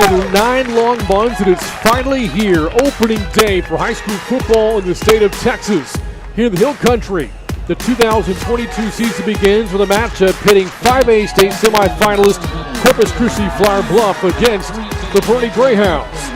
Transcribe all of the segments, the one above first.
in 9 long months, and it's finally here. Opening day for high school football in the state of Texas. Here in the Hill Country, the 2022 season begins with a matchup pitting 5A state semifinalist Corpus Christi Flour Bluff against the Boerne Greyhounds.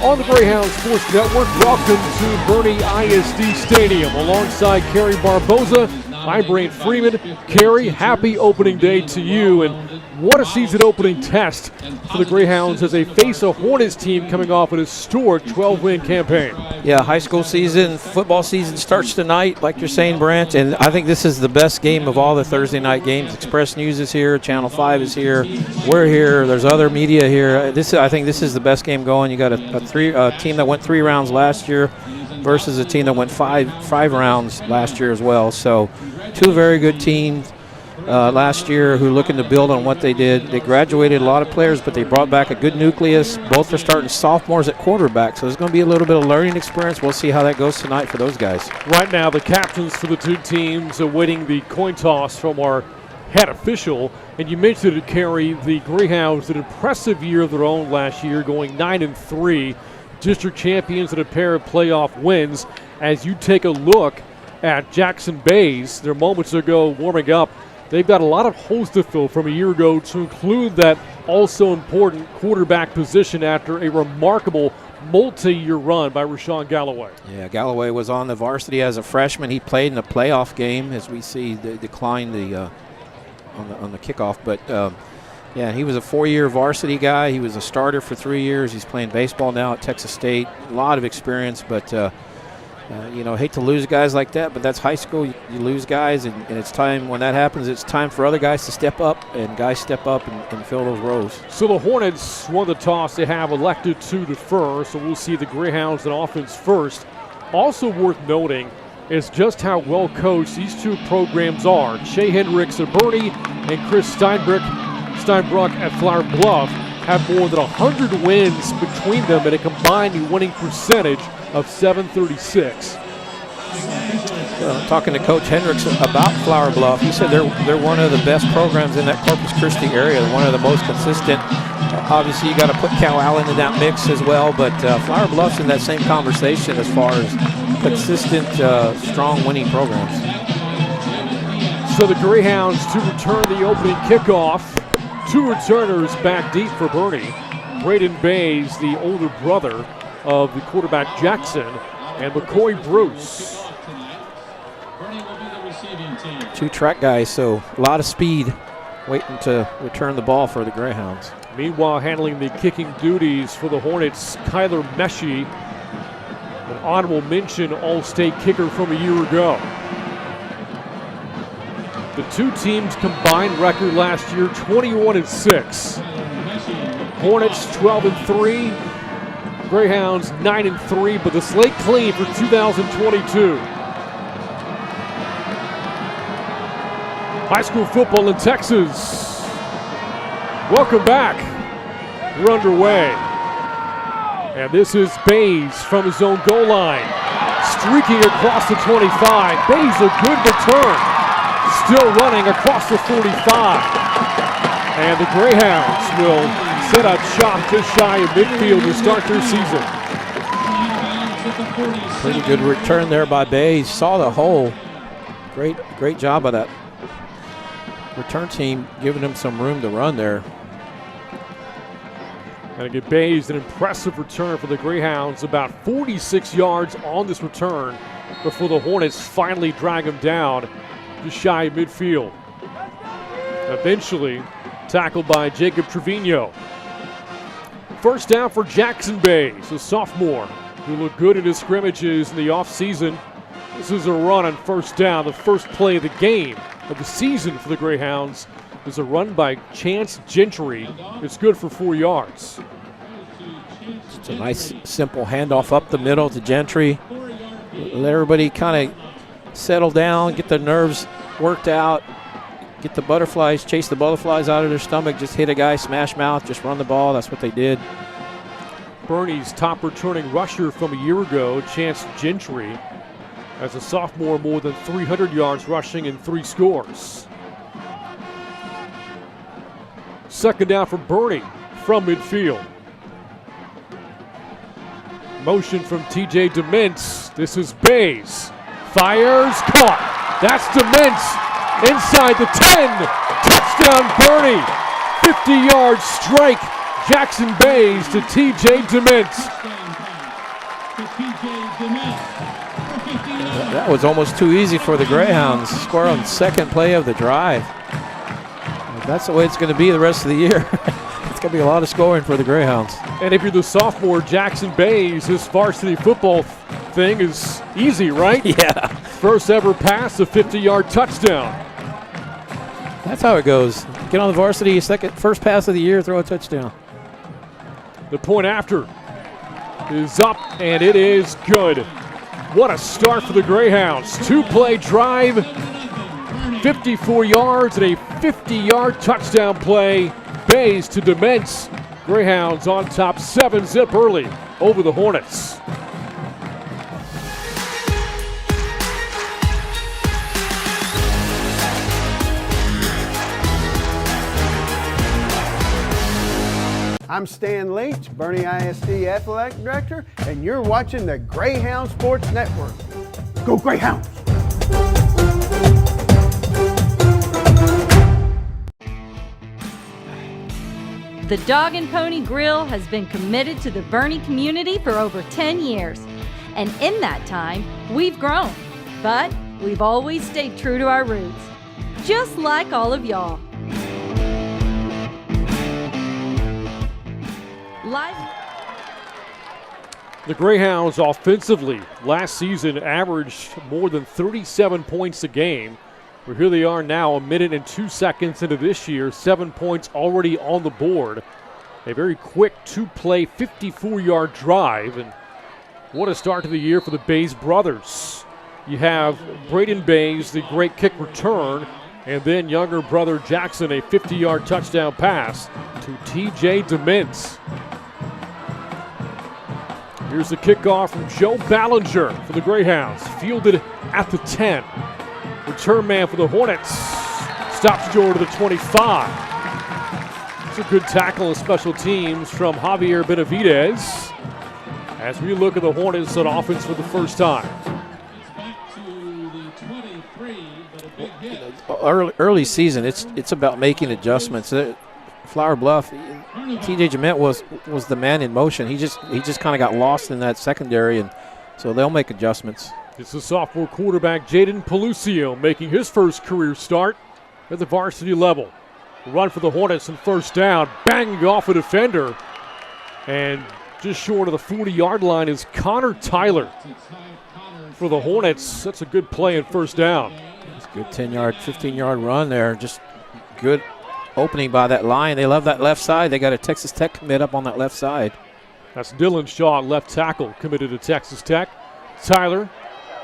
On the Greyhound Sports Network, welcome to Boerne BISD Stadium. Alongside Kerry, Barboza, I'm Brant, Freeman. Kerry, happy opening day to you, and what a season opening test for the Greyhounds as they face a Hornets team coming off an historic 12-win campaign. Yeah, high school season, football season starts tonight, like you're saying, Brant, and I think this is the best game of all the Thursday night games. Express News is here, Channel 5 is here, we're here, there's other media here. I think this is the best game going. You got a team that went 3 rounds last year versus a team that went five rounds last year as well. So 2 very good teams last year who are looking to build on what they did. They graduated a lot of players, but they brought back a good nucleus. Both are starting sophomores at quarterback, so there's going to be a little bit of learning experience. We'll see how that goes tonight for those guys. Right now, the captains for the 2 teams are awaiting the coin toss from our head official. And you mentioned it, Kerry, the Greyhounds, an impressive year of their own last year, going 9-3. District champions and a pair of playoff wins. As you take a look at Jackson Bays, their moments ago warming up, they've got a lot of holes to fill from a year ago, to include that also important quarterback position after a remarkable multi-year run by Rashawn Galloway. Yeah, Galloway was on the varsity as a freshman. He played in a playoff game, as we see the decline on the kickoff, but yeah, he was a 4-year varsity guy. He was a starter for 3 years. He's playing baseball now at Texas State. A lot of experience, but hate to lose guys like that, but that's high school. You lose guys, and it's time. When that happens, it's time for other guys to step up, and guys step up and fill those roles. So the Hornets won the toss. They have elected to defer, so we'll see the Greyhounds in offense first. Also worth noting is just how well coached these 2 programs are. Shea Hendricks of Boerne and Chris Steinbrook at Flour Bluff have more than 100 wins between them and a combined winning percentage of .736. Talking to Coach Hendricks about Flour Bluff, he said they're one of the best programs in that Corpus Christi area, one of the most consistent. Obviously, you got to put Cal Allen in that mix as well, but Flour Bluff's in that same conversation as far as consistent, strong winning programs. So the Greyhounds to return the opening kickoff. 2 returners back deep for Boerne. Braden Bays, the older brother of the quarterback Jackson, and McCoy Bruce. 2 track guys, so a lot of speed waiting to return the ball for the Greyhounds. Meanwhile, handling the kicking duties for the Hornets, Kyler Meshi, an honorable mention All-State kicker from a year ago. The 2 teams' combined record last year, 21-6. Hornets 12-3. Greyhounds 9-3, but the slate clean for 2022. High school football in Texas. Welcome back. We're underway. And this is Bays from his own goal line. Streaking across the 25. Bays a good return. Still running across the 45. And the Greyhounds will set up shop just shy of midfield to start their season. Pretty good return there by Bays. Saw the hole. Great job of that return team, giving him some room to run there. And again, Bays, an impressive return for the Greyhounds. About 46 yards on this return before the Hornets finally drag him down just shy of midfield. Eventually tackled by Jacob Trevino. First down for Jackson Bays, a sophomore who looked good in his scrimmages in the offseason. This is a run on first down. The first play of the game of the season for the Greyhounds is a run by Chance Gentry. It's good for 4 yards. It's a nice, simple handoff up the middle to Gentry. Let everybody kind of settle down, get their nerves worked out, get the butterflies, chase the butterflies out of their stomach, just hit a guy, smash mouth, just run the ball. That's what they did. Boerne's top returning rusher from a year ago, Chance Gentry, as a sophomore, more than 300 yards rushing and 3 scores. Second down for Boerne from midfield. Motion from TJ DeMintz. This is Bays. Fires, caught. That's DeMintz inside the 10. Touchdown Boerne. 50-yard strike. Jackson Bays to TJ DeMintz. That was almost too easy for the Greyhounds. Score on the second play of the drive. That's the way it's going to be the rest of the year. It's going to be a lot of scoring for the Greyhounds. And if you're the sophomore Jackson Bays, this varsity football thing is easy, right? Yeah. First ever pass, a 50-yard touchdown. That's how it goes. Get on the varsity, first pass of the year, throw a touchdown. The point after is up, and it is good. What a start for the Greyhounds. Two-play drive, 54 yards, and a 50-yard touchdown play. Bays to DeMintz. Greyhounds on top 7-zip early over the Hornets. I'm Stan Leach, Boerne ISD Athletic Director, and you're watching the Greyhound Sports Network. Go Greyhounds! The Dog and Pony Grill has been committed to the Boerne community for over 10 years. And in that time, we've grown, but we've always stayed true to our roots, just like all of y'all. The Greyhounds offensively last season averaged more than 37 points a game. Well, here they are now, a minute and 2 seconds into this year, 7 points already on the board. A very quick two-play, 54-yard drive, and what a start to the year for the Bays brothers. You have Braden Bays, the great kick return, and then younger brother Jackson, a 50-yard touchdown pass to T.J. DeMintz. Here's the kickoff from Joe Ballinger for the Greyhounds, fielded at the 10. Return man for the Hornets. Stops Joe to the 25. It's a good tackle of special teams from Javier Benavidez as we look at the Hornets on offense for the first time. Early season, it's about making adjustments. Flour Bluff, TJ DeMintz was the man in motion. He just kind of got lost in that secondary, and so they'll make adjustments. It's the sophomore quarterback Jaden Pelucio making his first career start at the varsity level. Run for the Hornets and first down, banging off a defender, and just short of the 40-yard line is Connor Tyler for the Hornets. That's a good play and first down. It's a good 10-yard, 15-yard run there. Just good opening by that line. They love that left side. They got a Texas Tech commit up on that left side. That's Dylan Shaw, left tackle, committed to Texas Tech. Tyler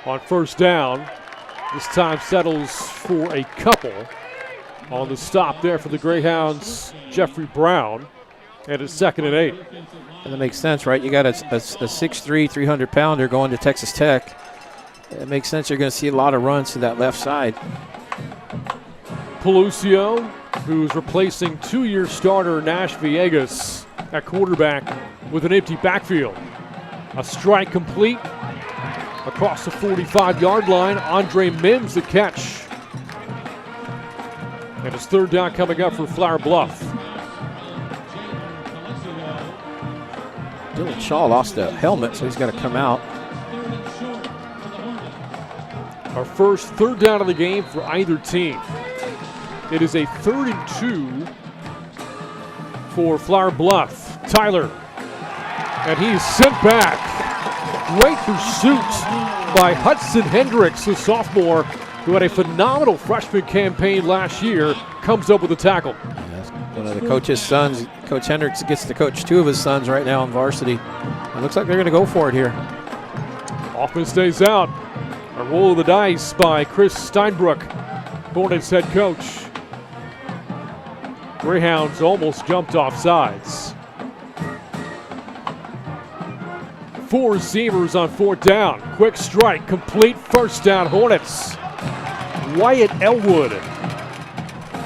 on first down. This time settles for a couple. On the stop there for the Greyhounds, Jeffrey Brown. And it's 2nd and 8. And that makes sense, right? You got a 6'3", 300-pounder going to Texas Tech. It makes sense you're going to see a lot of runs to that left side. Pelucio, who's replacing two-year starter Nash Villegas at quarterback with an empty backfield. A strike complete across the 45-yard line. Andre Mims the catch. And it's third down coming up for Flour Bluff. Dylan Shaw lost a helmet, so he's got to come out. Our first third down of the game for either team. It is a 3rd and 2 for Flour Bluff. Tyler, and he's sent back. Great pursuit by Hudson Hendricks, the sophomore, who had a phenomenal freshman campaign last year, comes up with a tackle. That's one of the coach's sons. Coach Hendricks gets to coach two of his sons right now in varsity. It looks like they're going to go for it here. Offense stays out. A roll of the dice by Chris Steinbrook, Hornets head coach. Greyhounds almost jumped off sides. 4 receivers on 4th down. Quick strike, complete, first down Hornets. Wyatt Elwood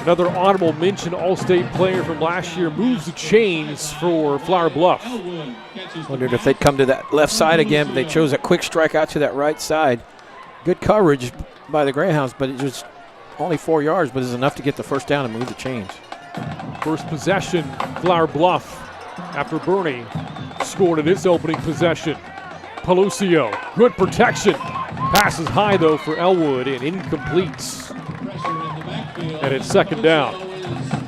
Another honorable mention All-State player from last year moves the chains for Flour Bluff. Wondered if they'd come to that left side again, but they chose a quick strike out to that right side. Good coverage by the Greyhounds, but it was only 4 yards, but it's enough to get the first down and move the chains. First possession, Flour Bluff, after Boerne scored in its opening possession. Pelucio, good protection. Passes high, though, for Elwood and incomplete. And it's second down.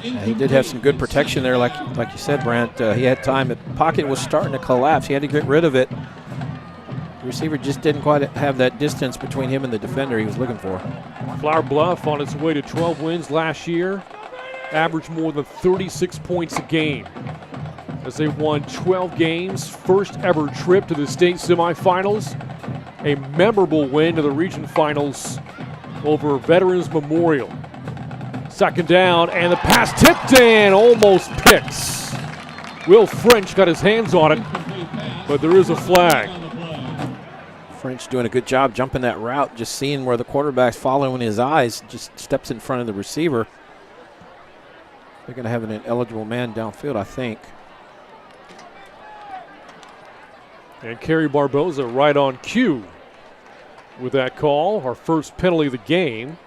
Yeah, he did have some good protection there, like you said, Brant. He had time. The pocket was starting to collapse. He had to get rid of it. The receiver just didn't quite have that distance between him and the defender he was looking for. Flour Bluff on its way to 12 wins last year. Averaged more than 36 points a game as they won 12 games. First ever trip to the state semifinals. A memorable win to the region finals over Veterans Memorial. Second down, and the pass tipped in, almost picks. Will French got his hands on it, but there is a flag. French doing a good job jumping that route, just seeing where the quarterback's following his eyes, just steps in front of the receiver. They're going to have an eligible man downfield, I think. And Kerry Barboza right on cue with that call, our first penalty of the game.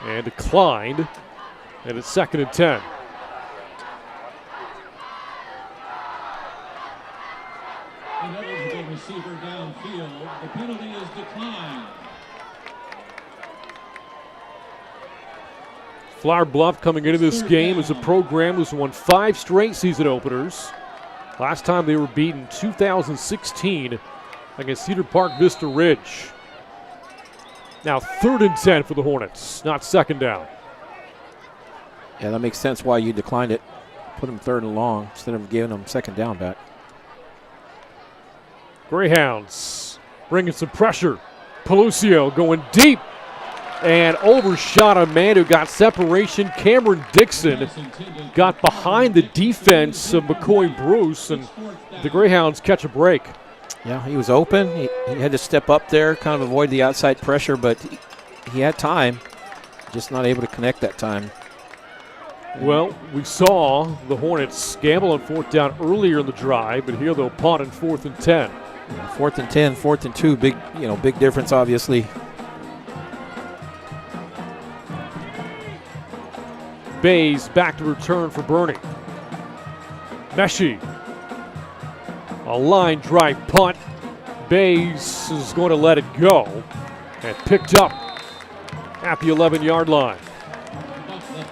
And declined, and it's 2nd and 10. Ineligible receiver downfield. The penalty is declined. Flour Bluff coming into this game as a program has won 5 straight season openers. Last time they were beaten 2016 against Cedar Park Vista Ridge. Now 3rd and 10 for the Hornets, not second down. Yeah, that makes sense why you declined it. Put him 3rd and long instead of giving him second down back. Greyhounds bringing some pressure. Pelucio going deep and overshot a man who got separation. Cameron Dixon got behind the defense of McCoy Bruce, and the Greyhounds catch a break. Yeah, he was open. He had to step up there, kind of avoid the outside pressure, but he had time, just not able to connect that time. Well, we saw the Hornets gamble on 4th down earlier in the drive, but here they'll punt on 4th and 10. Yeah, 4th and 10, 4th and 2, big difference, obviously. Bays back to return for Boerne. Meshi. A line drive punt. Bays is going to let it go and picked up at the 11-yard line.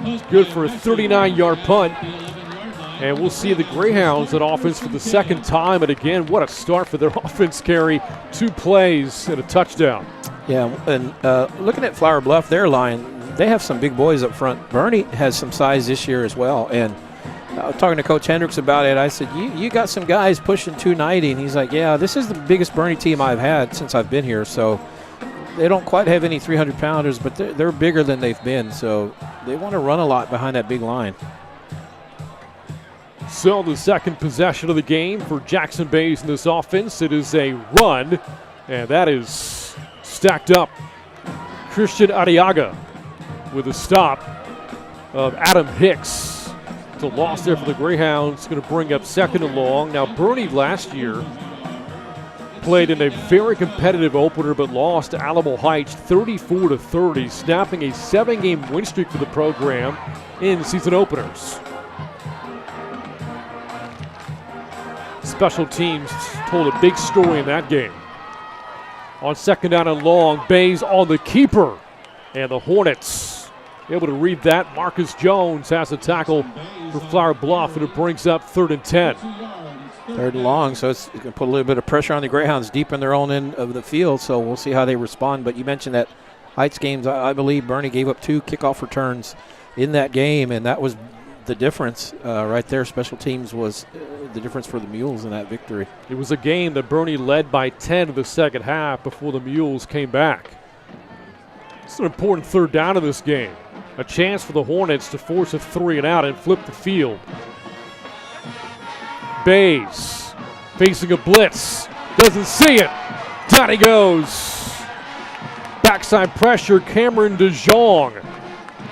It's good for a 39-yard punt. And we'll see the Greyhounds on offense for the second time. And again, what a start for their offense, Kerry. 2 plays and a touchdown. Yeah, and looking at Flour Bluff, their line, they have some big boys up front. Boerne has some size this year as well. And I was talking to Coach Hendricks about it. I said, you got some guys pushing 290. And he's like, yeah, this is the biggest Boerne team I've had since I've been here. So they don't quite have any 300-pounders, but they're bigger than they've been. So they want to run a lot behind that big line. So the second possession of the game for Jackson Bays in this offense. It is a run, and that is stacked up. Christian Arriaga with a stop of Adam Hicks. It's a loss there for the Greyhounds. Going to bring up 2nd and long. Now, Boerne last year played in a very competitive opener but lost to Alamo Heights 34-30, snapping a 7-game win streak for the program in season openers. Special teams told a big story in that game. On 2nd down and long, Bays on the keeper. And the Hornets able to read that. Marcus Jones has a tackle for Flour Bluff, and it brings up 3rd and 10. 3rd and long, so it's going to put a little bit of pressure on the Greyhounds deep in their own end of the field, so we'll see how they respond. But you mentioned that Heights games, I believe Boerne gave up 2 kickoff returns in that game, and that was the difference right there. Special teams was the difference for the Mules in that victory. It was a game that Boerne led by 10 in the second half before the Mules came back. It's an important 3rd down in this game. A chance for the Hornets to force a 3 and out and flip the field. Bays facing a blitz. Doesn't see it. Down he goes. Backside pressure, Cameron DeJong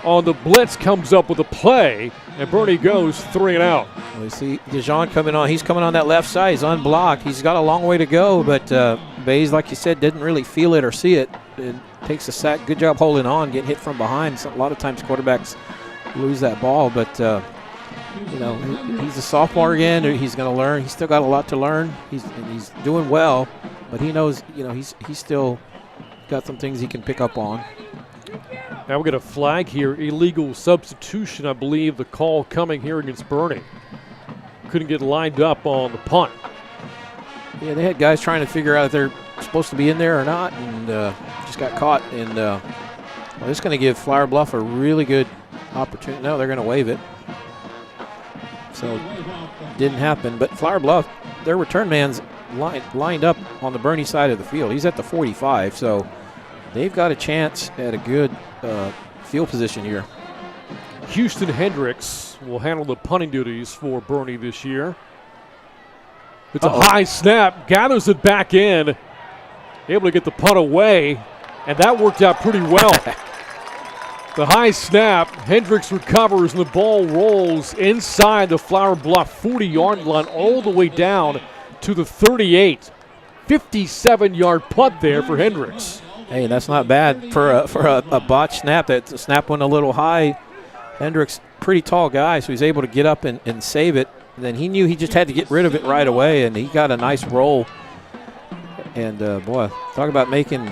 on the blitz, comes up with a play, and Boerne goes 3 and out. We see Dijon coming on. He's coming on that left side. He's unblocked. He's got a long way to go, but Bays, like you said, didn't really feel it or see it. It takes a sack. Good job holding on, getting hit from behind. So a lot of times quarterbacks lose that ball, but you know, he's a sophomore again. He's going to learn. He's still got a lot to learn. He's doing well, but he knows, you know, he's still got some things he can pick up on. Now we get a flag here, illegal substitution. I believe the call coming here against Boerne. Couldn't get lined up on the punt. Yeah, they had guys trying to figure out if they're supposed to be in there or not, and just got caught. And well, it's going to give Flour Bluff a really good opportunity. No, they're going to waive it. So didn't happen. But Flour Bluff, their return man's lined up on the Boerne side of the field. He's at the 45, so they've got a chance at a good field position here. Houston Hendricks will handle the punting duties for Boerne this year. It's a high snap, gathers it back in, able to get the punt away, and that worked out pretty well. The high snap, Hendricks recovers, and the ball rolls inside the Flour Bluff 40-yard line all the way down to the 38. 57-yard punt there for Hendricks. Hey, that's not bad for a botched snap. That snap went a little high. Hendricks, pretty tall guy, so he's able to get up and save it. And then he knew he just had to get rid of it right away, and he got a nice roll. And, boy, talk about making,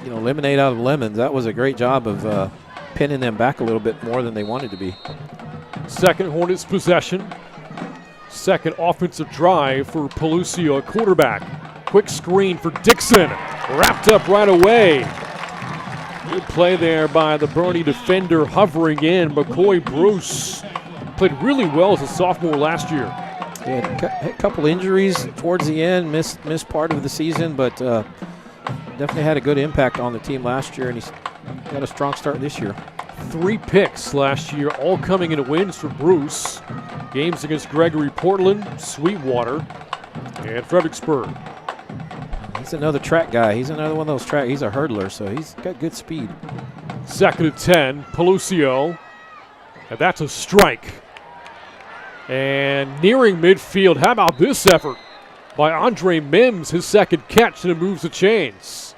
you know, lemonade out of lemons. That was a great job of pinning them back a little bit more than they wanted to be. Second Hornets possession. Second offensive drive for Pelucio, quarterback. Quick screen for Dixon. Wrapped up right away. Good play there by the Boerne defender hovering in. McCoy Bruce played really well as a sophomore last year. Yeah, had a couple injuries towards the end, missed part of the season, but definitely had a good impact on the team last year, and he's got a strong start this year. 3 picks last year, all coming into wins for Bruce. Games against Gregory Portland, Sweetwater, and Fredericksburg. He's another track guy. He's another one of those track. He's a hurdler, so he's got good speed. Second and 10, Pelucio, and that's a strike. And nearing midfield, how about this effort by Andre Mims, his second catch, and it moves the chains.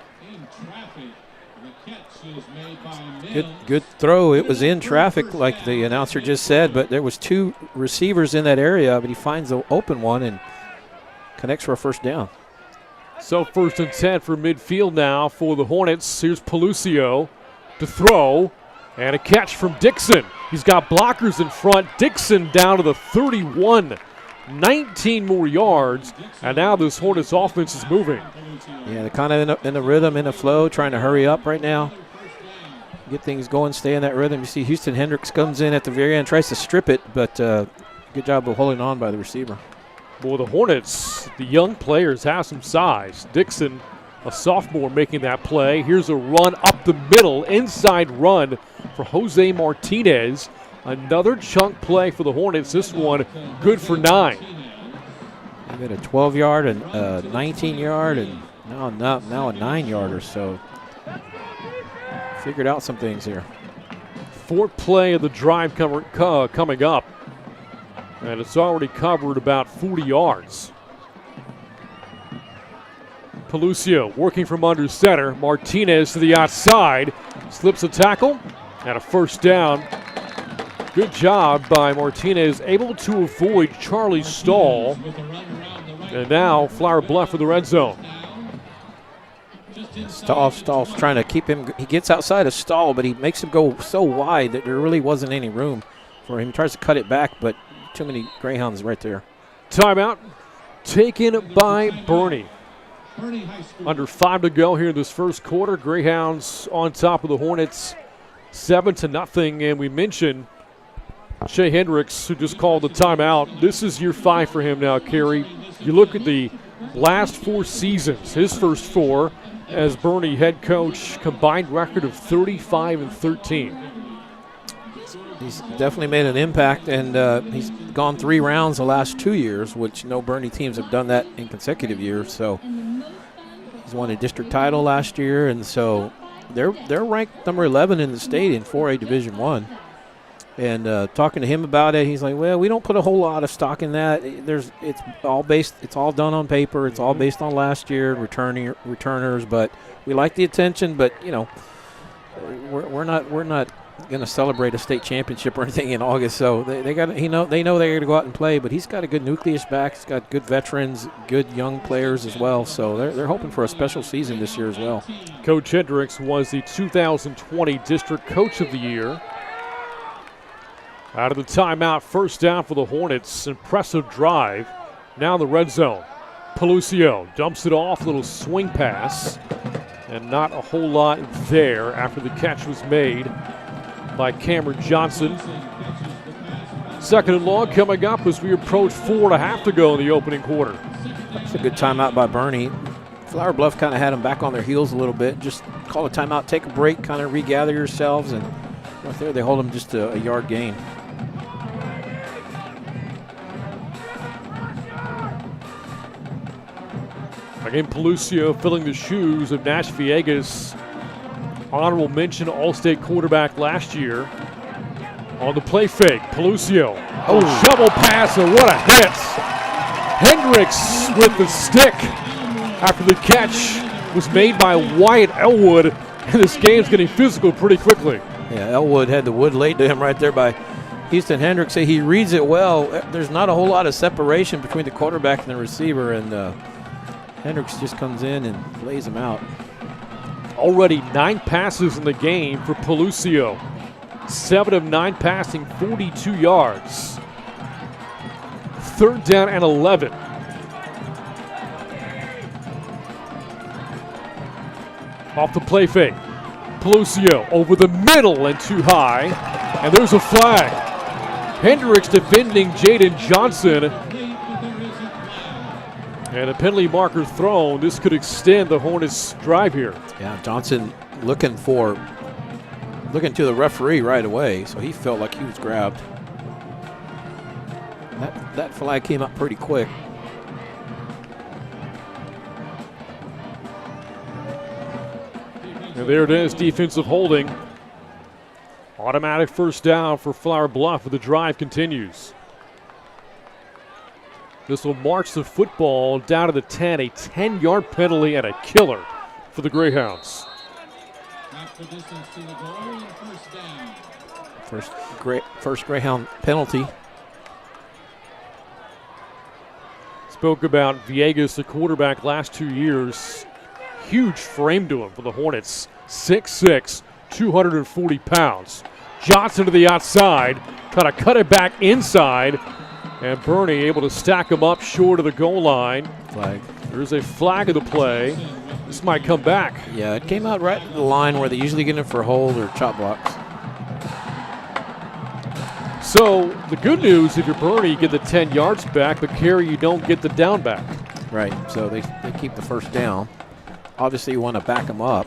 Good throw. It was in traffic, like the announcer just said, but there was 2 receivers in that area, but he finds the open one and connects for a first down. So first and 10 for midfield now for the Hornets. Here's Pelucio to throw, and a catch from Dixon. He's got blockers in front. Dixon down to the 31. 19 more yards, and now this Hornets offense is moving. Yeah, they're kind of in a rhythm, in a flow, trying to hurry up right now. Get things going, stay in that rhythm. You see Houston Hendricks comes in at the very end, tries to strip it, but good job of holding on by the receiver. Boy, the Hornets, the young players have some size. Dixon, a sophomore, making that play. Here's a run up the middle, inside run for Jose Martinez. Another chunk play for the Hornets. This one good for 9. They got a 12-yard and a 19-yard, and now a 9-yarder. So figured out some things here. 4th play of the drive coming up, and it's already covered about 40 yards. Pelucio working from under center. Martinez to the outside, slips a tackle, and a first down. Good job by Martinez, able to avoid Charlie Stahl. And now Flour Bluff for the red zone. Stahl's trying to keep him. He gets outside of Stahl, but he makes him go so wide that there really wasn't any room for him. He tries to cut it back, but too many Greyhounds right there. Timeout taken by Boerne. Under 5 to go here in this first quarter. Greyhounds on top of the Hornets 7-0. And we mentioned Shea Hendricks, who just called the timeout. This is year 5 for him now, Kerry. You look at the last 4 seasons, his first 4 as Boerne head coach, combined record of 35-13. He's definitely made an impact, and he's gone 3 rounds the last 2 years, which no Boerne teams have done that in consecutive years. So he's won a district title last year, and so they're ranked number 11 in the state in 4A Division I. And talking to him about it, he's like, "Well, we don't put a whole lot of stock in that. It's all done on paper. It's all based on last year returners. But we like the attention. But we're not going to celebrate a state championship or anything in August. So they know they're going to go out and play. But he's got a good nucleus back. He's got good veterans, good young players as well. So they're hoping for a special season this year as well." Coach Hendricks was the 2020 District Coach of the Year. Out of the timeout, first down for the Hornets. Impressive drive. Now in the red zone. Pelucio dumps it off, little swing pass. And not a whole lot there after the catch was made by Cameron Johnson. Second and long coming up as we approach 4.5 to go in the opening quarter. That's a good timeout by Boerne. Flour Bluff kind of had them back on their heels a little bit. Just call a timeout, take a break, kind of regather yourselves, and right there they hold them just a yard gain. Again, Pelucio filling the shoes of Nash Villegas. Honorable mention All-State quarterback last year. On the play fake, Pelucio. Shovel pass, and what a hit. Hendricks with the stick after the catch was made by Wyatt Elwood. And this game's getting physical pretty quickly. Yeah, Elwood had the wood laid to him right there by Houston Hendricks. He reads it well. There's not a whole lot of separation between the quarterback and the receiver, and Hendricks just comes in and lays him out. Already 9 passes in the game for Pelucio. 7 of 9 passing, 42 yards. Third down and 11. Off the play fake. Pelucio over the middle and too high. And there's a flag. Hendricks defending Jaden Johnson. And a penalty marker thrown. This could extend the Hornets' drive here. Yeah, Johnson looking to the referee right away, so he felt like he was grabbed. That flag came up pretty quick. And there it is, defensive holding. Automatic first down for Flour Bluff, but the drive continues. This will march the football down to the 10, a 10-yard penalty and a killer for the Greyhounds. First Greyhound penalty. Spoke about Villegas, the quarterback, last 2 years. Huge frame to him for the Hornets. 6'6", 240 pounds. Johnson to the outside, trying to cut it back inside. And Boerne able to stack him up short of the goal line. Flag. There's a flag of the play. This might come back. Yeah, it came out right at the line where they usually get it for hold or chop blocks. So the good news, if you're Boerne, you get the 10 yards back, but Kerry, you don't get the down back. Right, so they keep the first down. Obviously you want to back them up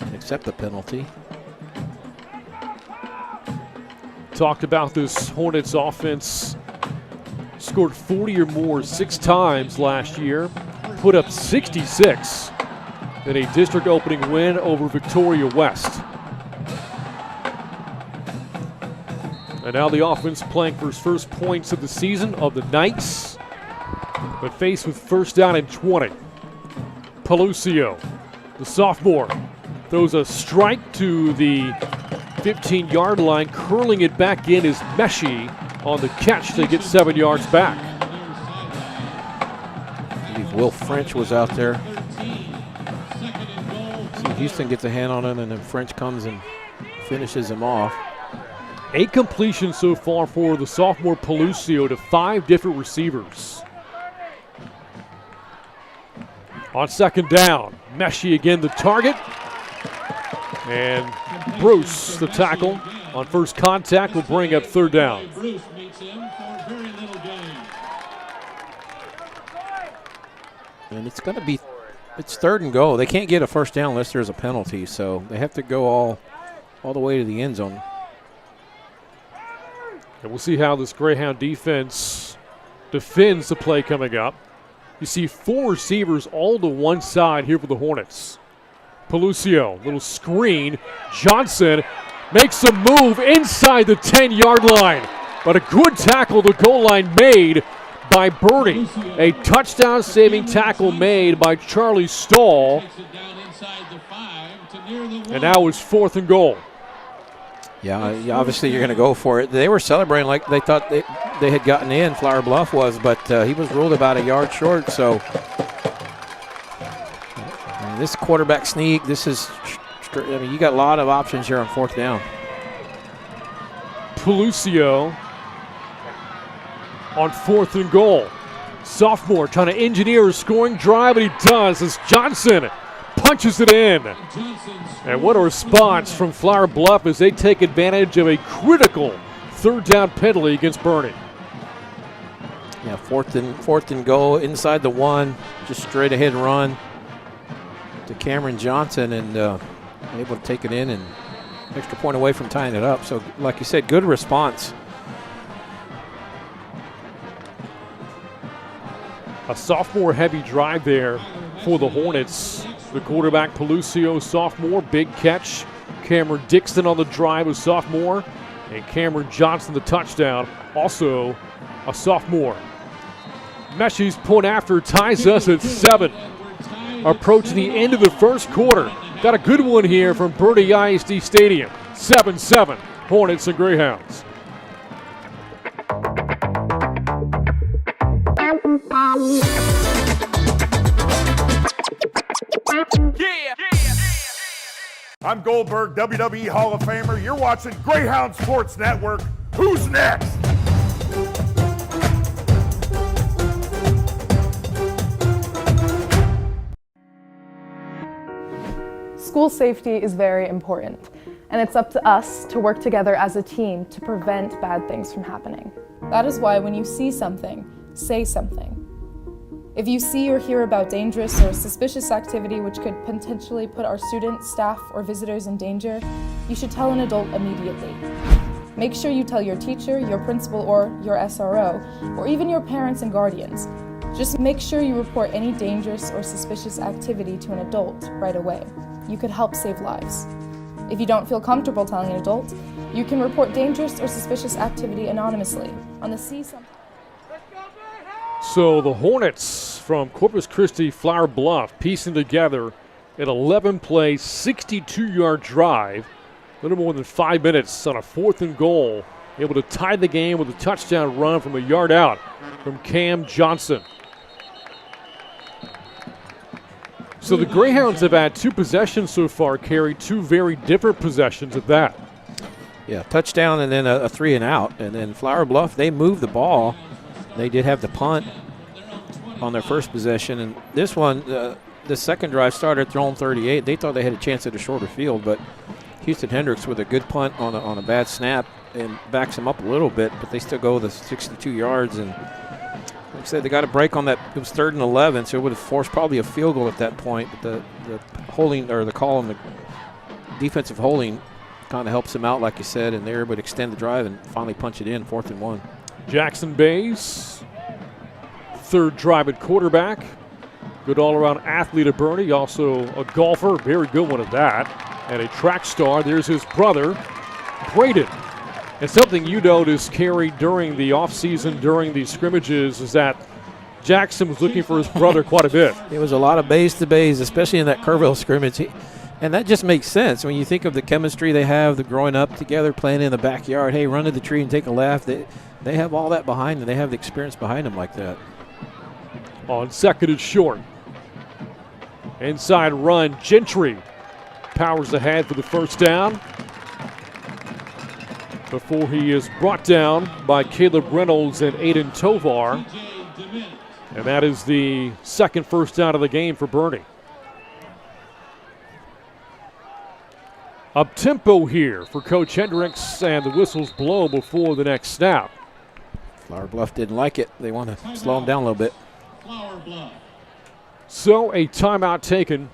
and accept the penalty. Talked about this Hornets offense. Scored 40 or more 6 times last year. Put up 66 in a district opening win over Victoria West. And now the offense playing for his first points of the season of the Knights, but faced with first down and 20. Pelucio, the sophomore, throws a strike to the 15-yard line, curling it back in is Meshi on the catch to get 7 yards back. I believe Will French was out there. See, Houston gets a hand on him, and then French comes and finishes him off. 8 completions so far for the sophomore Pelucio to 5 different receivers. On second down, Meshi again the target. And Bruce, the tackle, on first contact will bring up third down. Bruce meets him for very little gain. And it's going to be, it's third and goal. They can't get a first down unless there's a penalty, so they have to go all the way to the end zone. And we'll see how this Greyhound defense defends the play coming up. You see 4 receivers all to one side here for the Hornets. Pelucio, little screen. Johnson makes a move inside the 10-yard line. But a good tackle, the goal line made by Boerne. A touchdown-saving tackle made by Charlie Stahl. And now it's 4th and goal. Yeah, obviously you're going to go for it. They were celebrating like they thought they had gotten in, Flour Bluff was, but he was ruled about a yard short. So this quarterback sneak, this is, I mean, you got a lot of options here on 4th down. Pelucio on 4th and goal. Sophomore trying to engineer a scoring drive, and he does as Johnson punches it in. And what a response from Flour Bluff as they take advantage of a critical 3rd down penalty against Boerne. Yeah, 4th and goal inside the 1, just straight ahead run to Cameron Johnson, and able to take it in and extra point away from tying it up. So like you said, good response. A sophomore heavy drive there for the Hornets. The quarterback Pelucio, sophomore, big catch. Cameron Dixon on the drive, a sophomore. And Cameron Johnson, the touchdown, also a sophomore. Meshie's point after ties us at 7. Approaching the end of the first quarter. Got a good one here from Boerne ISD Stadium. 7-7, Hornets and Greyhounds. I'm Goldberg, WWE Hall of Famer. You're watching Greyhound Sports Network. Who's next? School safety is very important, and it's up to us to work together as a team to prevent bad things from happening. That is why when you see something, say something. If you see or hear about dangerous or suspicious activity which could potentially put our students, staff, or visitors in danger, you should tell an adult immediately. Make sure you tell your teacher, your principal, or your SRO, or even your parents and guardians. Just make sure you report any dangerous or suspicious activity to an adult right away. You could help save lives. If you don't feel comfortable telling an adult, you can report dangerous or suspicious activity anonymously on the See Something. So the Hornets from Corpus Christi, Flour Bluff, piecing together an 11-play, 62-yard drive, a little more than 5 minutes on a 4th and goal, able to tie the game with a touchdown run from a yard out from Cam Johnson. So the Greyhounds have had 2 possessions so far, Kerry, 2 very different possessions at that. Yeah, touchdown and then a 3 and out. And then Flour Bluff, they moved the ball. They did have the punt on their first possession. And this one, the second drive started throwing 38. They thought they had a chance at a shorter field, but Houston Hendricks with a good punt on a bad snap and backs them up a little bit, but they still go the 62 yards. And like I said, they got a break on that. It was 3rd and 11, so it would have forced probably a field goal at that point. But the holding, or the call on the defensive holding, kind of helps them out, like you said, and they're able to extend the drive and finally punch it in, 4th and 1. Jackson Bays, 3rd drive at quarterback. Good all-around athlete at Boerne, also a golfer, very good one at that, and a track star. There's his brother, Braden. And something you noticed, Kerry, during the offseason, during the scrimmages, is that Jackson was looking for his brother quite a bit. It was a lot of bays to bays, especially in that Kerrville scrimmage. And that just makes sense when you think of the chemistry they have, the growing up together, playing in the backyard. Hey, run to the tree and take a left. They have all that behind them. They have the experience behind them like that. On 2nd and short. Inside run, Gentry powers ahead for the 1st down before he is brought down by Caleb Reynolds and Aiden Tovar. And that is the 2nd first down of the game for Boerne. Up tempo here for Coach Hendricks, and the whistles blow before the next snap. Flour Bluff didn't like it. They want to slow them down a little bit. So a timeout taken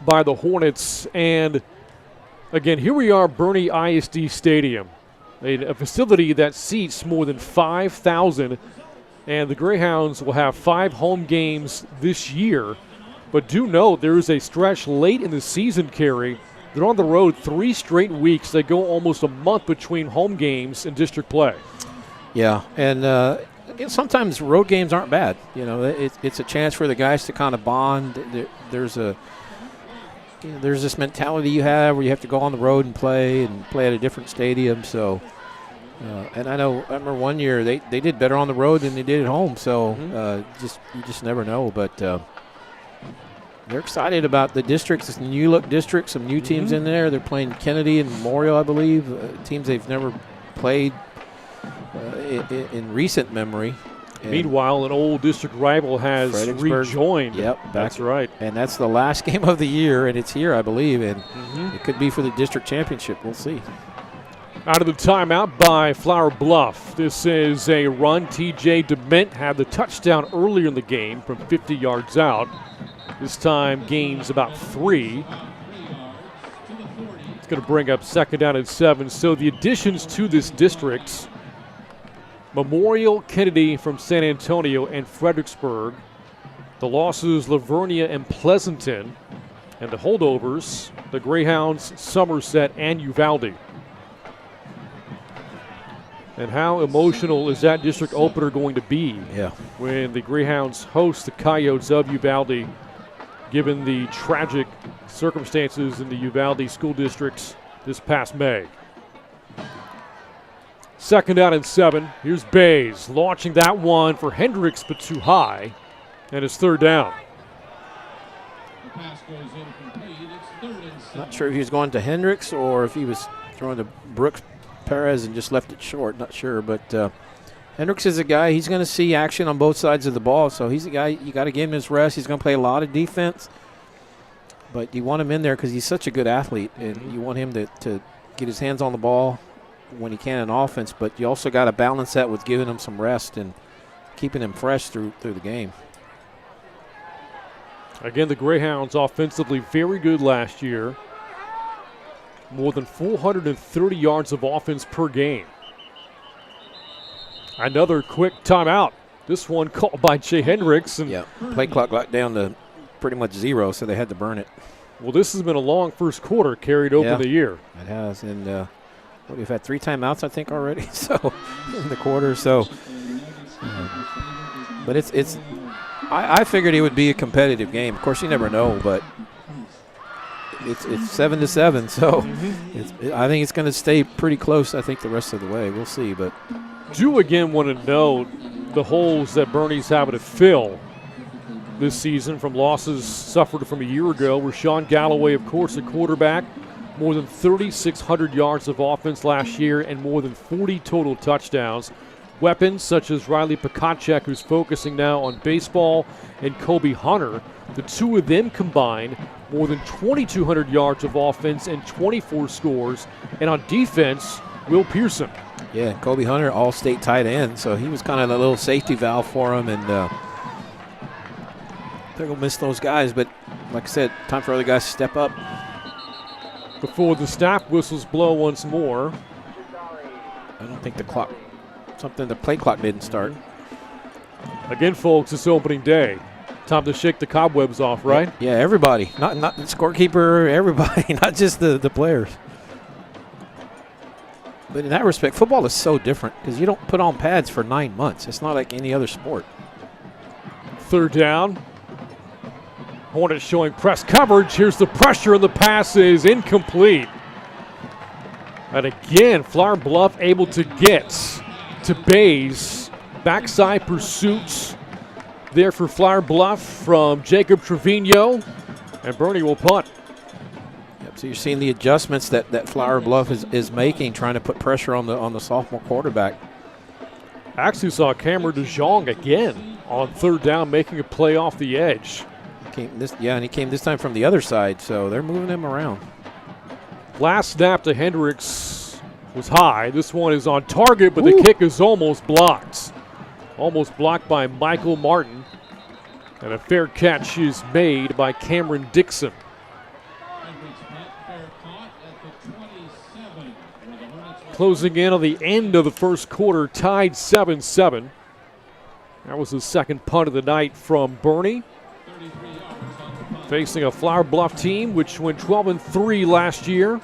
by the Hornets. And again, here we are, Boerne ISD Stadium, a facility that seats more than 5,000. And the Greyhounds will have 5 home games this year. But do note there is a stretch late in the season, Kerry. They're on the road 3 straight weeks. They go almost a month between home games and district play. Yeah, and sometimes road games aren't bad. You know, it's a chance for the guys to kind of bond. There's this mentality you have where you have to go on the road and play at a different stadium. So, and I remember one year they did better on the road than they did at home. So, you just never know. But they're excited about the districts. It's a new look district, some new teams in there. They're playing Kennedy and Memorial, I believe, teams they've never played in recent memory. And meanwhile, an old district rival has rejoined. Yep, that's right. And that's the last game of the year, and it's here, I believe, and it could be for the district championship. We'll see. Out of the timeout by Flour Bluff. This is a run. TJ DeMint had the touchdown earlier in the game from 50 yards out. This time gains about 3. It's going to bring up 2nd down and 7. So the additions to this district: Memorial, Kennedy from San Antonio, and Fredericksburg. The losses, Lavernia and Pleasanton. And the holdovers, the Greyhounds, Somerset, and Uvalde. And how emotional is that district opener going to be when the Greyhounds host the Coyotes of Uvalde, given the tragic circumstances in the Uvalde school districts this past May? 2nd down and 7. Here's Bays launching that one for Hendricks, but too high. And it's 3rd down. Not sure if he was going to Hendricks or if he was throwing to Brooks Perez and just left it short. Not sure, but Hendricks is a guy, he's going to see action on both sides of the ball, so he's a guy you got to give him his rest. He's going to play a lot of defense, but you want him in there because he's such a good athlete, and you want him to get his hands on the ball when he can in offense, but you also got to balance that with giving him some rest and keeping him fresh through the game. Again, the Greyhounds offensively very good last year. More than 430 yards of offense per game. Another quick timeout. This one called by Jay Hendricks. And play clock got down to pretty much 0, so they had to burn it. Well, this has been a long first quarter carried over the year. It has, and we've had 3 timeouts, I think, already. So in the quarter. So, but it's. I figured it would be a competitive game. Of course, you never know, but it's 7-7. So I think it's going to stay pretty close. I think the rest of the way. We'll see, but. Do again want to note the holes that Boerne's having to fill this season from losses suffered from a year ago, where Sean Galloway, of course, a quarterback, more than 3,600 yards of offense last year and more than 40 total touchdowns. Weapons such as Riley Pikacek, who's focusing now on baseball, and Kobe Hunter. The two of them combined more than 2,200 yards of offense and 24 scores. And on defense, Will Pearson. Yeah, Kobe Hunter, all-state tight end, so he was kind of a little safety valve for him, and they're going to miss those guys. But like I said, time for other guys to step up. Before the snap whistles blow once more. I don't think the play clock didn't start. Again, folks, it's opening day. Time to shake the cobwebs off, right? Yeah, everybody. Not the scorekeeper, everybody, not just the players. But in that respect, football is so different because you don't put on pads for 9 months. It's not like any other sport. 3rd down. Hornets showing press coverage. Here's the pressure, and the pass is incomplete. And again, Flour Bluff able to get to Bays. Backside pursuits there for Flour Bluff from Jacob Trevino. And Boerne will punt. So you're seeing the adjustments that Flour Bluff is making, trying to put pressure on the sophomore quarterback. I actually saw Cameron DeJong again on 3rd down, making a play off the edge. And he came this time from the other side, so they're moving him around. Last snap to Hendricks was high. This one is on target, but the kick is almost blocked. Almost blocked by Michael Martin. And a fair catch is made by Cameron Dixon. Closing in on the end of the first quarter, tied 7-7. That was the second punt of the night from Boerne. facing a Flour Bluff team which went 12-3 last year.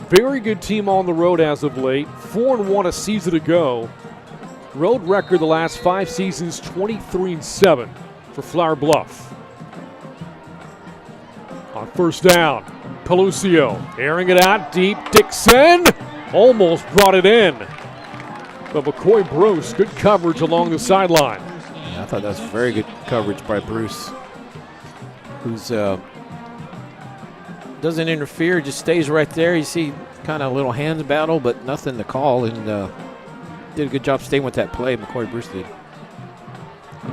Very good team on the road as of late. 4-1 a season ago. Road record the last 5 seasons, 23-7 for Flour Bluff. On first down, Pelucio airing it out deep. Dixon almost brought it in. But McCoy Bruce, good coverage along the sideline. Yeah, I thought that was very good coverage by Bruce, who's doesn't interfere, just stays right there. You see kind of a little hands battle, but nothing to call, and did a good job staying with that play. McCoy Bruce did.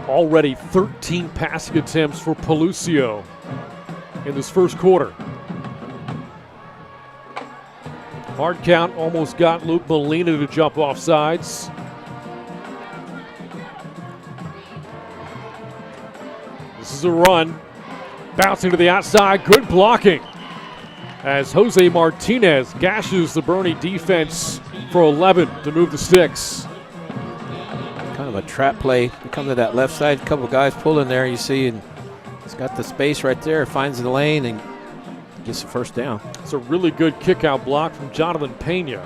Already 13 passing attempts for Pelucio in this first quarter. Hard count, almost got Luke Molina to jump off sides. This is a run. Bouncing to the outside, good blocking. As Jose Martinez gashes the Boerne defense for 11 to move the sticks. Kind of a trap play. You come to that left side, a couple guys pulling there, you see, and he's got the space right there, finds the lane, and gets the first down. It's a really good kick-out block from Jonathan Pena.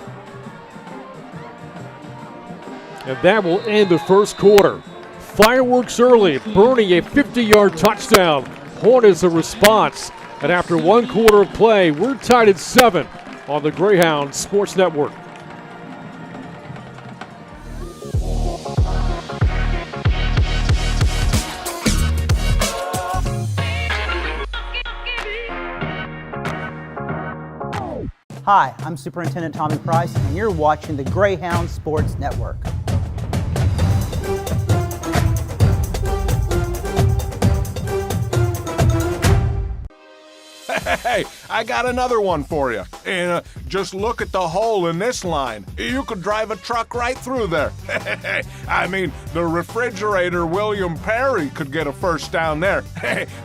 And that will end the first quarter. Fireworks early. Boerne a 50-yard touchdown. Hornets a response. And after 1 quarter of play, we're tied at 7 on the Greyhound Sports Network. Hi, I'm Superintendent Tommy Price, and you're watching the Greyhound Sports Network. Hey, I got another one for you. And just look at the hole in this line. You could drive a truck right through there. I mean, the refrigerator William Perry could get a first down there.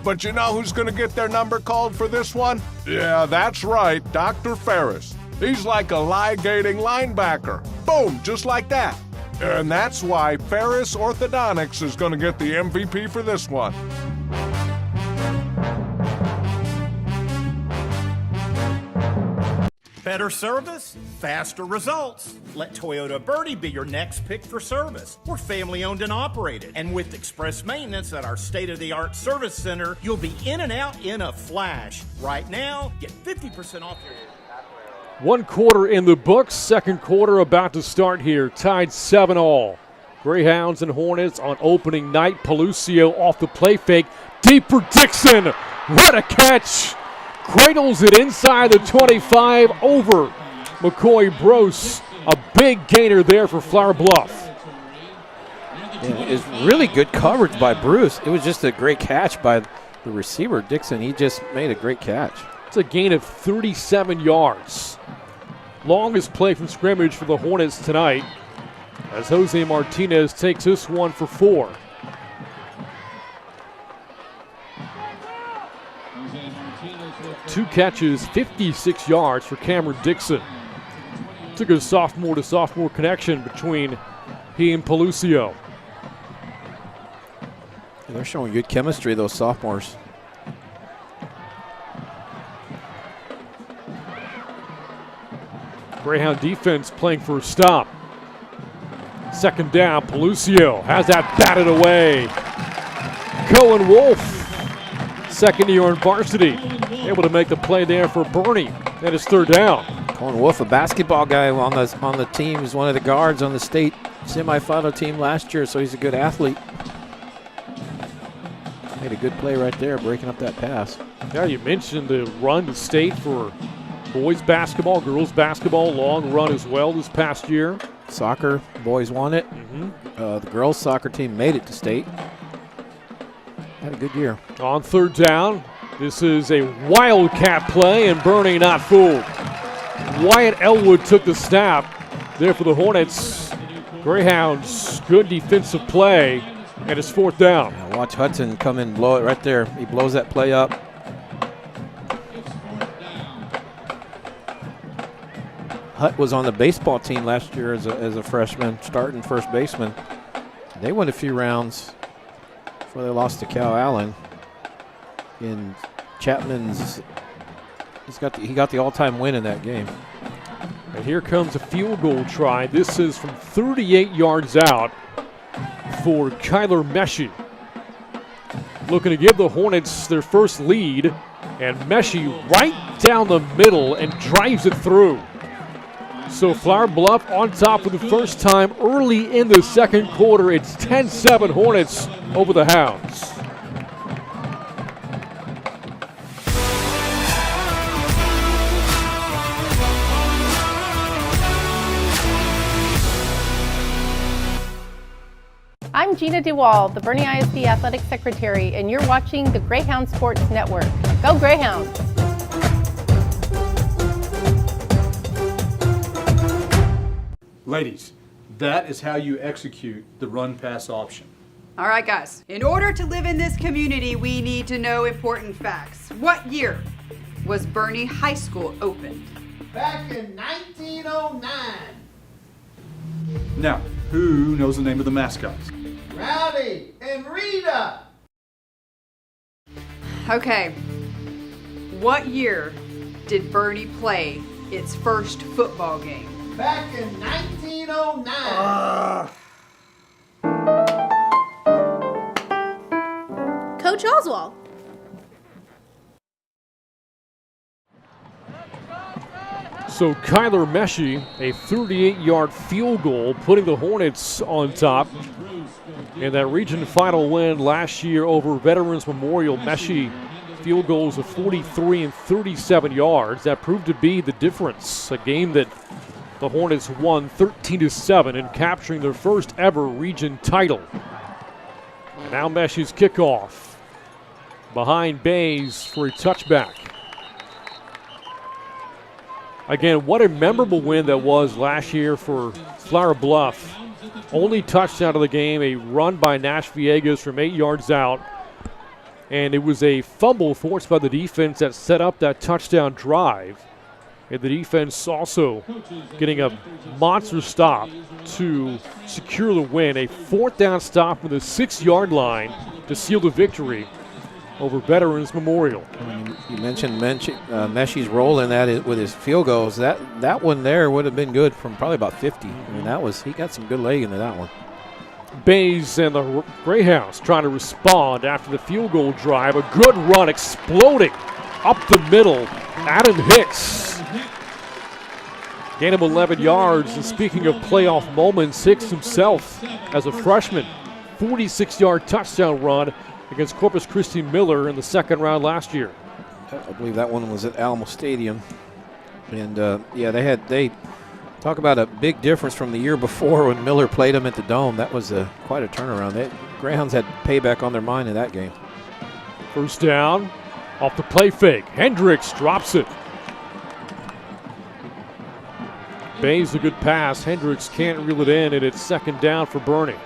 But you know who's going to get their number called for this one? Yeah, that's right, Dr. Ferris. He's like a ligating linebacker. Boom, just like that. And that's why Ferris Orthodontics is going to get the MVP for this one. Better service, faster results. Let Toyota Boerne be your next pick for service. We're family owned and operated. And with express maintenance at our state-of-the-art service center, you'll be in and out in a flash. Right now, get 50% off your... 1 quarter in the books. Second quarter about to start here. Tied 7-all. Greyhounds and Hornets on opening night. Pelucio off the play fake. Deep for Dixon. What a catch. Cradles it inside the 25 over McCoy Bruce. A big gainer there for Flour Bluff. Yeah, it's really good coverage by Bruce. It was just a great catch by the receiver, Dixon. He just made a great catch. It's a gain of 37 yards. Longest play from scrimmage for the Hornets tonight as Jose Martinez takes this one for 4. Two catches, 56 yards for Cameron Dixon. It's a good sophomore-to-sophomore connection between he and Pelucio. Yeah, they're showing good chemistry, those sophomores. Greyhound defense playing for a stop. Second down, Pelucio has that batted away. Cohen Wolf, second year in varsity, able to make the play there for Boerne. That is third down. Cohen Wolf, a basketball guy on the team, is one of the guards on the state semifinal team last year, so he's a good athlete. Made a good play right there, breaking up that pass. Yeah, you mentioned the run to state for boys basketball, girls basketball, long run as well this past year. Soccer, boys won it. The girls soccer team made it to state. Had a good year. On third down, this is a wildcat play, and Boerne not fooled. Wyatt Elwood took the snap there for the Hornets. Greyhounds, good defensive play, and it's fourth down. Now watch Hudson come in and blow it right there. He blows that play up. Hutt was on the baseball team last year as a freshman, starting first baseman. They went a few rounds before they lost to Cal Allen. in Chapman's. He got the all-time win in that game. And here comes a field goal try. This is from 38 yards out for Kyler Meshi. Looking to give the Hornets their first lead, and Meshi right down the middle and drives it through. So Flour Bluff on top for the first time early in the second quarter. It's 10-7 Hornets over the Hounds. I'm Gina DeWall, the Boerne ISD Athletic Secretary, and you're watching the Greyhound Sports Network. Go Greyhounds! Ladies, that is how you execute the run-pass option. All right, guys. In order to live in this community, we need to know important facts. What year was Boerne High School opened? Back in 1909. Now, who knows the name of the mascots? Rowdy and Rita. Okay. What year did Boerne play its first football game? Back in 1909. Coach Oswald. So Kyler Meshi, a 38-yard field goal, putting the Hornets on top. In that region final win last year over Veterans Memorial, Meshi field goals of 43 and 37 yards. That proved to be the difference. A game that the Hornets won 13-7 in capturing their first ever region title. Now Meshi's kickoff behind Bays for a touchback. Again, what a memorable win that was last year for Flour Bluff. Only touchdown of the game, a run by Nash Villegas from 8 yards out. And it was a fumble forced by the defense that set up that touchdown drive. And the defense also getting a monster stop to secure the win. A fourth down stop from the 6-yard line to seal the victory over Veterans Memorial. You mentioned Meshi's role in that with his field goals. That one there would have been good from probably about 50. I mean, he got some good leg into that one. Bays and the Greyhounds trying to respond after the field goal drive. A good run exploding up the middle. Adam Hicks. Gain of 11 yards. And speaking of playoff moments, Hicks himself as a freshman, 46-yard touchdown run against Corpus Christi Miller in the second round last year. I believe that one was at Alamo Stadium. And they talk about a big difference from the year before when Miller played them at the Dome. That was quite a turnaround. Greyhounds had payback on their mind in that game. First down, off the play fake. Hendricks drops it. Bays a good pass. Hendricks can't reel it in, and it's second down for Boerne.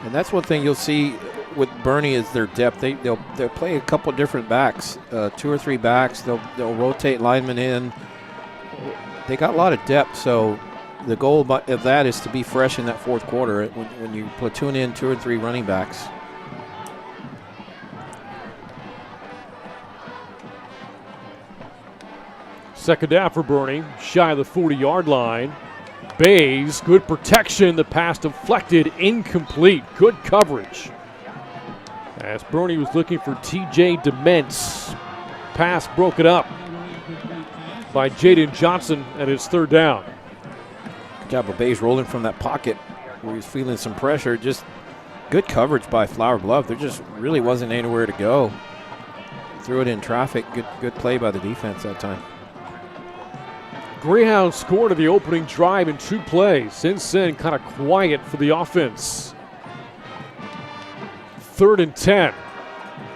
And that's one thing you'll see with Boerne is their depth. They'll play a couple different backs, 2 or 3 backs. They'll rotate linemen in. They got a lot of depth, so the goal of that is to be fresh in that fourth quarter when you platoon in 2 or 3 running backs. Second down for Boerne, shy of the 40-yard line. Bays, good protection. The pass deflected, incomplete. Good coverage. As Boerne was looking for T.J. Dements. Pass broken up by Jaden Johnson, and it's third down. Good job of Bays rolling from that pocket where he was feeling some pressure. Just good coverage by Flour Bluff. There just really wasn't anywhere to go. Threw it in traffic. Good play by the defense that time. Greyhounds scored in the opening drive in 2 plays. Since then, kind of quiet for the offense. 3rd and 10.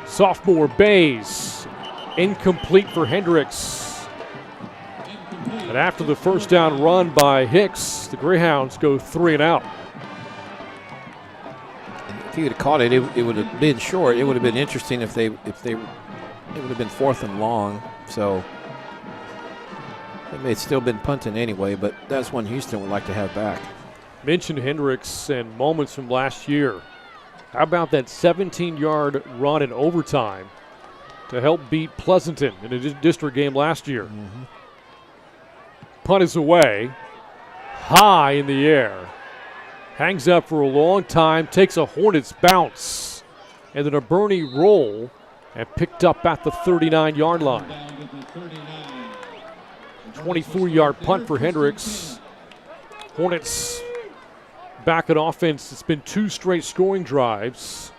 Sophomore Bays. Incomplete for Hendricks. And after the first down run by Hicks, the Greyhounds go 3 and out. If he would have caught it, it would have been short. It would have been interesting if it would have been 4th and long. So it may have still been punting anyway, but that's one Houston would like to have back. Mentioned Hendricks and moments from last year. How about that 17-yard run in overtime to help beat Pleasanton in a district game last year? Punt is away, high in the air. Hangs up for a long time, takes a Hornets bounce, and then a Boerne roll, and picked up at the 39-yard line. 24-yard punt for Hendricks. Hornets back at offense. It's been 2 straight scoring drives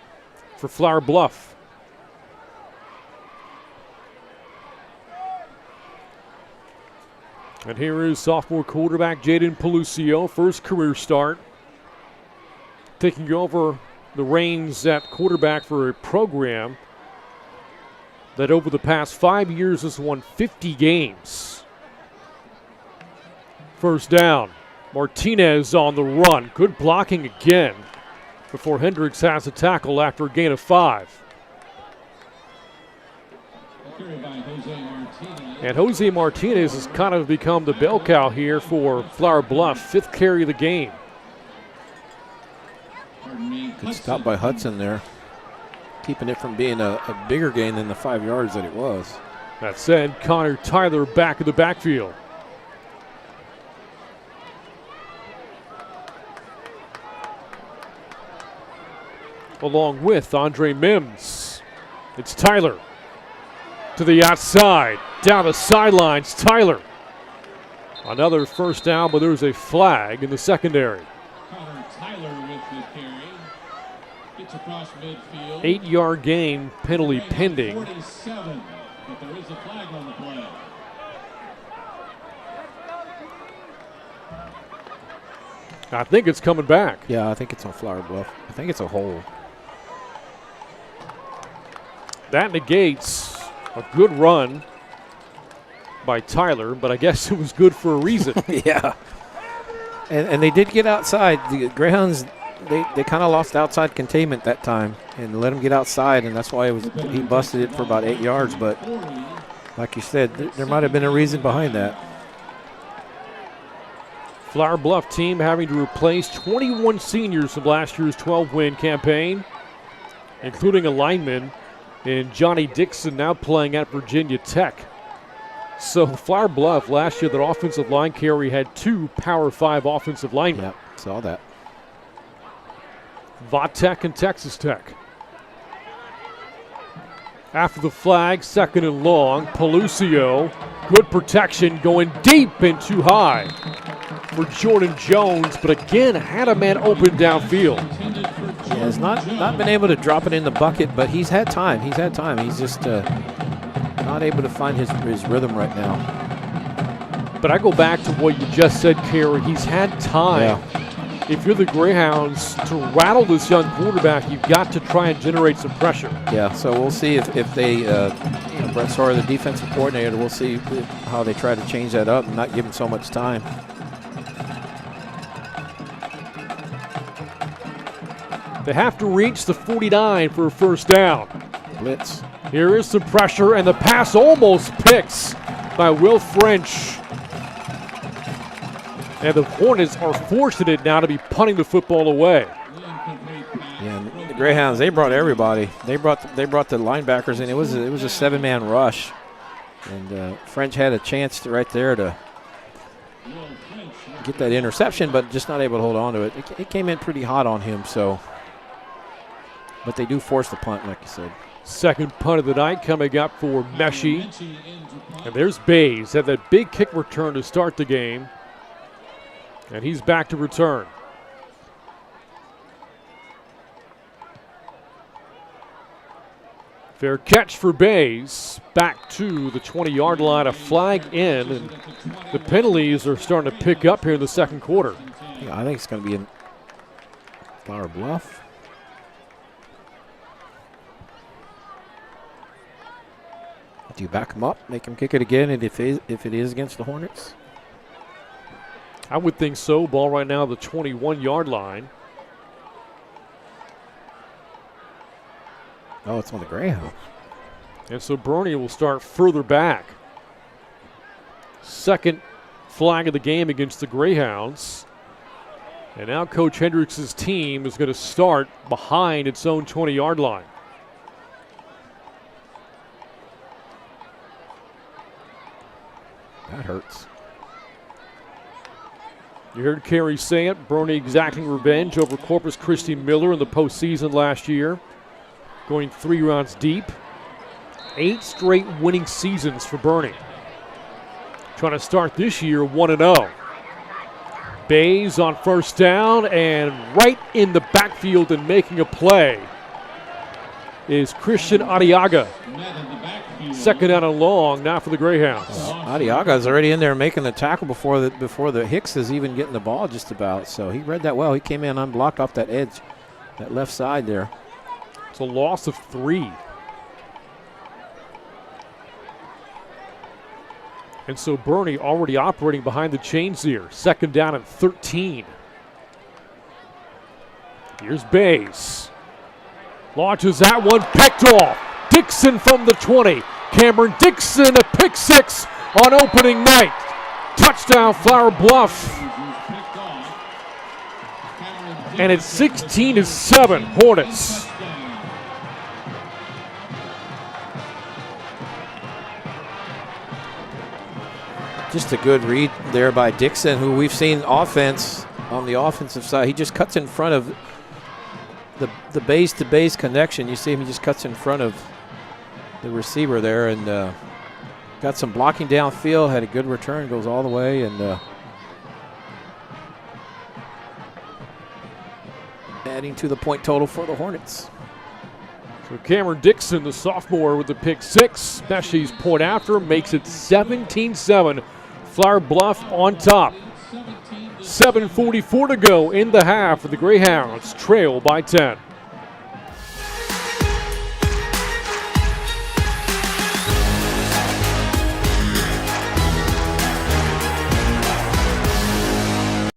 for Flour Bluff. And here is sophomore quarterback Jaden Pelucio, first career start, taking over the reins at quarterback for a program that over the past 5 years has won 50 games. First down. Martinez on the run. Good blocking again before Hendricks has a tackle after a gain of 5. And Jose Martinez has kind of become the bell cow here for Flour Bluff, 5th carry of the game. Good stop by Hudson there, keeping it from being a bigger gain than the 5 yards that it was. That said, Connor Tyler back in the backfield. Along with Andre Mims. It's Tyler to the outside, down the sidelines, Tyler. Another first down, but there's a flag in the secondary. Connor Tyler with the carry. Gets across midfield. 8-yard gain, penalty pending. 47, but there is a flag on the play. I think it's coming back. Yeah, I think it's on Flour Bluff. I think it's a hole. That negates a good run by Tyler, but I guess it was good for a reason. Yeah. And they did get outside. The Greyhounds, they kind of lost outside containment that time and let him get outside, and that's why he busted it for about 8 yards. But like you said, there might have been a reason behind that. Flour Bluff team having to replace 21 seniors from last year's 12-win campaign, including a lineman in Johnny Dixon, now playing at Virginia Tech. So Flour Bluff last year, their offensive line carry had 2 Power 5 offensive linemen. Yep, saw that. Tech and Texas Tech. After the flag, 2nd and long, Pelucio, good protection, going deep and too high for Jordan Jones, but again had a man open downfield. He has not been able to drop it in the bucket, but he's had time. He's just not able to find his rhythm right now. But I go back to what you just said, Kerry. He's had time. Yeah. If you're the Greyhounds, to rattle this young quarterback, you've got to try and generate some pressure. Yeah, so we'll see if they, Brett Sawyer, the defensive coordinator, we'll see how they try to change that up and not give him so much time. They have to reach the 49 for a first down. Blitz. Here is some pressure, and the pass almost picks by Will French. And the Hornets are fortunate now to be punting the football away. Yeah, the Greyhounds, they brought everybody. They brought the linebackers in. It was a 7-man rush, and French had a chance right there to get that interception, but just not able to hold on to it. It came in pretty hot on him, so. But they do force the punt, like you said. Second punt of the night coming up for Meshi. And there's Bays, had that big kick return to start the game. And he's back to return. Fair catch for Bays. Back to the 20-yard line, a flag in, and the penalties are starting to pick up here in the second quarter. Yeah, I think it's going to be in Flour Bluff. Do you back him up, make him kick it again, and if it is against the Hornets? I would think so. Ball right now, the 21-yard line. Oh, it's on the Greyhound. And so Boerne will start further back. Second flag of the game against the Greyhounds. And now Coach Hendricks' team is going to start behind its own 20-yard line. That hurts. You heard Kerry say it. Boerne exacting revenge over Corpus Christi Miller in the postseason last year. Going 3 rounds deep. 8 straight winning seasons for Boerne. Trying to start this year 1-0. Bays on first down, and right in the backfield and making a play is Christian Adiaga. Second down and long now for the Greyhounds. Adiaga's already in there making the tackle before the Hicks is even getting the ball just about. So he read that well. He came in unblocked off that edge, that left side there. It's a loss of 3. And so Boerne already operating behind the chains here. Second down and 13. Here's Bays. Launches that one, picked off. Dixon from the 20. Cameron Dixon, a pick 6 on opening night. Touchdown, Flour Bluff. And it's 16-7, Hornets. Just a good read there by Dixon, who we've seen offense on the offensive side. He just cuts in front of the base-to-base connection. You see him, he just cuts in front of the receiver there, and got some blocking downfield, had a good return, goes all the way, and adding to the point total for the Hornets. So Cameron Dixon, the sophomore, with the pick 6. Meshi's point after makes it 17-7. Flour Bluff on top. 7:44 to go in the half, and the Greyhounds trail by 10.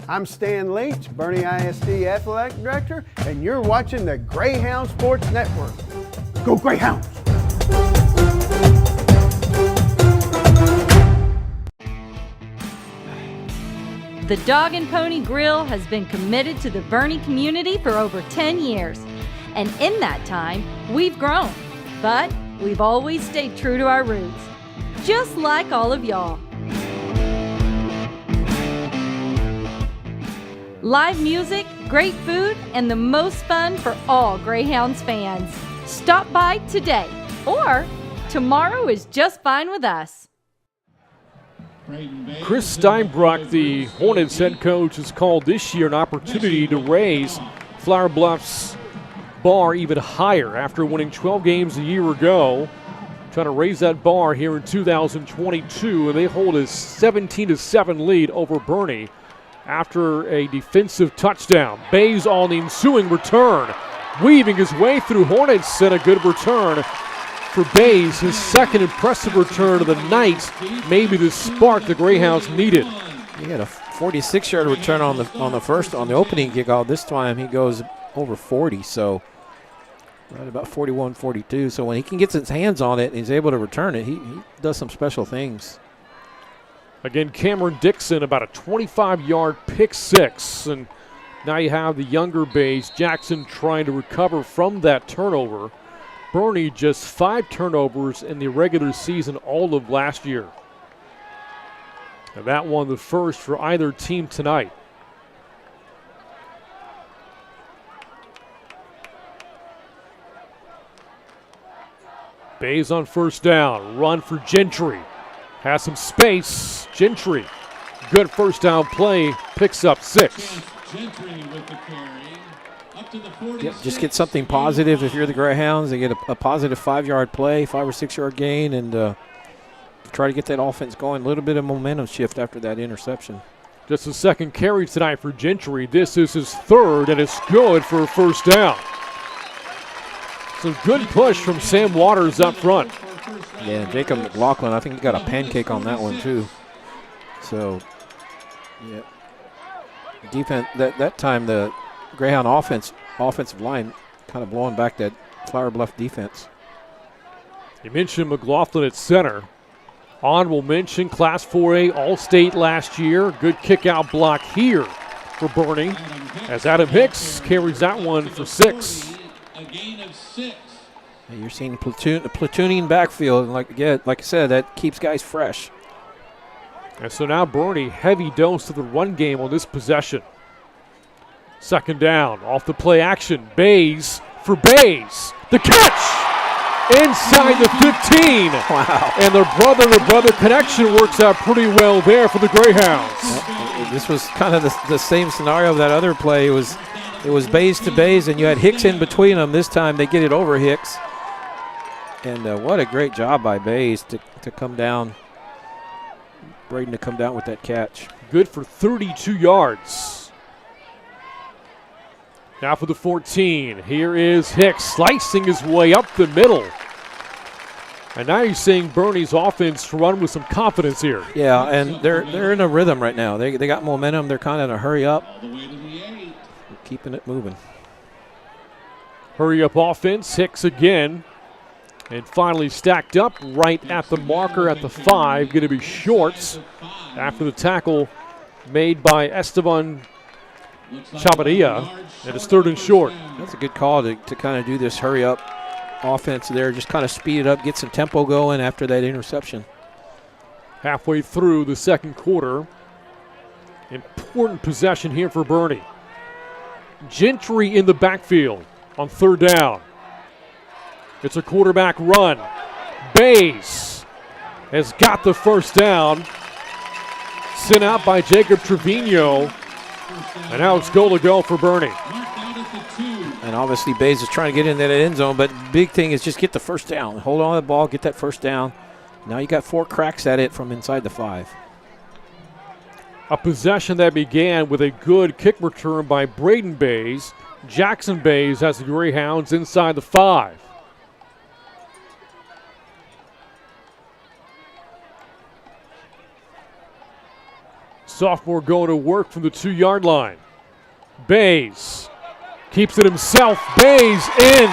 I'm Stan Leach, Boerne ISD Athletic Director, and you're watching the Greyhound Sports Network. Go Greyhounds! The Dog and Pony Grill has been committed to the Boerne community for over 10 years. And in that time, we've grown. But we've always stayed true to our roots. Just like all of y'all. Live music, great food, and the most fun for all Greyhounds fans. Stop by today, or tomorrow is just fine with us. Chris Steinbrock, the Hornets head coach, has called this year an opportunity to raise Flour Bluff's bar even higher after winning 12 games a year ago. Trying to raise that bar here in 2022, and they hold a 17-7 lead over Boerne after a defensive touchdown. Bays on the ensuing return, weaving his way through Hornets, and a good return for Bays, his second impressive return of the night, maybe the spark the Greyhounds needed. He had a 46-yard return on the opening kickoff. This time he goes over 40, so right about 41, 42. So when he can get his hands on it and he's able to return it, he does some special things. Again, Cameron Dixon, about a 25-yard pick 6, and now you have the younger Bays, Jackson, trying to recover from that turnover. Boerne just 5 turnovers in the regular season all of last year. And that one the first for either team tonight. Bays on first down, run for Gentry. Has some space, Gentry. Good first down play, picks up 6. Gentry with the carry. Yep, just get something positive if you're the Greyhounds. They get a positive 5-yard play, 5 or 6 yard gain, and try to get that offense going. A little bit of momentum shift after that interception. Just a second carry tonight for Gentry. This is his 3rd, and it's good for a first down. Some good push from Sam Waters up front. Yeah, Jacob McLaughlin, I think he got a pancake on that one too. So, yeah. Defense, that time the Greyhound offensive line kind of blowing back that Flour Bluff defense. You mentioned McLaughlin at center. Honorable mention, Class 4A All-State last year. Good kick-out block here for Boerne, as Adam Hicks carries that one for 6. A gain of 6. You're seeing platooning backfield, and like I said, that keeps guys fresh. And so now Boerne, heavy dose to the run game on this possession. 2nd down, off the play action. Bays for Bays. The catch! Inside the 15. Wow. And their brother connection works out pretty well there for the Greyhounds. This was kind of the same scenario of that other play. It was Bays to Bays, and you had Hicks in between them. This time they get it over Hicks. And what a great job by Bays to come down. Braden to come down with that catch. Good for 32 yards. Now for the 14. Here is Hicks slicing his way up the middle. And now you're seeing Boerne's offense run with some confidence here. Yeah, and they're in a rhythm right now. They got momentum. They're kind of in a hurry up. Keeping it moving. Hurry up offense. Hicks again. And finally stacked up right at the marker at the 5. Going to be Shorts after the tackle made by Esteban Chavarria. And it's 3rd and short. That's a good call to kind of do this hurry up offense there. Just kind of speed it up, get some tempo going after that interception. Halfway through the 2nd quarter. Important possession here for Boerne. Gentry in the backfield on 3rd down. It's a quarterback run. Bays has got the 1st down. Sent out by Jacob Trevino. And now it's goal to go for Boerne. And obviously Bays is trying to get in that end zone, but big thing is just get the 1st down. Hold on to the ball, get that 1st down. Now you got 4 cracks at it from inside the 5. A possession that began with a good kick return by Braden Bays. Jackson Bays has the Greyhounds inside the 5. Sophomore going to work from the 2-yard line. Bays keeps it himself. Bays in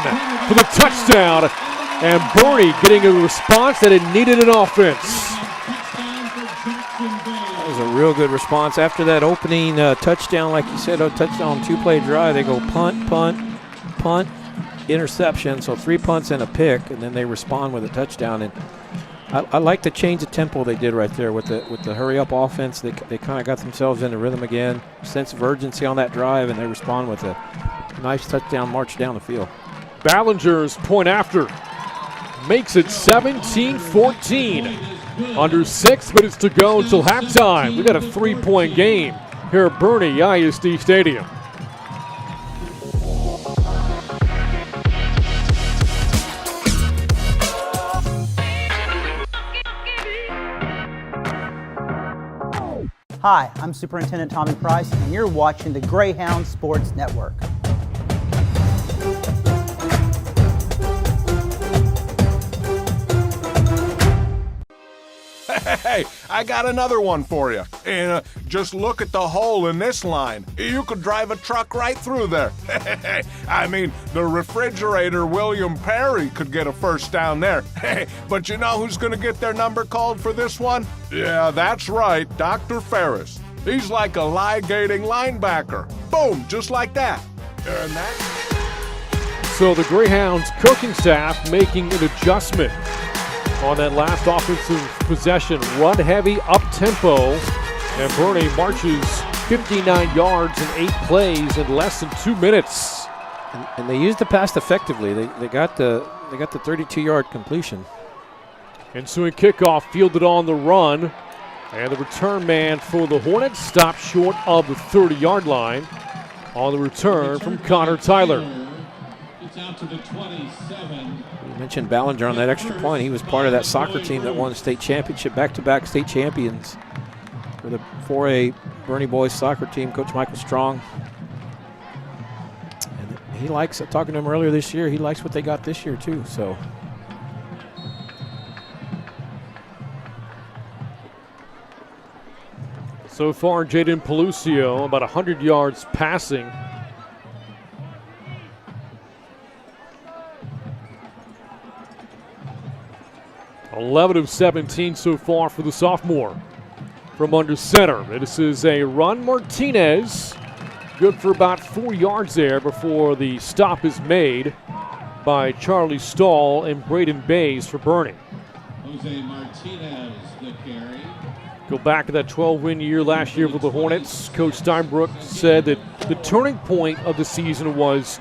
for the touchdown. And Boerne getting a response that it needed in offense. That was a real good response. After that opening touchdown, like you said, a touchdown 2-play drive, they go punt, interception. So 3 punts and a pick, and then they respond with a touchdown. And I like the change of tempo they did right there with the hurry-up offense. They kind of got themselves in the rhythm again. Sense of urgency on that drive, and they respond with a nice touchdown march down the field. Ballinger's point after makes it 17-14. Under 6 minutes to go until halftime. We got a 3-point game here at Boerne ISD Stadium. Hi, I'm Superintendent Tommy Price, and you're watching the Greyhound Sports Network. Hey, I got another one for you. And just look at the hole in this line. You could drive a truck right through there. I mean, the refrigerator William Perry could get a 1st down there. But you know who's going to get their number called for this one? Yeah, that's right, Dr. Ferris. He's like a ligating linebacker. Boom, just like that. And that. So the Greyhounds coaching staff making an adjustment on that last offensive possession. Run heavy, up-tempo, and Boerne marches 59 yards in 8 plays in less than 2 minutes. And they used the pass effectively. They got the 32-yard completion. Ensuing kickoff fielded on the run, and the return man for the Hornets stopped short of the 30-yard line on the return from Connor Tyler. It's out to the 27. You mentioned Ballinger on that extra point. He was part of that soccer team that won the state championship, back-to-back state champions for the 4A Boerne boys soccer team, Coach Michael Strong. And he likes, talking to him earlier this year, he likes what they got this year too, so. So far, Jaden Pelucio about 100 yards passing. $11 of 17 so far for the sophomore from under center. This is a run. Martinez Good for about 4 yards there before the stop is made by Charlie Stahl and Braden Bays for Boerne. Jose Martinez, the carry. Go back to that 12-win year last year for the Hornets. Coach Steinbrook said that the turning point of the season was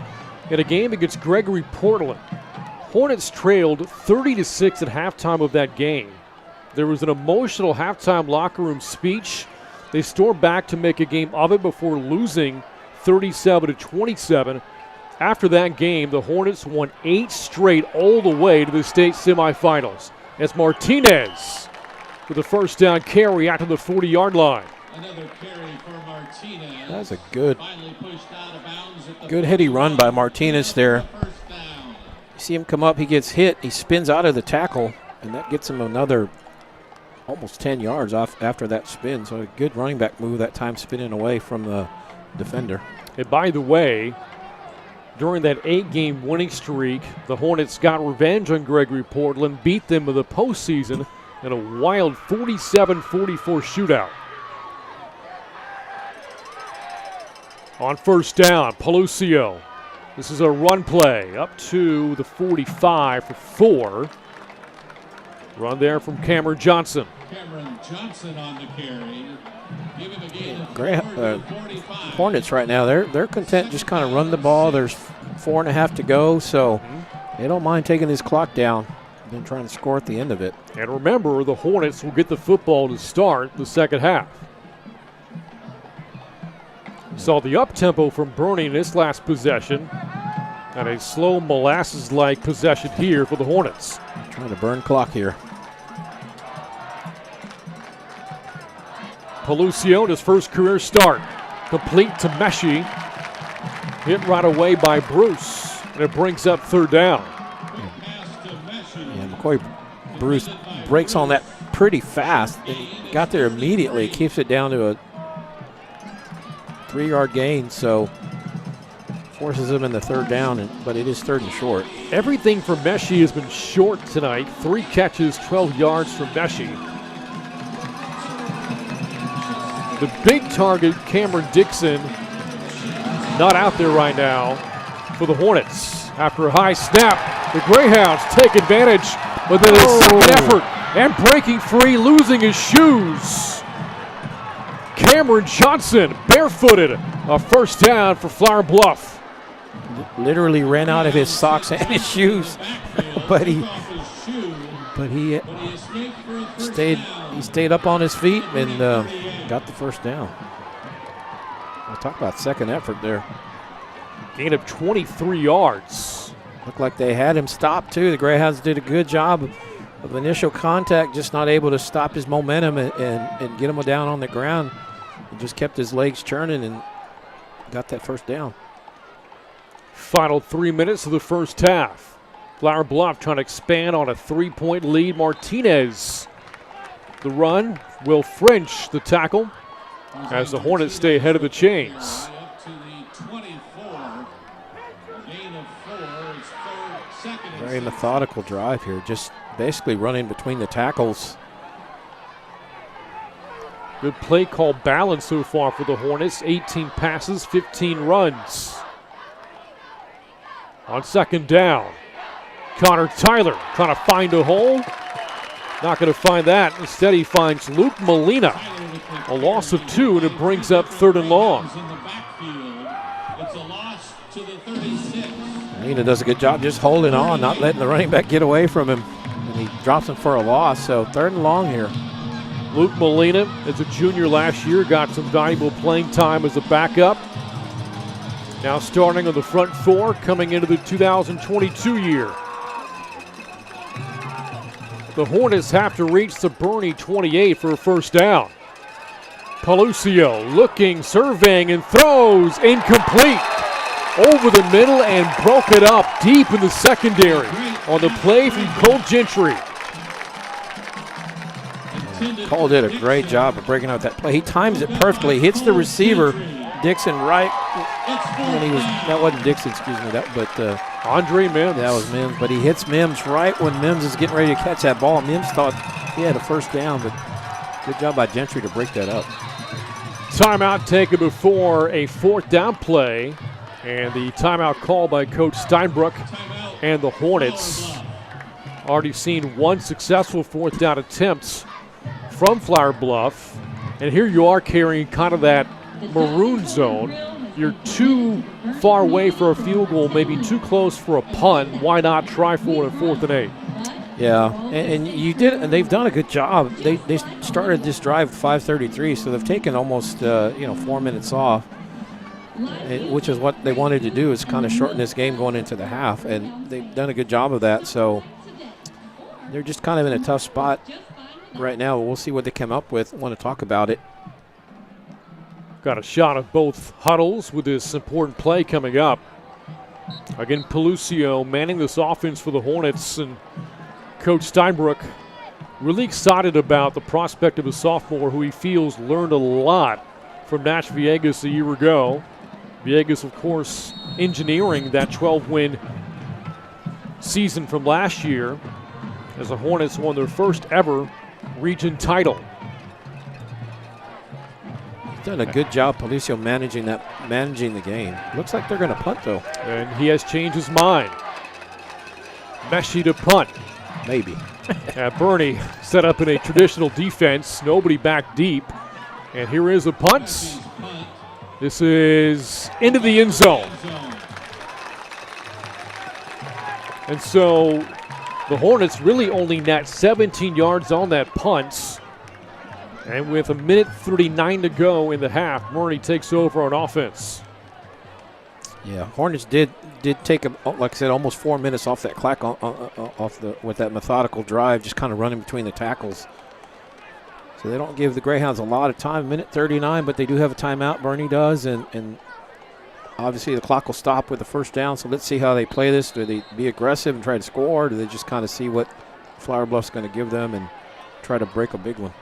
in a game against Gregory Portland. Hornets trailed 30-6 at halftime of that game. There was an emotional halftime locker room speech. They stormed back to make a game of it before losing 37-27. After that game, the Hornets won 8 straight all the way to the state semifinals. As Martinez with a first down carry out to the 40-yard line. Another carry for Martinez. That's a good heady run by Martinez there. You see him come up, he gets hit, he spins out of the tackle, and that gets him another almost 10 yards off after that spin. So a good running back move that time, spinning away from the defender. And by the way, during that 8-game winning streak, the Hornets got revenge on Gregory Portland, beat them in the postseason in a wild 47-44 shootout. On first down, Pelucio. This is a run play up to the 45 for 4. Run there from Cameron Johnson. Cameron Johnson on the carry. Giving a gain of Hornets right now, they're content just kind of run the ball. There's 4.5 to go, so they don't mind taking this clock down and trying to score at the end of it. And remember, the Hornets will get the football to start the second half. Saw the up-tempo from Boerne in this last possession, and a slow molasses-like possession here for the Hornets. Trying to burn clock here. Pelucio, his first career start. Complete to Meshi. Hit right away by Bruce, and it brings up third down. Yeah, McCoy Bruce breaks on that pretty fast. And he got there immediately. Keeps it down to a 3-yard gain, so forces him in the third down, but it is third and short. Everything from Meshi has been short tonight. 3 catches, 12 yards from Meshi. The big target, Cameron Dixon, not out there right now for the Hornets. After a high snap, the Greyhounds take advantage, but then a second effort and breaking free, losing his shoes. Cameron Johnson, barefooted, a first down for Flour Bluff. Literally ran out of his socks and his shoes, but he stayed up on his feet and got the first down. I'll talk about second effort there. Gain of 23 yards. Looked like they had him stopped too. The Greyhounds did a good job of initial contact, just not able to stop his momentum and get him down on the ground. He just kept his legs churning and got that first down. Final 3 minutes of the first half. Flour Bluff trying to expand on a 3-point lead. Martinez, the run, Will French, the tackle, as the Hornets stay ahead of the chains. Very methodical drive here, just basically running between the tackles. Good play call balance so far for the Hornets. 18 passes, 15 runs. On second down, Connor Tyler trying to find a hole. Not going to find that. Instead, he finds Luke Molina. A loss of 2, and it brings up third and long. Molina does a good job just holding on, not letting the running back get away from him. And he drops him for a loss, so third and long here. Luke Molina, as a junior last year, got some valuable playing time as a backup. Now starting on the front 4, coming into the 2022 year. The Hornets have to reach the Boerne 28 for a first down. Pelucio looking, surveying, and throws incomplete. Over the middle and broke it up deep in the secondary on the play from Cole Gentry. Cole did a great job of breaking out that play. He times it perfectly, hits the receiver, Dixon right. That wasn't Dixon, excuse me, but Andre Mims. That was Mims, but he hits Mims right when Mims is getting ready to catch that ball. Mims thought he had a first down, but good job by Gentry to break that up. Timeout taken before a fourth down play, and the timeout called by Coach Steinbrook and the Hornets. Already seen one successful fourth down attempt from Flour Bluff, and here you are carrying kind of that maroon zone. You're too far away for a field goal, maybe too close for a punt. Why not try for it at 4th and 8? Yeah, and you did, and they've done a good job. They started this drive at 5:33, so they've taken almost 4 minutes off, which is what they wanted to do, is kind of shorten this game going into the half, and they've done a good job of that. So they're just kind of in a tough spot right now. We'll see what they come up with. I want to talk about it. Got a shot of both huddles with this important play coming up. Again, Pelucio manning this offense for the Hornets, and Coach Steinbrook really excited about the prospect of a sophomore who he feels learned a lot from Nash Villegas a year ago. Villegas, of course, engineering that 12-win season from last year as the Hornets won their first ever region title. He's done a good job, Pelucio, managing the game. Looks like they're going to punt, though. And he has changed his mind. Meshy to punt. Maybe. Boerne set up in a traditional defense, nobody back deep. And here is a punt. This is into the end zone. And so the Hornets really only net 17 yards on that punt. And with 1:39 to go in the half, Boerne takes over on offense. Yeah, Hornets did take, like I said, almost 4 minutes off that clock with that methodical drive, just kind of running between the tackles. So they don't give the Greyhounds a lot of time, 1:39, but they do have a timeout, Boerne does, and obviously the clock will stop with the first down, so let's see how they play this. Do they be aggressive and try to score, or do they just kind of see what Flour Bluff's going to give them and try to break a big one?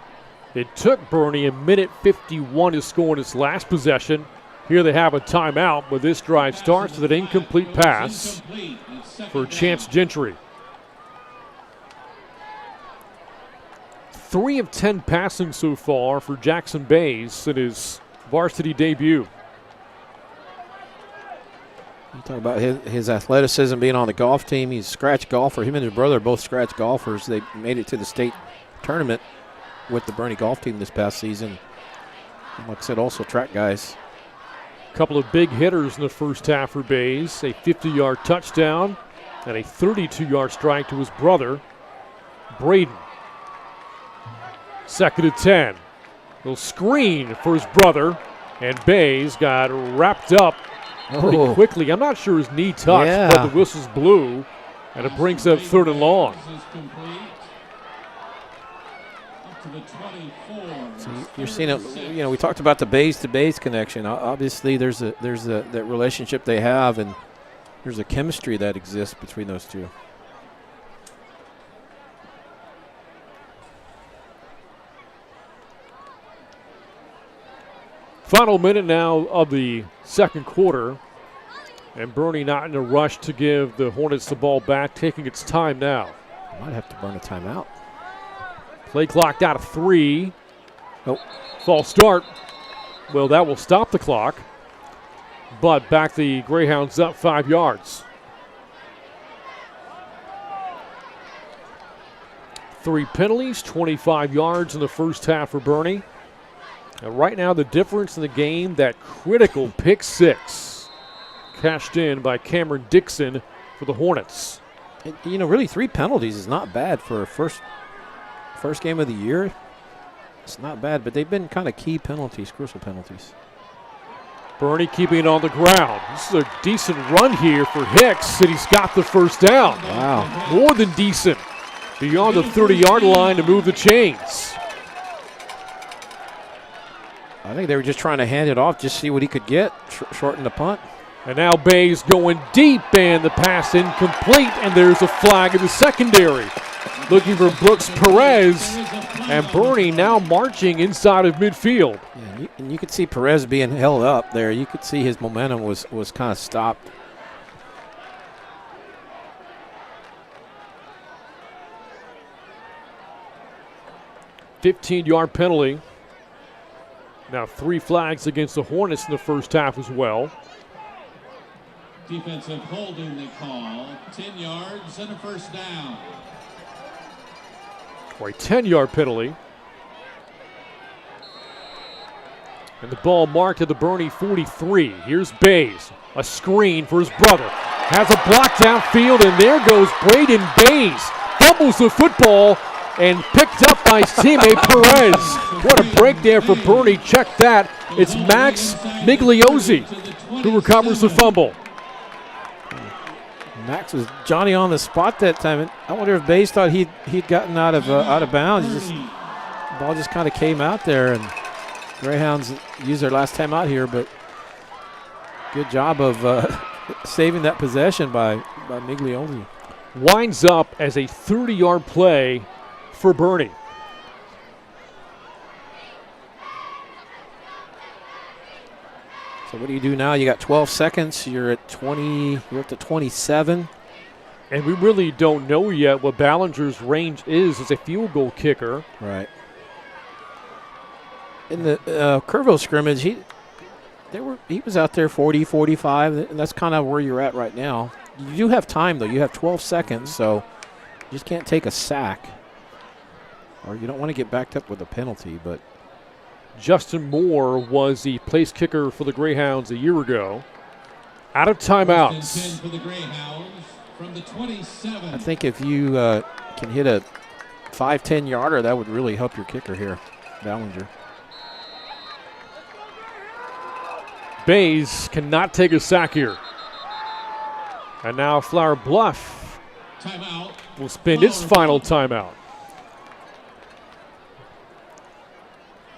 It took Boerne 1:51 to score in its last possession. Here they have a timeout, but this drive starts with an incomplete pass for Chance Gentry. 3 of 10 passing so far for Jackson Bays in his varsity debut. You talk about his athleticism, being on the golf team. He's a scratch golfer. Him and his brother are both scratch golfers. They made it to the state tournament with the Boerne golf team this past season. And like I said, also track guys. Couple of big hitters in the first half for Bays. A 50-yard touchdown and a 32-yard strike to his brother, Braden. 2nd and 10. He'll screen for his brother, and Bays got wrapped up pretty quickly. I'm not sure his knee touched, but the whistle's blew, and it brings up 3rd and long. So you're seeing it. We talked about the Bays to Bays connection. Obviously, there's that relationship they have, and there's a chemistry that exists between those two. Final minute now of the second quarter, and Boerne not in a rush to give the Hornets the ball back, taking its time now. Might have to burn a timeout. Play clock down to 3. Nope. False start. Well, that will stop the clock, but back the Greyhounds up 5 yards. 3 penalties, 25 yards in the first half for Boerne. And right now the difference in the game, that critical pick 6 cashed in by Cameron Dixon for the Hornets. And, really 3 penalties is not bad for a first game of the year. It's not bad, but they've been kind of key penalties, crucial penalties. Boerne keeping it on the ground. This is a decent run here for Hicks, and he's got the first down. Wow. More than decent. Beyond the 30-yard line to move the chains. I think they were just trying to hand it off, just see what he could get, shorten the punt. And now Bays going deep, and the pass incomplete, and there's a flag in the secondary. Looking for Brooks Perez, and Boerne now marching inside of midfield. Yeah, and you could see Perez being held up there. You could see his momentum was kind of stopped. ...15-yard penalty. Now 3 flags against the Hornets in the first half as well. Defensive holding they call. 10 yards and a first down. For a 10-yard penalty. And the ball marked at the Boerne 43. Here's Bays. A screen for his brother. Has a block downfield, and there goes Braden Bays. Fumbles the football and picked up by his teammate Perez. What a break there for Boerne. Check that. It's Max Migliozzi who recovers the fumble. Max was Johnny on the spot that time. I wonder if Bays thought he'd gotten out of bounds. The ball just kind of came out there, and Greyhounds used their last time out here, but good job of saving that possession by Migliozzi. Winds up as a 30-yard play for Boerne. So what do you do now? You got 12 seconds. You're at 20. You're up to 27. And we really don't know yet what Ballinger's range is as a field goal kicker. Right. In the Kerrville scrimmage, he was out there 40, 45, and that's kind of where you're at right now. You do have time, though. You have 12 seconds, so you just can't take a sack. Or you don't want to get backed up with a penalty, but Justin Moore was the place kicker for the Greyhounds a year ago. Out of timeouts. For the Greyhounds from the 27. I think if you can hit a 5-10 yarder, that would really help your kicker here, Ballinger. Bays cannot take a sack here. And now Flour Bluff will spend its final timeout.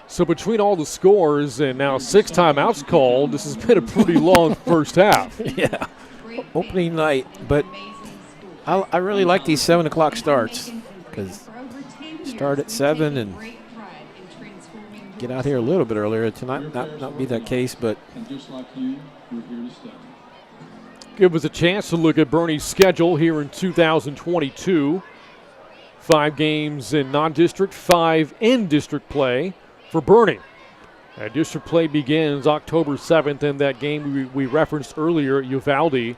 So between all the scores and now 6 timeouts called, this has been a pretty long first half. Yeah, opening night. But I really like these 7 o'clock starts because start at 7 and get out here a little bit earlier. Tonight not be that case, but give us a chance to look at Boerne's schedule here in 2022. 5 games in non-district, 5 in district play for Boerne. District play begins October 7th, and that game we referenced earlier at Uvalde,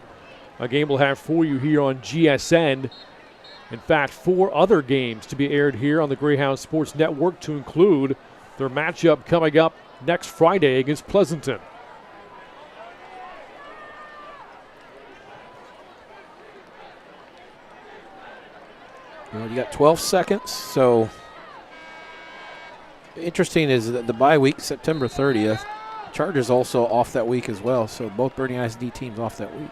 a game we'll have for you here on GSN. In fact, 4 other games to be aired here on the Greyhound Sports Network, to include their matchup coming up next Friday against Pleasanton. You got 12 seconds, so interesting is that the bye week, September 30th, Chargers also off that week as well, so both Boerne ISD teams off that week.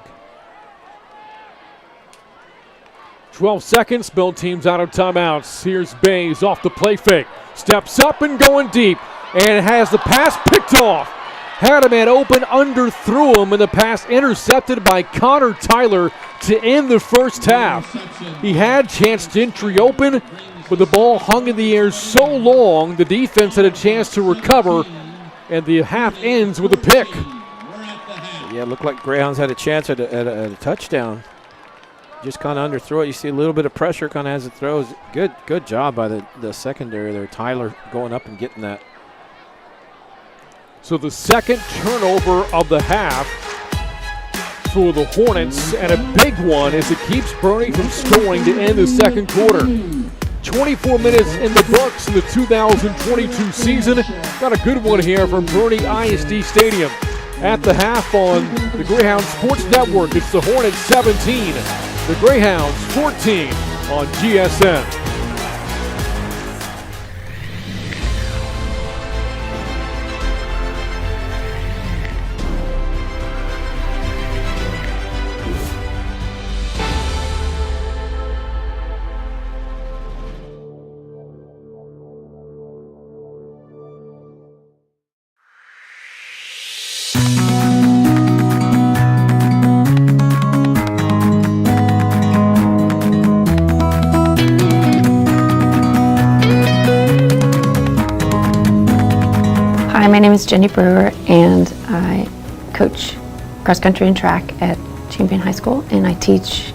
12 seconds, both teams out of timeouts. Here's Bays off the play fake. Steps up and going deep, and has the pass picked off. Had a man open, underthrew him, and the pass intercepted by Connor Tyler to end the first half. He had chance to entry open, but the ball hung in the air so long, the defense had a chance to recover, and the half ends with a pick. Yeah, it looked like Greyhounds had a chance at a touchdown. Just kind of underthrew it. You see a little bit of pressure kind of as it throws. Good job by the secondary there. Tyler going up and getting that. So the second turnover of the half for the Hornets, and a big one as it keeps Boerne from scoring to end the second quarter. 24 minutes in the books in the 2022 season. Got a good one here from Boerne ISD Stadium. At the half on the Greyhound Sports Network, it's the Hornets 17, the Greyhounds 14 on GSN. My name is Jenny Brewer, and I coach cross country and track at Champion High School, and I teach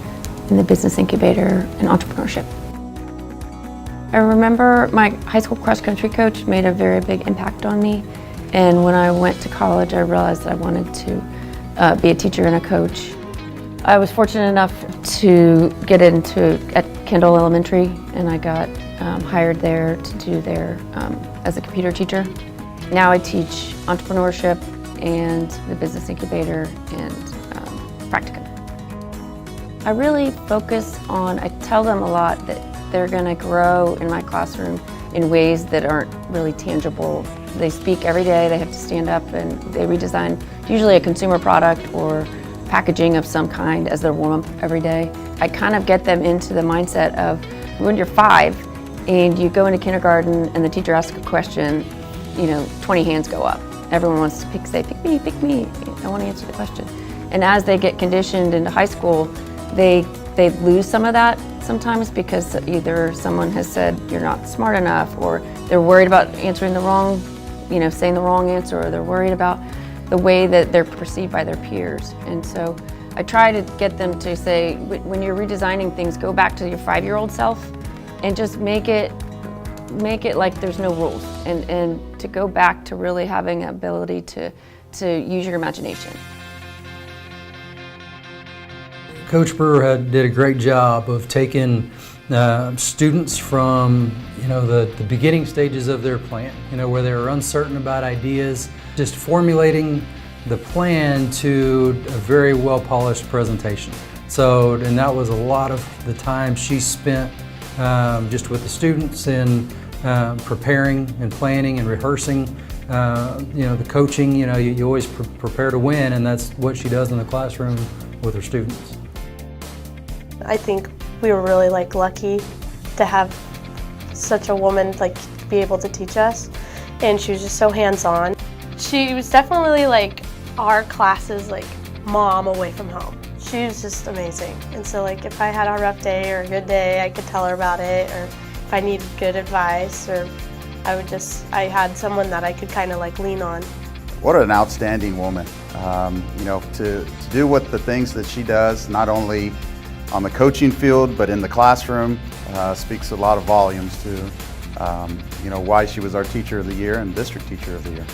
in the business incubator and entrepreneurship. I remember my high school cross country coach made a very big impact on me. And when I went to college, I realized that I wanted to be a teacher and a coach. I was fortunate enough to get into at Kendall Elementary, and I got hired there to do there as a computer teacher. Now I teach entrepreneurship and the business incubator and practicum. I really focus on, I tell them a lot that they're going to grow in my classroom in ways that aren't really tangible. They speak every day, they have to stand up and they redesign usually a consumer product or packaging of some kind as their warm-up every day. I kind of get them into the mindset of when you're 5 and you go into kindergarten and the teacher asks a question, 20 hands go up. Everyone wants to say, pick me, I want to answer the question. And as they get conditioned into high school, they lose some of that sometimes because either someone has said you're not smart enough, or they're worried about answering the wrong, saying the wrong answer, or they're worried about the way that they're perceived by their peers. And so I try to get them to say, when you're redesigning things, go back to your 5-year-old self and just make it like there's no rules, and to go back to really having an ability to use your imagination. Coach Brewer did a great job of taking students from the beginning stages of their plan, where they were uncertain about ideas, just formulating the plan to a very well polished presentation. So, and that was a lot of the time she spent just with the students in preparing and planning and rehearsing. The coaching, you always prepare to win, and that's what she does in the classroom with her students. I think we were really lucky to have such a woman be able to teach us, and she was just so hands-on. She was definitely our class's mom away from home. She was just amazing, and so if I had a rough day or a good day, I could tell her about it, or if I needed good advice, or I had someone that I could kind of lean on. What an outstanding woman. To do what the things that she does, not only on the coaching field, but in the classroom, speaks a lot of volumes to, why she was our Teacher of the Year and District Teacher of the Year.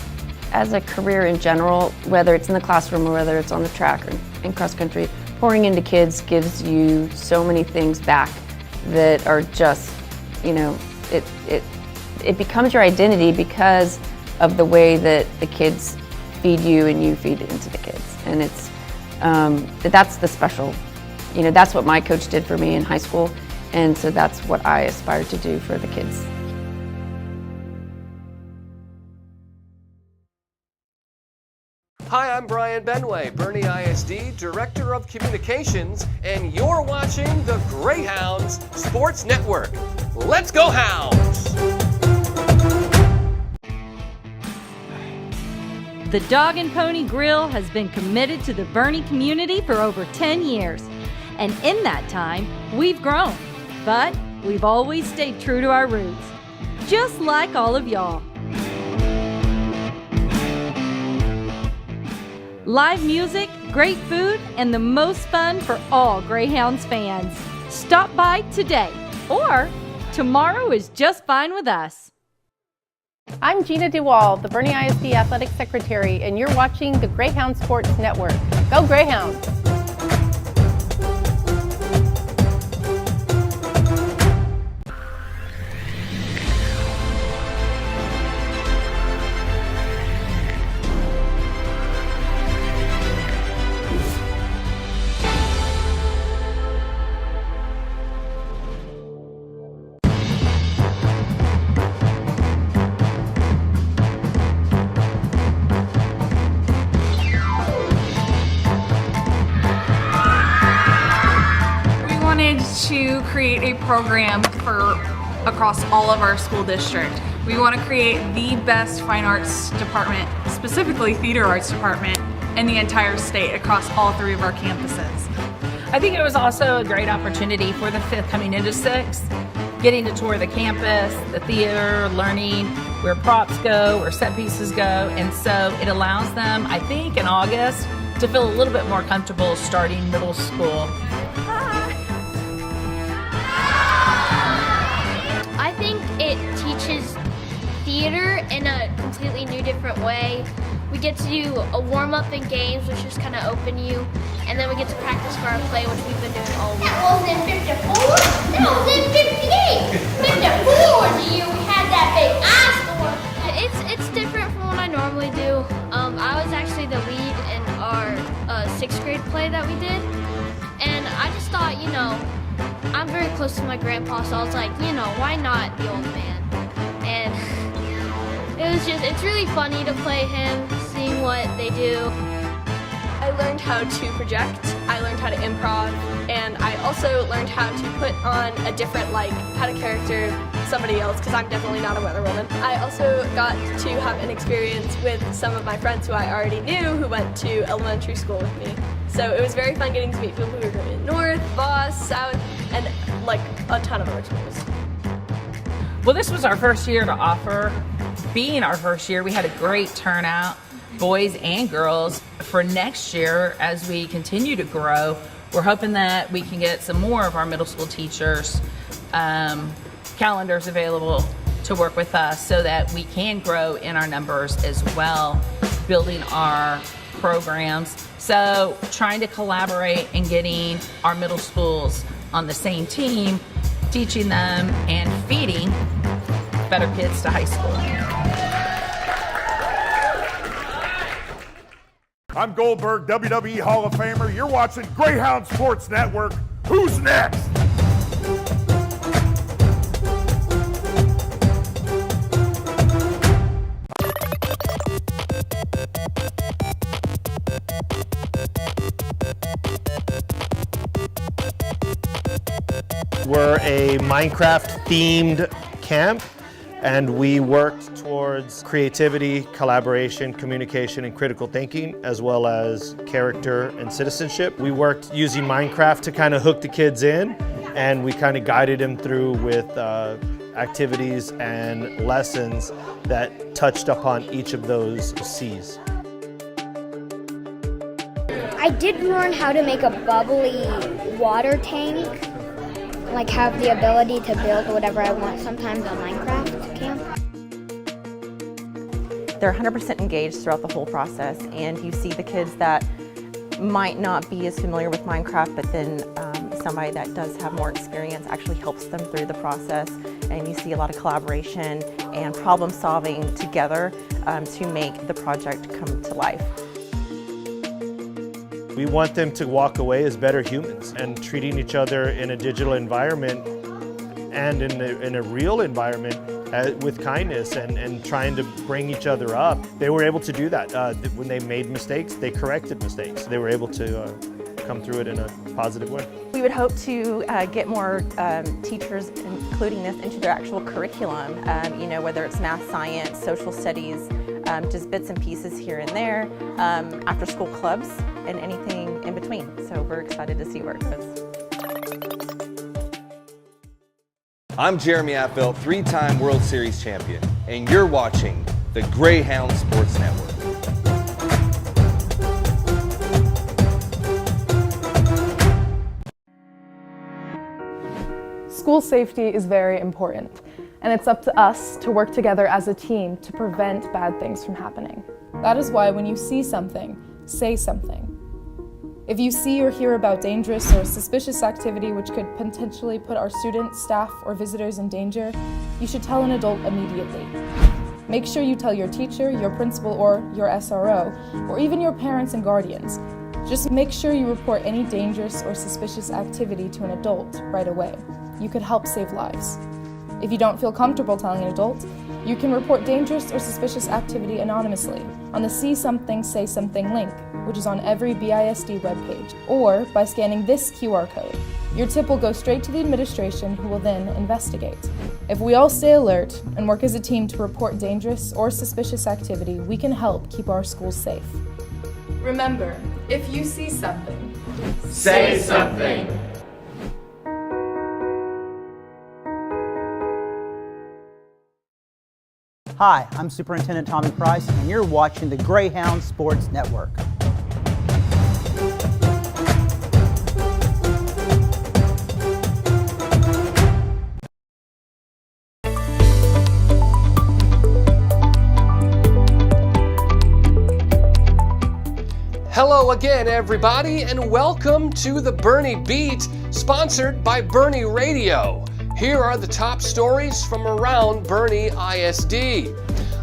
As a career in general, whether it's in the classroom or whether it's on the track or in cross country, pouring into kids gives you so many things back that are just, it becomes your identity because of the way that the kids feed you and you feed it into the kids. And it's, that's the special. That's what my coach did for me in high school, and so that's what I aspire to do for the kids. Hi, I'm Brian Benway, Boerne ISD Director of Communications, and you're watching the Greyhounds Sports Network. Let's go Hounds! The Dog and Pony Grill has been committed to the Boerne community for over 10 years. And in that time, we've grown, but we've always stayed true to our roots, just like all of y'all. Live music, great food, and the most fun for all Greyhounds fans. Stop by today, or tomorrow is just fine with us. I'm Gina DeWall, the Boerne ISD Athletic Secretary, and you're watching the Greyhound Sports Network. Go Greyhounds! To create a program across all of our school district. We want to create the best fine arts department, specifically theater arts department, in the entire state across all 3 of our campuses. I think it was also a great opportunity for the 5th coming into 6th, getting to tour the campus, the theater, learning where props go, where set pieces go, and so it allows them, I think, in August to feel a little bit more comfortable starting middle school. I think it teaches theater in a completely new different way. We get to do a warm-up in games, which just kind of open you, and then we get to practice for our play, which we've been doing all week. That was in 54? That was in 58! 54 was the year we had that big eye storm. It's different from what I normally do. I was actually the lead in our 6th grade play that we did, and I just thought, you know, I'm very close to my grandpa, so I was like, you know, why not the old man? And it's really funny to play him, seeing what they do. I learned how to project, I learned how to improv, and I also learned how to put on a different, how to character somebody else, because I'm definitely not a weather woman. I also got to have an experience with some of my friends who I already knew who went to elementary school with me. So it was very fun getting to meet people who were from the North, Voss, South, and a ton of other schools. Well, this was our first year to offer. Being our first year, we had a great turnout, boys and girls. For next year, as we continue to grow, we're hoping that we can get some more of our middle school teachers calendars available to work with us so that we can grow in our numbers as well, building our programs. So trying to collaborate and getting our middle schools on the same team, teaching them and feeding better kids to high school. I'm Goldberg, WWE Hall of Famer. You're watching Greyhound Sports Network. Who's next? We're a Minecraft-themed camp, and we worked towards creativity, collaboration, communication, and critical thinking, as well as character and citizenship. We worked using Minecraft to kind of hook the kids in, and we kind of guided them through with activities and lessons that touched upon each of those C's. I did learn how to make a bubbly water tank, have the ability to build whatever I want sometimes on Minecraft camp. They're 100% engaged throughout the whole process, and you see the kids that might not be as familiar with Minecraft, but then somebody that does have more experience actually helps them through the process, and you see a lot of collaboration and problem solving together to make the project come to life. We want them to walk away as better humans and treating each other in a digital environment and in a real environment with kindness and trying to bring each other up. They were able to do that. When they made mistakes, they corrected mistakes. They were able to come through it in a positive way. We would hope to get more teachers including this into their actual curriculum, whether it's math, science, social studies, just bits and pieces here and there, after school clubs, and anything in between. So we're excited to see where it goes. I'm Jeremy Affelt, 3-time World Series champion, and you're watching the Greyhound Sports Network. School safety is very important, and it's up to us to work together as a team to prevent bad things from happening. That is why when you see something, say something. If you see or hear about dangerous or suspicious activity which could potentially put our students, staff, or visitors in danger, you should tell an adult immediately. Make sure you tell your teacher, your principal, or your SRO, or even your parents and guardians. Just make sure you report any dangerous or suspicious activity to an adult right away. You could help save lives. If you don't feel comfortable telling an adult, you can report dangerous or suspicious activity anonymously on the See Something, Say Something link, which is on every BISD webpage, or by scanning this QR code. Your tip will go straight to the administration, who will then investigate. If we all stay alert and work as a team to report dangerous or suspicious activity, we can help keep our schools safe. Remember, if you see something, say something. Hi, I'm Superintendent Tommy Price, and you're watching the Greyhound Sports Network. Hello again, everybody, and welcome to the Boerne Beat, sponsored by Boerne Radio. Here are the top stories from around Boerne ISD.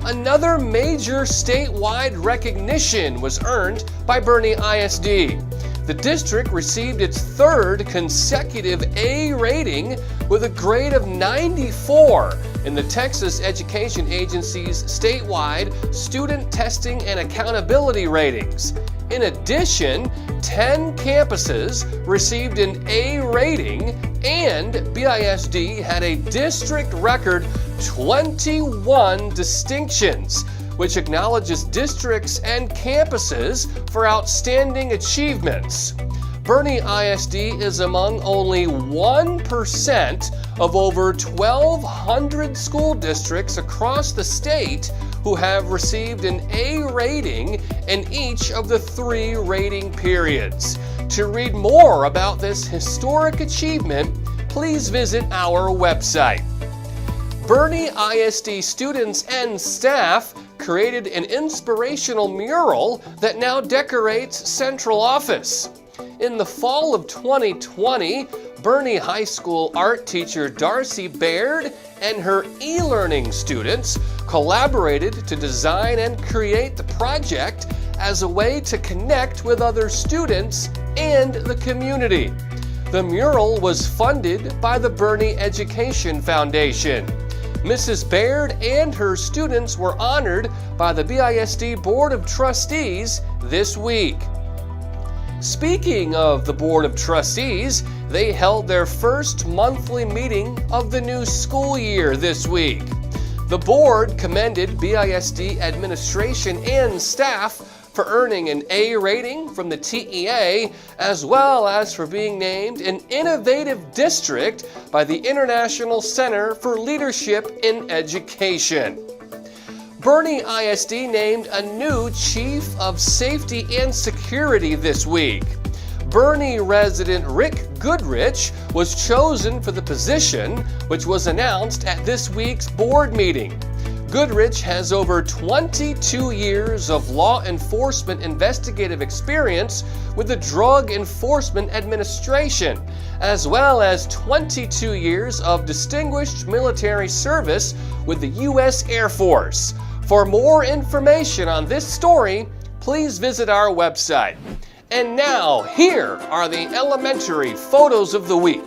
Another major statewide recognition was earned by Boerne ISD. The district received its third consecutive A rating with a grade of 94 in the Texas Education Agency's statewide student testing and accountability ratings. In addition, 10 campuses received an A rating, and BISD had a district record 21 distinctions, which acknowledges districts and campuses for outstanding achievements. Boerne ISD is among only 1% of over 1,200 school districts across the state who have received an A rating in each of the 3 rating periods. To read more about this historic achievement, please visit our website. Boerne ISD students and staff created an inspirational mural that now decorates Central Office. In the fall of 2020, Boerne High School art teacher Darcy Baird and her e-learning students collaborated to design and create the project as a way to connect with other students and the community. The mural was funded by the Boerne Education Foundation. Mrs. Baird and her students were honored by the BISD Board of Trustees this week. Speaking of the Board of Trustees, they held their first monthly meeting of the new school year this week. The board commended BISD administration and staff for earning an A rating from the TEA, as well as for being named an innovative district by the International Center for Leadership in Education. Boerne ISD named a new Chief of Safety and Security this week. Boerne resident Rick Goodrich was chosen for the position, which was announced at this week's board meeting. Goodrich has over 22 years of law enforcement investigative experience with the Drug Enforcement Administration, as well as 22 years of distinguished military service with the U.S. Air Force. For more information on this story, please visit our website. And now, here are the elementary photos of the week.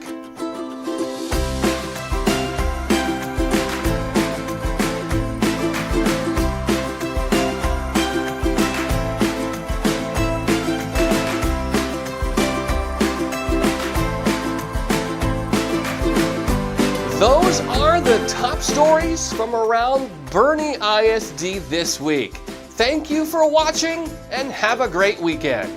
Those are the top stories from around Boerne ISD this week. Thank you for watching and have a great weekend.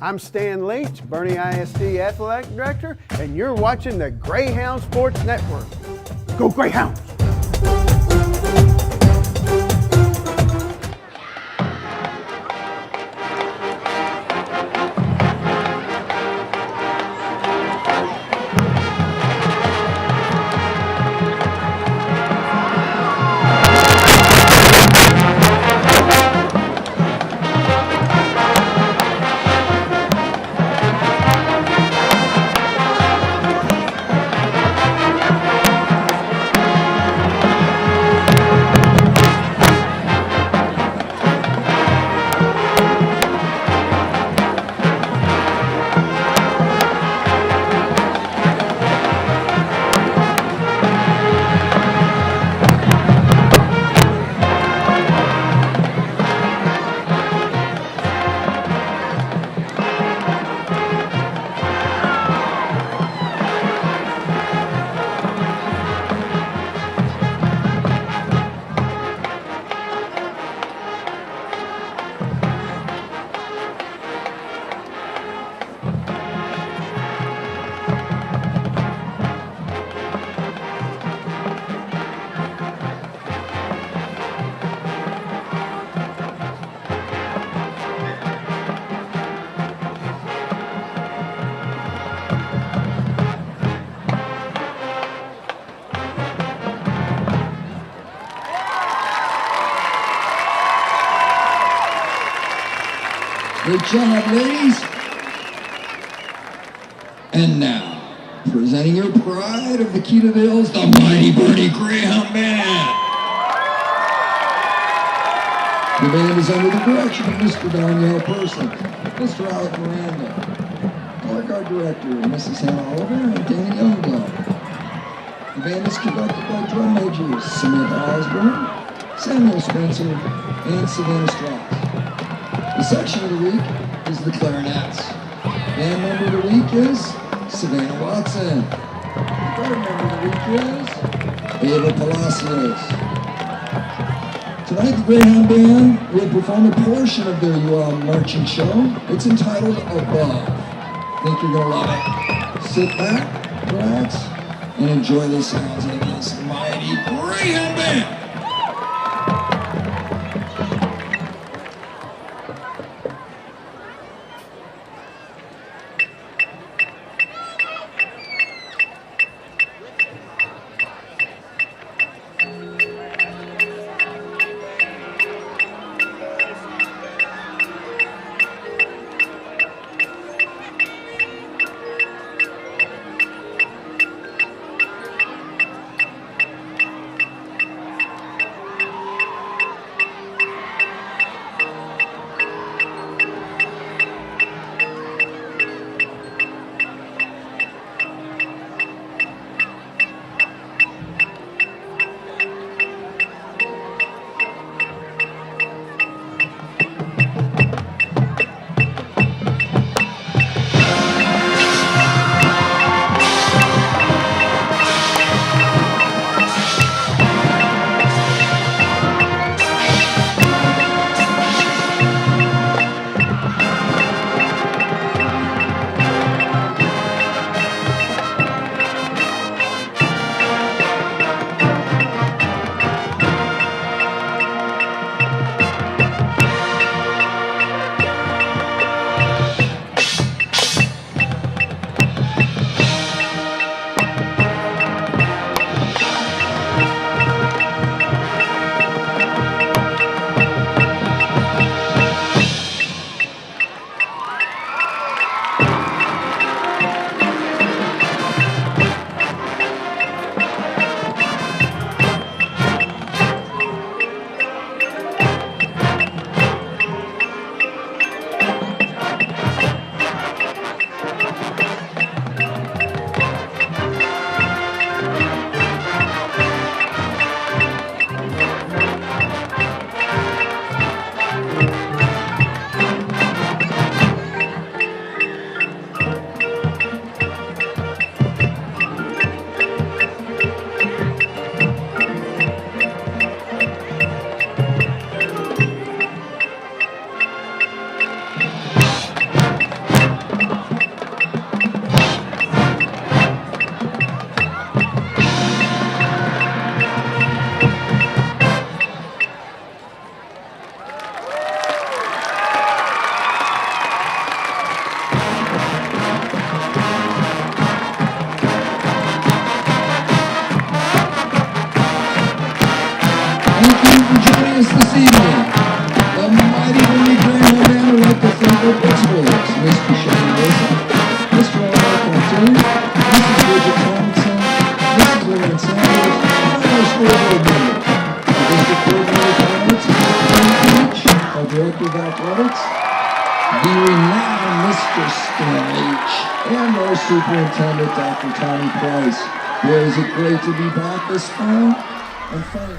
I'm Stan Leach, Boerne ISD Athletic Director, and you're watching the Greyhound Sports Network. Go Greyhounds! Great job, ladies. And now, presenting your pride of the Key to the Hills, the mighty Boerne Greyhound Band. The band is under the direction of Mr. Danielle Person, Mr. Alec Miranda, Color Guard Director, Mrs. Hannah Oliver, and Danny Youngblood. The band is conducted by drum majors Samantha Osborne, Samuel Spencer, and Savannah Strauss. The section of the week is the clarinets. Band member of the week is Savannah Watson. The guard member of the week is Ava Palacios. Tonight, the Greyhound Band will perform a portion of their marching show. It's entitled Above. I think you're going to love it. Sit back, relax, and enjoy the sounds of this mighty Greyhound Band. Superintendent Dr. Tommy Price. Boy, is it great to be back this fall and fun.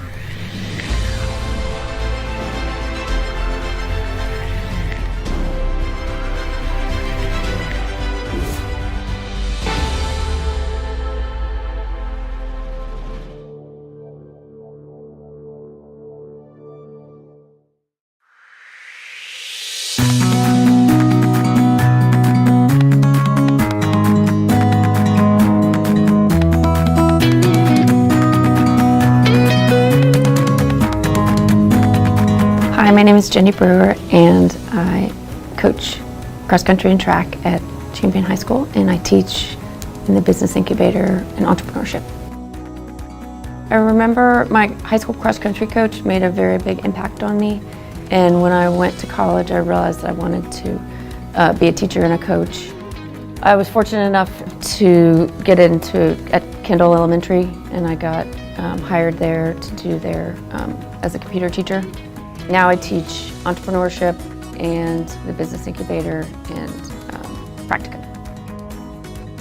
My name is Jenny Brewer, and I coach cross country and track at Champion High School, and I teach in the business incubator and entrepreneurship. I remember my high school cross country coach made a very big impact on me, And when I went to college, I realized that I wanted to be a teacher and a coach. I was fortunate enough to get into at Kendall Elementary, and I got hired there to do there as a computer teacher. Now I teach entrepreneurship and the business incubator and practicum.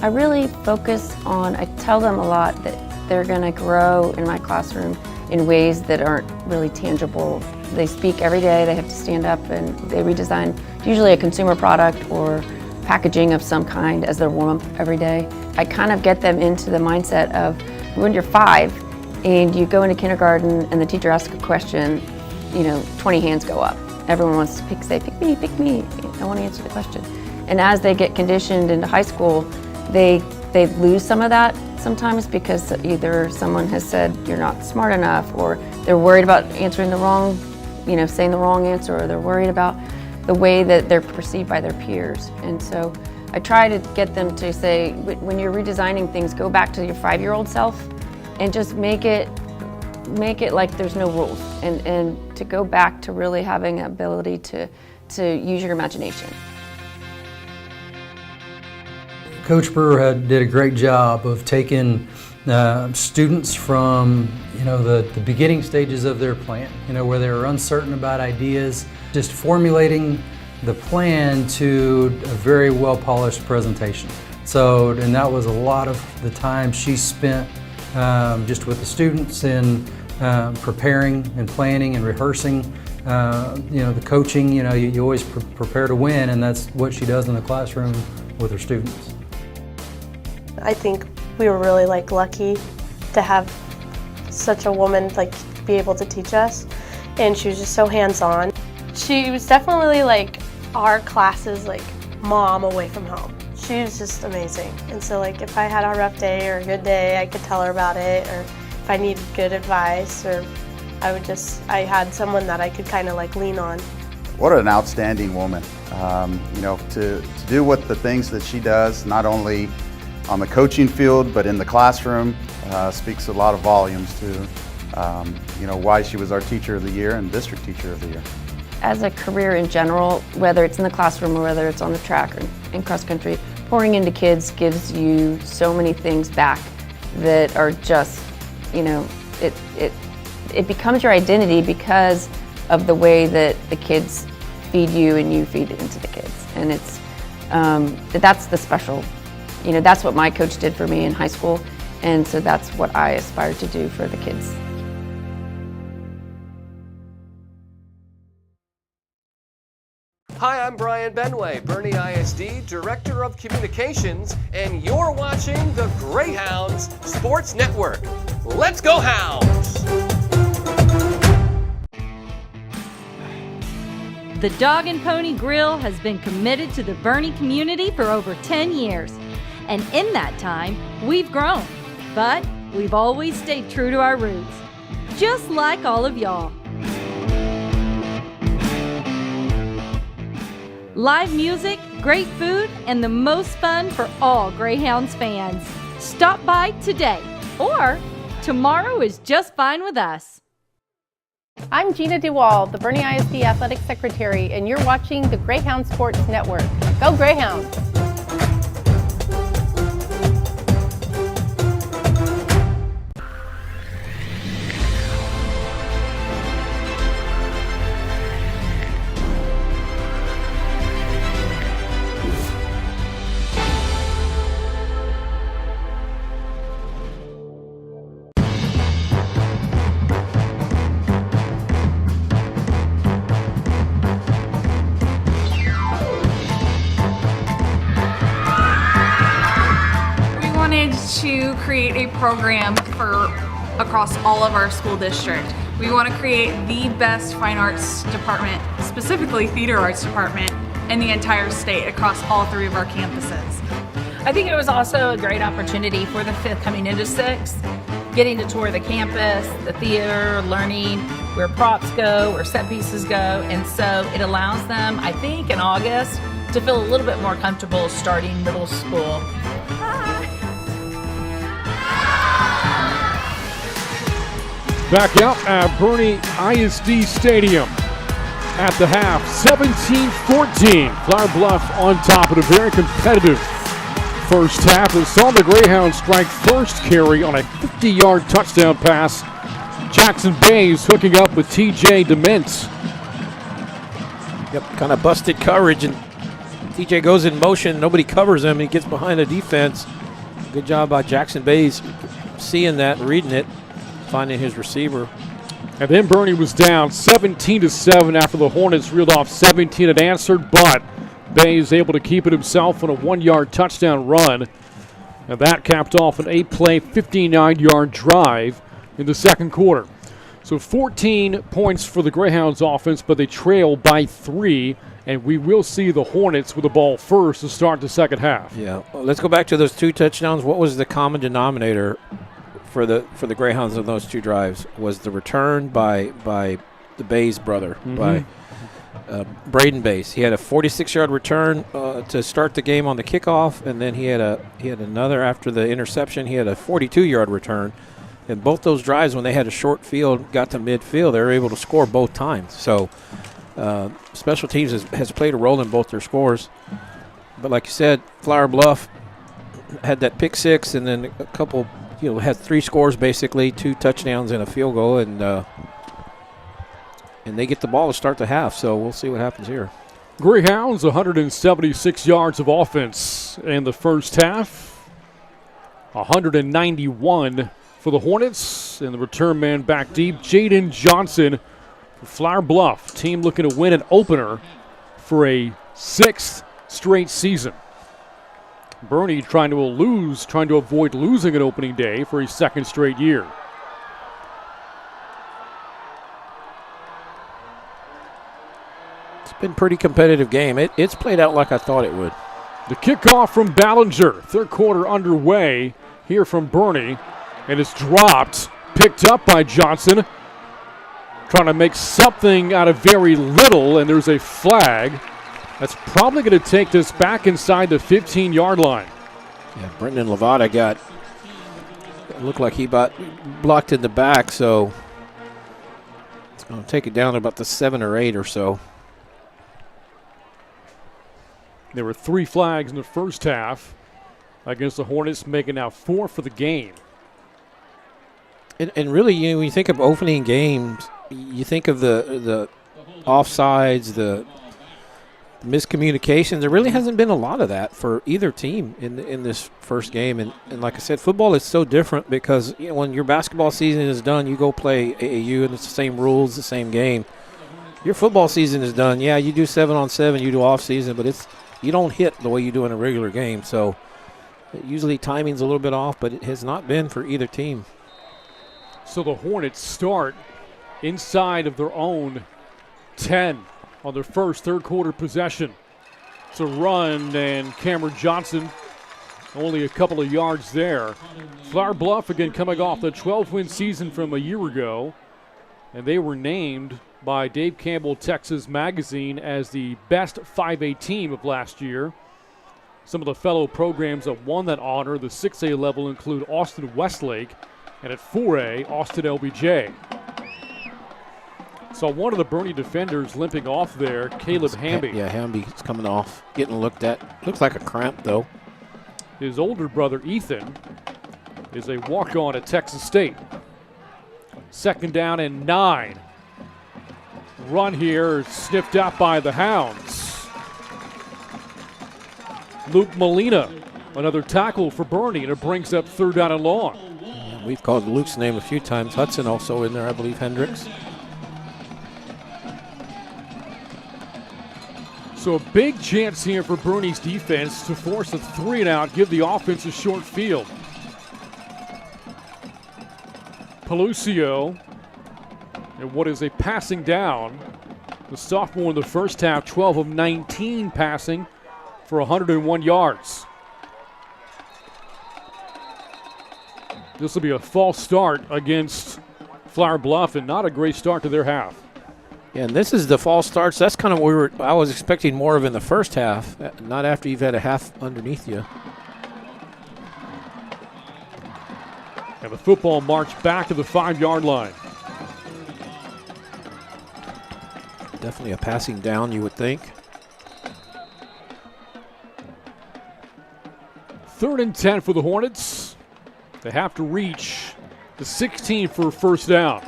I really focus on, I tell them a lot that they're going to grow in my classroom in ways that aren't really tangible. They speak every day, they have to stand up and they redesign usually a consumer product or packaging of some kind as their warm-up every day. I kind of get them into the mindset of when you're 5 and you go into kindergarten and the teacher asks a question, 20 hands go up. Everyone wants to say, pick me, I want to answer the question. And as they get conditioned into high school, they lose some of that sometimes because either someone has said you're not smart enough, or they're worried about answering the wrong, saying the wrong answer, or they're worried about the way that they're perceived by their peers. And so I try to get them to say, when you're redesigning things, go back to your 5-year-old self and just make it like there's no rules, and to go back to really having an ability to use your imagination. Coach Brewer did a great job of taking students from the beginning stages of their plan, where they were uncertain about ideas, just formulating the plan to a very well polished presentation. And that was a lot of the time she spent just with the students in preparing and planning and rehearsing. The coaching, you always prepare to win, and that's what she does in the classroom with her students. I think we were really lucky to have such a woman be able to teach us, and she was just so hands-on. She was definitely our class's mom away from home. She was just amazing. And so if I had a rough day or a good day, I could tell her about it, or if I needed good advice, or I had someone that I could kind of lean on. What an outstanding woman. To do what the things that she does, not only on the coaching field, but in the classroom, speaks a lot of volumes to, why she was our Teacher of the Year and District Teacher of the Year. As a career in general, whether it's in the classroom or whether it's on the track or in cross country, pouring into kids gives you so many things back that are just, it becomes your identity because of the way that the kids feed you and you feed into the kids. And it's, that's the special. That's what my coach did for me in high school, and so that's what I aspire to do for the kids. Hi, I'm Brian Benway, Boerne ISD Director of Communications, and you're watching the Greyhounds Sports Network. Let's go Hounds! The Dog and Pony Grill has been committed to the Boerne community for over 10 years. And in that time, we've grown, but we've always stayed true to our roots, just like all of y'all. Live music, great food, and the most fun for all Greyhounds fans. Stop by today, or tomorrow is just fine with us. I'm Gina DeWall, the Boerne ISD Athletic Secretary, and you're watching the Greyhound Sports Network. Go Greyhounds! To create a program across all of our school district. We want to create the best fine arts department, specifically theater arts department, in the entire state across all 3 of our campuses. I think it was also a great opportunity for the 5th coming into 6th, getting to tour the campus, the theater, learning where props go, where set pieces go, and so it allows them, I think, in August to feel a little bit more comfortable starting middle school. Back out at Boerne ISD Stadium at the half. 17-14. Flour Bluff on top of a very competitive first half. We saw the Greyhounds strike first, Kerry, on a 50-yard touchdown pass. Jackson Bays hooking up with TJ DeMint. Yep, kind of busted coverage, and TJ goes in motion. Nobody covers him. He gets behind the defense. Good job by Jackson Bays seeing that, reading it, finding his receiver. And then Boerne was down 17-7 after the Hornets reeled off 17 unanswered, but Bays able to keep it himself on a 1-yard touchdown run. And that capped off an 8-play, 59-yard drive in the second quarter. So 14 points for the Greyhounds offense, but they trail by 3, and we will see the Hornets with the ball first to start the second half. Yeah, well, let's go back to those 2 touchdowns. What was the common denominator for the Greyhounds on those 2 drives? Was the return by the Bays brother, by Braden Bays. He had a 46-yard return to start the game on the kickoff, and then he had another after the interception. He had a 42-yard return. And both those drives, when they had a short field, got to midfield, they were able to score both times. So special teams has played a role in both their scores. But like you said, Flour Bluff had that pick 6, and then a couple, had 3 scores basically, 2 touchdowns and a field goal, and they get the ball to start the half. So we'll see what happens here. Greyhounds, 176 yards of offense in the first half, 191 for the Hornets, and the return man back deep, Jaden Johnson for Flour Bluff. Team looking to win an opener for a 6th straight season. Boerne trying to avoid losing an opening day for a 2nd straight year. It's been a pretty competitive game. It's played out like I thought it would. The kickoff from Ballinger, 3rd quarter underway here from Boerne. And it's dropped, picked up by Johnson. Trying to make something out of very little, and there's a flag. That's probably going to take this back inside the 15-yard line. Yeah, Brendan Levada looked like he blocked in the back, so it's going to take it down to about the 7 or 8 or so. There were 3 flags in the first half against the Hornets, making now 4 for the game. And really, when you think of opening games, you think of the offsides, the miscommunications. There really hasn't been a lot of that for either team in this first game. And like I said, football is so different because when your basketball season is done, you go play AAU and it's the same rules, the same game. Your football season is done. Yeah, you do 7-on-7, you do off season, but you don't hit the way you do in a regular game. So usually timing's a little bit off, but it has not been for either team. So the Hornets start inside of their own 10 on their first 3rd quarter possession. It's a run, and Cameron Johnson only a couple of yards there. Flour Bluff again coming off the 12-win season from a year ago, and they were named by Dave Campbell Texas Magazine as the best 5A team of last year. Some of the fellow programs that won that honor, the 6A level, include Austin Westlake, and at 4A, Austin LBJ. So one of the Boerne defenders limping off there, Caleb Hamby. Yeah, Hamby's coming off, getting looked at. Looks like a cramp, though. His older brother, Ethan, is a walk-on at Texas State. 2nd down and 9. Run here, sniffed out by the Hounds. Luke Molina, another tackle for Boerne, and it brings up 3rd down and long. Yeah, we've called Luke's name a few times. Hudson also in there, I believe, Hendricks. So a big chance here for Boerne's defense to force a 3-and-out, give the offense a short field. Pelucio, and what is a passing down. The sophomore in the first half, 12 of 19 passing for 101 yards. This will be a false start against Flour Bluff, and not a great start to their half. Yeah, and this is the false starts. That's kind of what I was expecting more of in the first half, not after you've had a half underneath you. And the football marched back to the 5-yard line. Definitely a passing down, you would think. 3rd and 10 for the Hornets. They have to reach the 16 for a first down.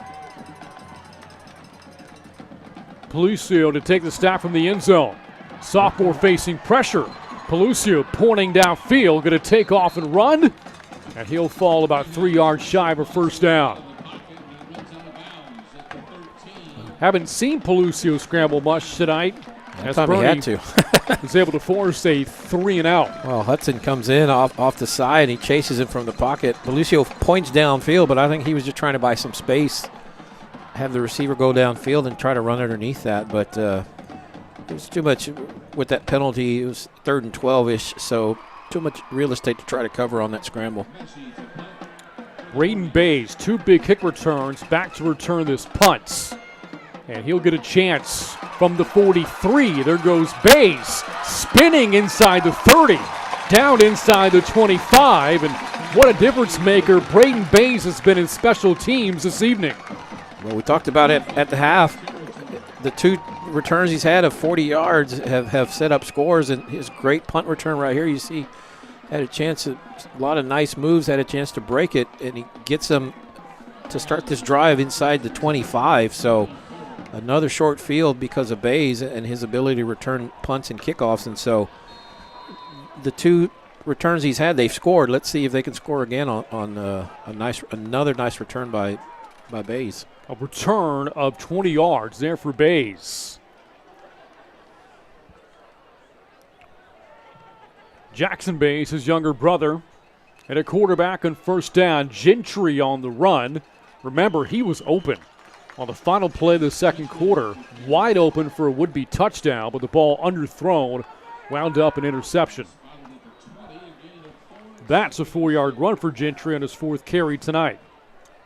Pelucio to take the snap from the end zone. Sophomore facing pressure. Pelucio pointing downfield, going to take off and run. And he'll fall about 3 yards shy of a first down. Haven't seen Pelucio scramble much tonight. As he had to. was able to force a 3 and out. Well, Hudson comes in off the side. He chases him from the pocket. Pelucio points downfield, but I think he was just trying to buy some space. Have the receiver go downfield and try to run underneath that. But it was too much with that penalty. It was 3rd and 12-ish, so too much real estate to try to cover on that scramble. Braden Bays, 2 big kick returns, back to return this punt. And he'll get a chance from the 43. There goes Bays, spinning inside the 30, down inside the 25. And what a difference maker Braden Bays has been in special teams this evening. Well, we talked about it at the half. The 2 returns he's had of 40 yards have set up scores, and his great punt return right here, you see, had a chance, a lot of nice moves, had a chance to break it, and he gets them to start this drive inside the 25. So another short field because of Bays and his ability to return punts and kickoffs. And so the 2 returns he's had, they've scored. Let's see if they can score again on another nice return by Bays. A return of 20 yards there for Bays. Jackson Bays, his younger brother, and a quarterback on first down. Gentry on the run. Remember, he was open on the final play of the second quarter, wide open for a would-be touchdown, but the ball underthrown, wound up an interception. That's a 4-yard run for Gentry on his 4th carry tonight.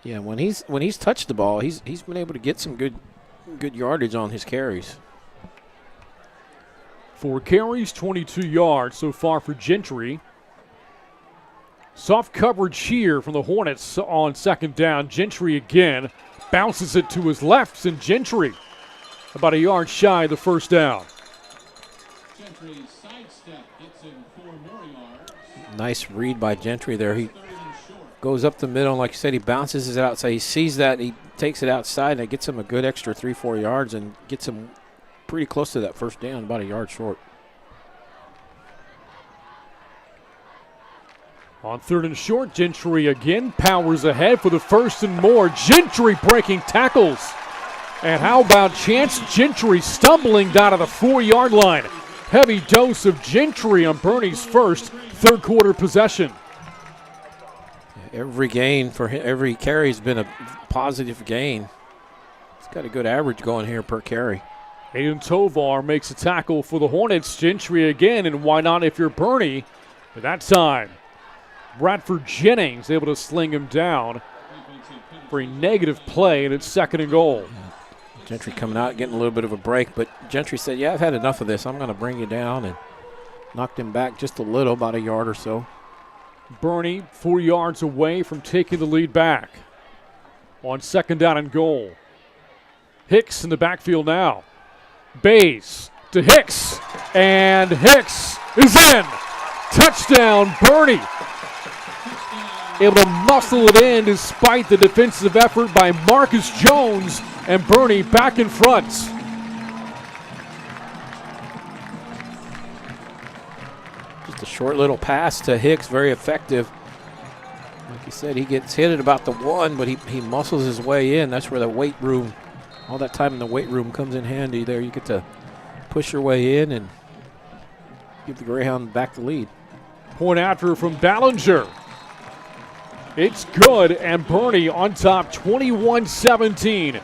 Yeah, when he's touched the ball, he's been able to get some good yardage on his carries. 4 carries, 22 yards so far for Gentry. Soft coverage here from the Hornets on second down. Gentry again bounces it to his left, and Gentry about a yard shy of the first down. Nice read by Gentry there. He goes up the middle, and like you said, he bounces it outside. He sees that, he takes it outside, and it gets him a good extra 3-4 yards and gets him pretty close to that first down, about a yard short. On 3rd and short, Gentry again powers ahead for the 1st and more. Gentry breaking tackles. And how about Chance Gentry stumbling down to the 4-yard line? Heavy dose of Gentry on Boerne's first third quarter possession. Every gain for him, every carry has been a positive gain. He's got a good average going here per carry. Aiden Tovar makes a tackle for the Hornets. Gentry again, and why not if you're Boerne? But that time, Bradford Jennings able to sling him down for a negative play, and it's 2nd and goal. Gentry coming out, getting a little bit of a break, but Gentry said, yeah, I've had enough of this. I'm going to bring you down, and knocked him back just a little, about a yard or so. Boerne 4 yards away from taking the lead back on 2nd down and goal. Hicks in the backfield now. Bays to Hicks, and Hicks is in. Touchdown, Boerne. Able to muscle it in despite the defensive effort by Marcus Jones, and Boerne back in front. Just a short little pass to Hicks, very effective. Like you said, he gets hit at about the 1, but he muscles his way in. That's where the weight room, all that time in the weight room comes in handy there. You get to push your way in and give the Greyhound back the lead. Point after from Ballinger. It's good, and Boerne on top 21-17.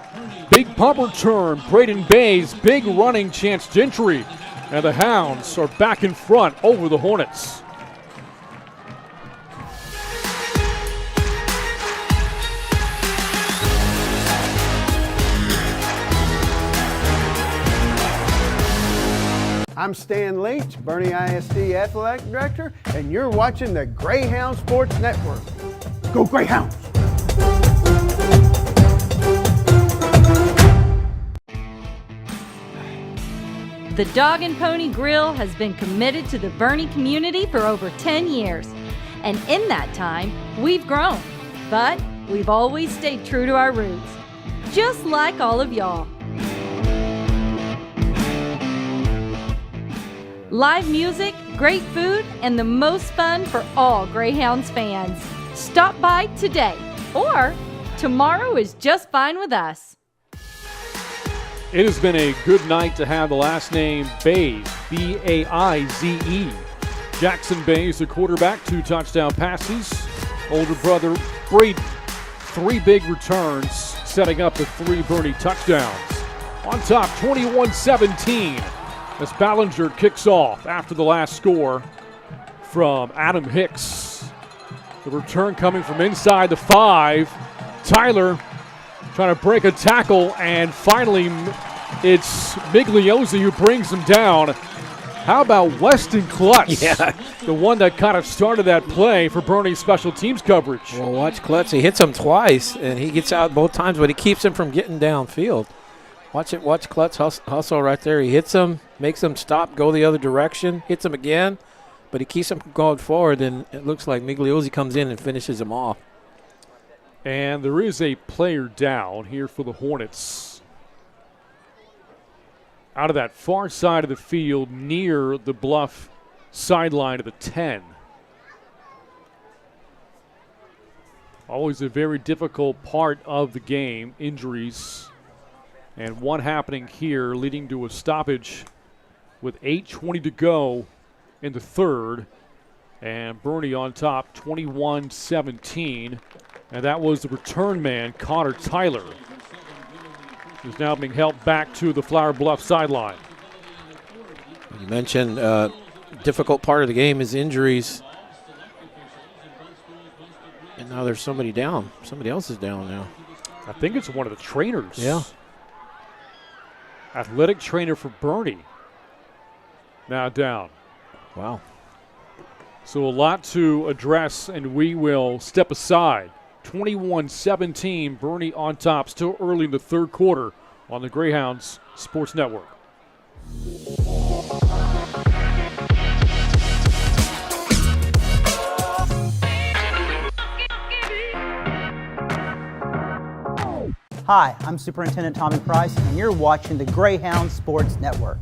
Big punt return, Braden Bays, big running Chance Gentry. And the Hounds are back in front over the Hornets. I'm Stan Leach, Boerne ISD Athletic Director, and you're watching the Greyhound Sports Network. Go Greyhounds! The Dog and Pony Grill has been committed to the Boerne community for over 10 years. And in that time, we've grown. But we've always stayed true to our roots. Just like all of y'all. Live music, great food, and the most fun for all Greyhounds fans. Stop by today, or tomorrow is just fine with us. It has been a good night to have the last name Bays, B-A-I-Z-E. Jackson Bays, the quarterback, 2 touchdown passes. Older brother Braden, 3 big returns, setting up the 3 Boerne touchdowns. On top, 21-17, as Ballinger kicks off after the last score from Adam Hicks. The return coming from inside the 5. Tyler trying to break a tackle, and finally it's Migliozzi who brings him down. How about Weston Klutz? Yeah. The one that kind of started that play for Boerne's special teams coverage. Well, watch Klutz. He hits him twice, and he gets out both times, but he keeps him from getting downfield. Watch Klutz hustle right there. He hits him, makes him stop, go the other direction, hits him again, but he keeps him from going forward, and it looks like Migliozzi comes in and finishes him off. And there is a player down here for the Hornets. Out of that far side of the field near the Bluff sideline of the 10. Always a very difficult part of the game, injuries. And one happening here leading to a stoppage with 8:20 to go in the third. And Boerne on top, 21-17. And that was the return man, Connor Tyler, who's now being helped back to the Flour Bluff sideline. You mentioned difficult part of the game is injuries. And now there's somebody down. Somebody else is down now. I think it's one of the trainers. Yeah. Athletic trainer for Boerne. Now down. Wow. So a lot to address, and we will step aside. 21-17, Boerne on top, still early in the third quarter on the Greyhounds Sports Network. Hi, I'm Superintendent Tommy Price, and you're watching the Greyhound Sports Network.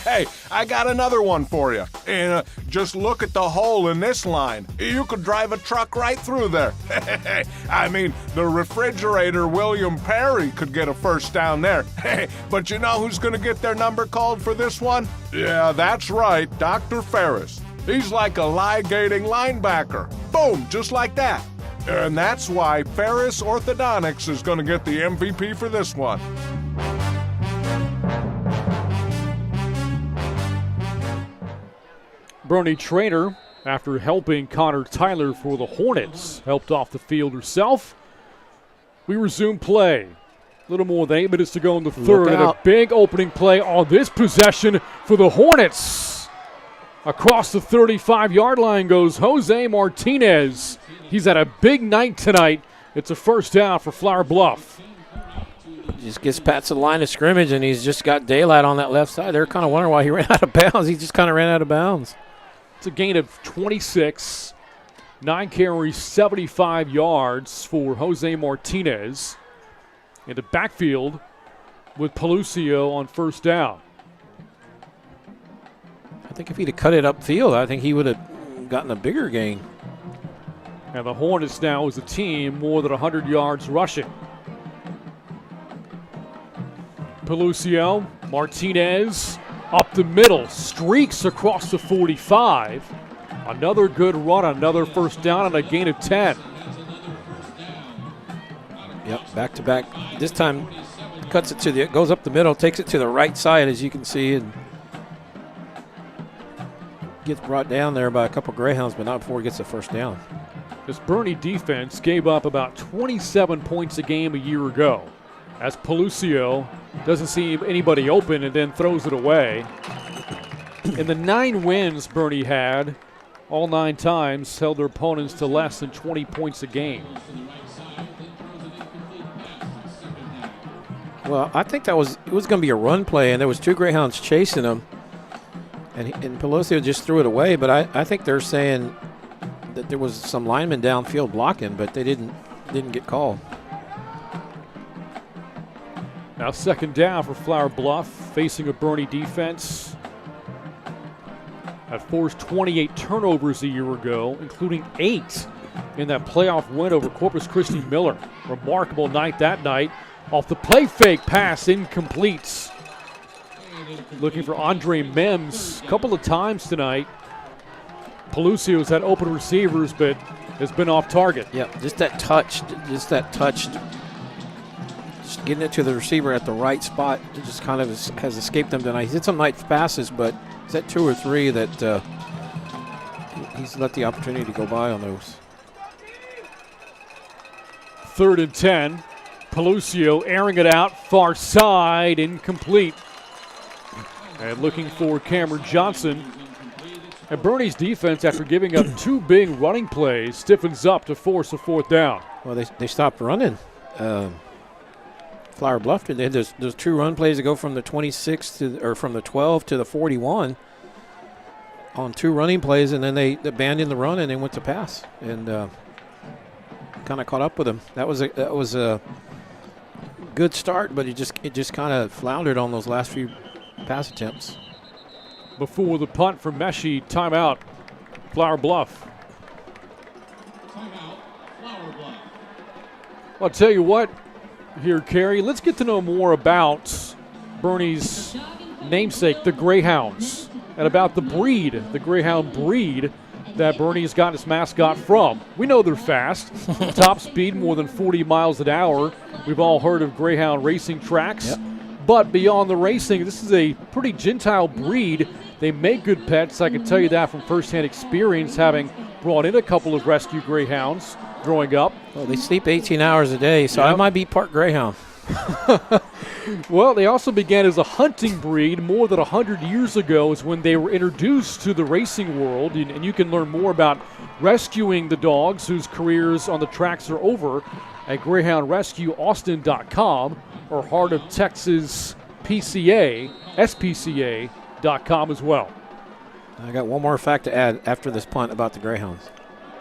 Hey, I got another one for you. And just look at the hole in this line. You could drive a truck right through there. I mean, the refrigerator William Perry could get a first down there. But you know who's going to get their number called for this one? Yeah, that's right, Dr. Ferris. He's like a ligating linebacker. Boom, just like that. And that's why Ferris Orthodontics is going to get the MVP for this one. Boerne trainer, after helping Connor Tyler for the Hornets, helped off the field herself. We resume play. A little more than 8 minutes to go in the third, and a big opening play on this possession for the Hornets. Across the 35-yard line goes Jose Martinez. He's had a big night tonight. It's a first down for Flour Bluff. Just gets past the line of scrimmage, and he's just got daylight on that left side. They're kind of wondering why he ran out of bounds. He just kind of ran out of bounds. It's a gain of 26, 9 carries, 75 yards for Jose Martinez. In the backfield with Pelucio on first down. I think if he'd have cut it upfield, I think he would have gotten a bigger gain. And the Hornets now as a team more than 100 yards rushing. Pelucio, Martinez, up the middle, streaks across the 45. Another good run, another first down, and a gain of 10. Yep, back to back. This time cuts it to goes up the middle, takes it to the right side, as you can see, and gets brought down there by a couple Greyhounds, but not before he gets the first down. This Boerne defense gave up about 27 points a game a year ago, as Pelucio doesn't see anybody open and then throws it away. In the 9 wins Boerne had, all 9 times held their opponents to less than 20 points a game. Well, I think it was going to be a run play, and there was 2 Greyhounds chasing them, and Palocio just threw it away. But I think they're saying that there was some linemen downfield blocking, but they didn't get called. Now 2nd down for Flour Bluff, facing a Boerne defense that forced 28 turnovers a year ago, including 8 in that playoff win over Corpus Christi Miller. Remarkable night that night. Off the play fake, pass incomplete. Looking for Andre Mims a couple of times tonight. Pelusio's had open receivers, but has been off target. Yeah, just that touch, just getting it to the receiver at the right spot. It just kind of has escaped them tonight. He did some nice passes, but is that 2 or 3 that he's let the opportunity to go by on those. 3rd and 10. Pelucio airing it out, far side, incomplete. And looking for Cameron Johnson. And Boerne's defense, after giving up 2 big running plays, stiffens up to force a 4th down. Well, they stopped running. Flour Bluff did. They had those 2 run plays that go from the 26 or from the 12 to the 41 on 2 running plays, and then they abandoned the run and they went to pass and kind of caught up with them. That was a good start, but it just kind of floundered on those last few pass attempts. Before the punt from Meshi, timeout, Flour Bluff. I'll tell you what here, Kerry, let's get to know more about Boerne's namesake, the Greyhounds, and about the Greyhound breed that Boerne's got its mascot from. We know they're fast, top speed more than 40 miles an hour. We've all heard of Greyhound racing tracks. Yep. But beyond the racing, this is a pretty gentile breed. They make good pets. I can tell you that from firsthand experience, having brought in a couple of rescue Greyhounds growing up. Well, they sleep 18 hours a day, so I might be part Greyhound. Well, they also began as a hunting breed more than 100 years ago is when they were introduced to the racing world. And you can learn more about rescuing the dogs whose careers on the tracks are over at GreyhoundRescueAustin.com or Heart of Texas PCA, SPCA.com as well. I got one more fact to add after this punt about the Greyhounds.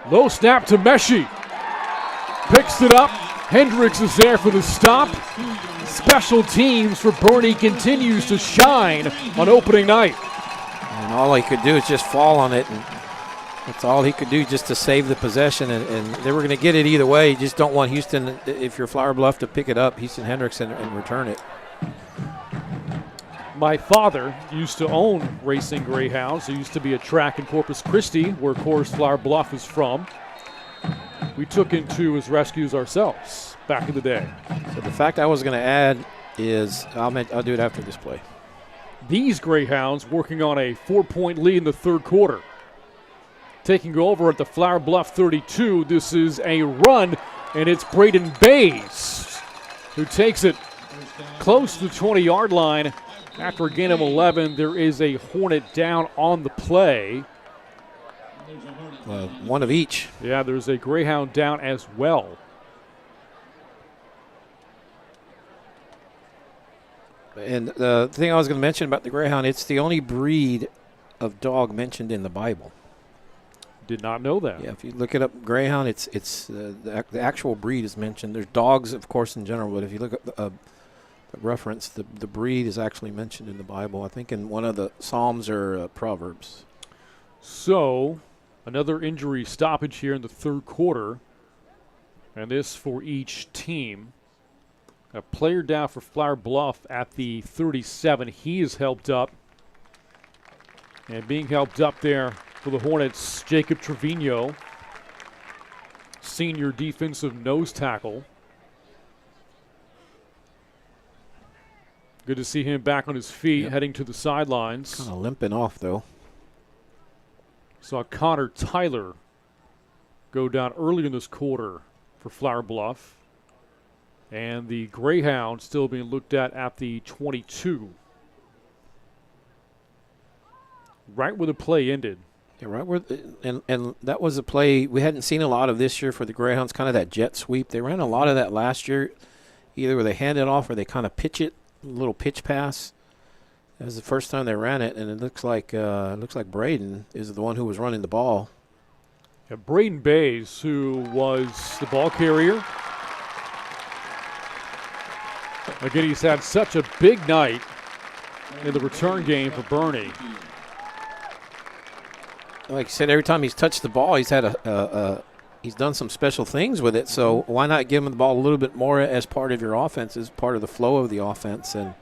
Low snap to Meshi. Picks it up. Hendricks is there for the stop. Special teams for Boerne continues to shine on opening night. And all he could do is just fall on it. And that's all he could do just to save the possession. And they were going to get it either way. You just don't want Houston, if you're Flour Bluff, to pick it up, Houston Hendricks, and return it. My father used to own racing Greyhounds. There used to be a track in Corpus Christi where, of course, Flour Bluff is from. We took into his rescues ourselves back in the day. So the fact I was going to add is I'll do it after this play. These Greyhounds working on a 4-point lead in the 3rd quarter. Taking over at the Flour Bluff 32. This is a run, and it's Braden Bays who takes it close to the 20-yard line. After a gain of 11, there is a Hornet down on the play. One of each. Yeah, there's a Greyhound down as well. And the thing I was going to mention about the Greyhound, it's the only breed of dog mentioned in the Bible. Did not know that. Yeah, if you look it up, Greyhound, the actual breed is mentioned. There's dogs, of course, in general, but if you look at the reference, the breed is actually mentioned in the Bible. I think in one of the Psalms or Proverbs. So, another injury stoppage here in the 3rd quarter, and this for each team. A player down for Flour Bluff at the 37. He is helped up. And being helped up there for the Hornets, Jacob Trevino, senior defensive nose tackle. Good to see him back on his feet, heading to the sidelines. Kind of limping off, though. Saw Connor Tyler go down early in this quarter for Flour Bluff. And the Greyhound still being looked at the 22. Right where the play ended. Yeah, right where and that was a play we hadn't seen a lot of this year for the Greyhounds, kind of that jet sweep. They ran a lot of that last year, either where they hand it off or they kind of pitch it, a little pitch pass. That was the first time they ran it, and it looks like Braden is the one who was running the ball. Yeah, Braden Bays, who was the ball carrier. Again, he's had such a big night in the return game for Boerne. Like I said, every time he's touched the ball, he's had he's done some special things with it. So why not give him the ball a little bit more as part of your offense, as part of the flow of the offense? And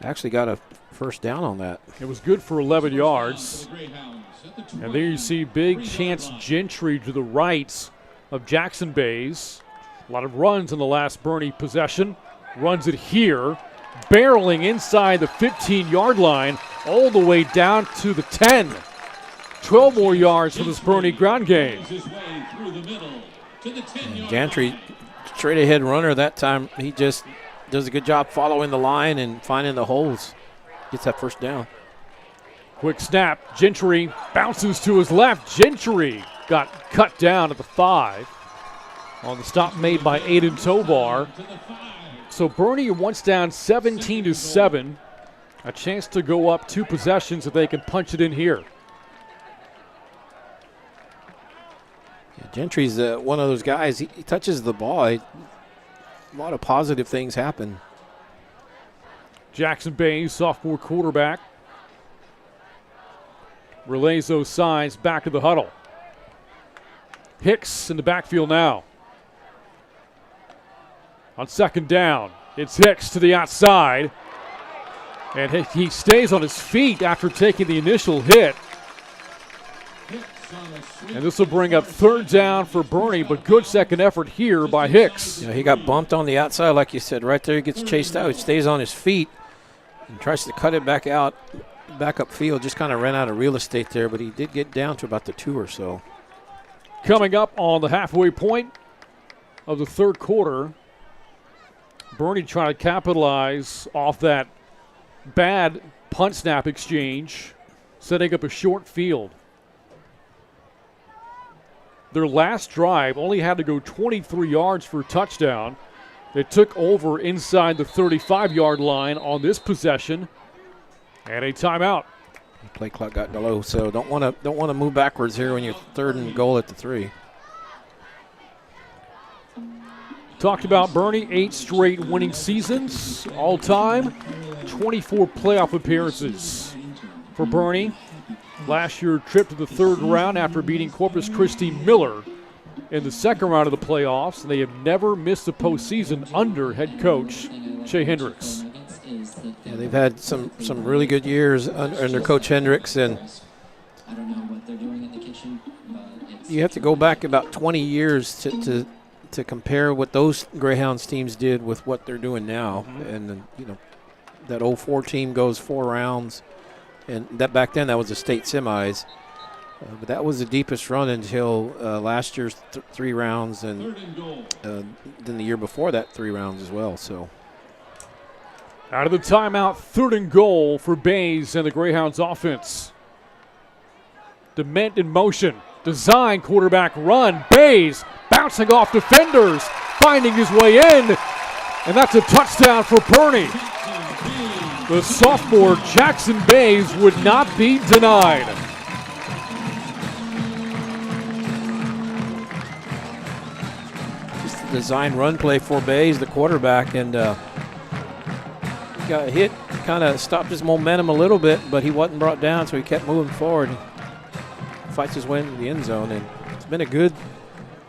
actually got a first down on that. It was good for 11 yards. And there you see big Chance Gentry to the right of Jackson Bays. A lot of runs in the last Boerne possession. Runs it here, barreling inside the 15-yard line all the way down to the 10. 12 more yards for this Boerne ground game. Gentry, straight ahead runner that time. He just does a good job following the line and finding the holes. Gets that first down. Quick snap. Gentry bounces to his left. Gentry got cut down at the 5 on the stop made by Aiden Tovar. So Boerne once down 17-7. A chance to go up 2 possessions if they can punch it in here. Yeah, Gentry's one of those guys. He touches the ball. A lot of positive things happen. Jackson Bays, sophomore quarterback, relays those signs back to the huddle. Hicks in the backfield now. On second down, it's Hicks to the outside. And he stays on his feet after taking the initial hit. And this will bring up third down for Boerne, but good second effort here by Hicks. Yeah, he got bumped on the outside, like you said. Right there, he gets chased out. He stays on his feet and tries to cut it back out, back upfield. Just kind of ran out of real estate there, but he did get down to about the 2 or so. Coming up on the halfway point of the third quarter, Boerne trying to capitalize off that bad punt snap exchange, setting up a short field. Their last drive only had to go 23 yards for a touchdown. They took over inside the 35-yard line on this possession, and a timeout. Play clock got low, so don't want to move backwards here when you're third and goal at the 3. Talked about Boerne, 8 straight winning seasons all time, 24 playoff appearances for Boerne. Last year, trip to the third round after beating Corpus Christi Miller in the second round of the playoffs. And they have never missed a postseason under head coach Shea Hendricks. Yeah, they've had some really good years under Coach Hendricks, and you have to go back about 20 years to compare what those Greyhounds teams did with what they're doing now. And that 04 team goes 4 rounds. And that back then, that was the state semis. But that was the deepest run until last year's 3 rounds, and then the year before that, 3 rounds as well. So, out of the timeout, 3rd and goal for Bays and the Greyhounds offense. Dement in motion. Design quarterback run. Bays bouncing off defenders, finding his way in. And that's a touchdown for Boerne. The sophomore Jackson Bays would not be denied. Just a design run play for Bays, the quarterback, and got hit, kind of stopped his momentum a little bit, but he wasn't brought down, so he kept moving forward. Fights his way into the end zone, and it's been a good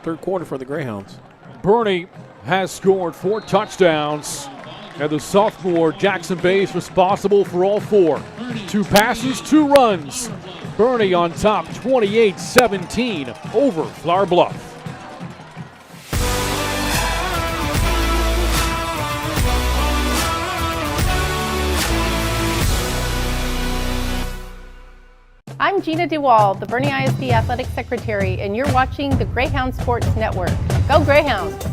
third quarter for the Greyhounds. Boerne has scored 4 touchdowns. And the sophomore Jackson Bays responsible for all 4. 2 passes, 2 runs. Boerne on top, 28-17 over Flour Bluff. I'm Gina DeWall, the Boerne ISD Athletic Secretary, and you're watching the Greyhound Sports Network. Go Greyhounds!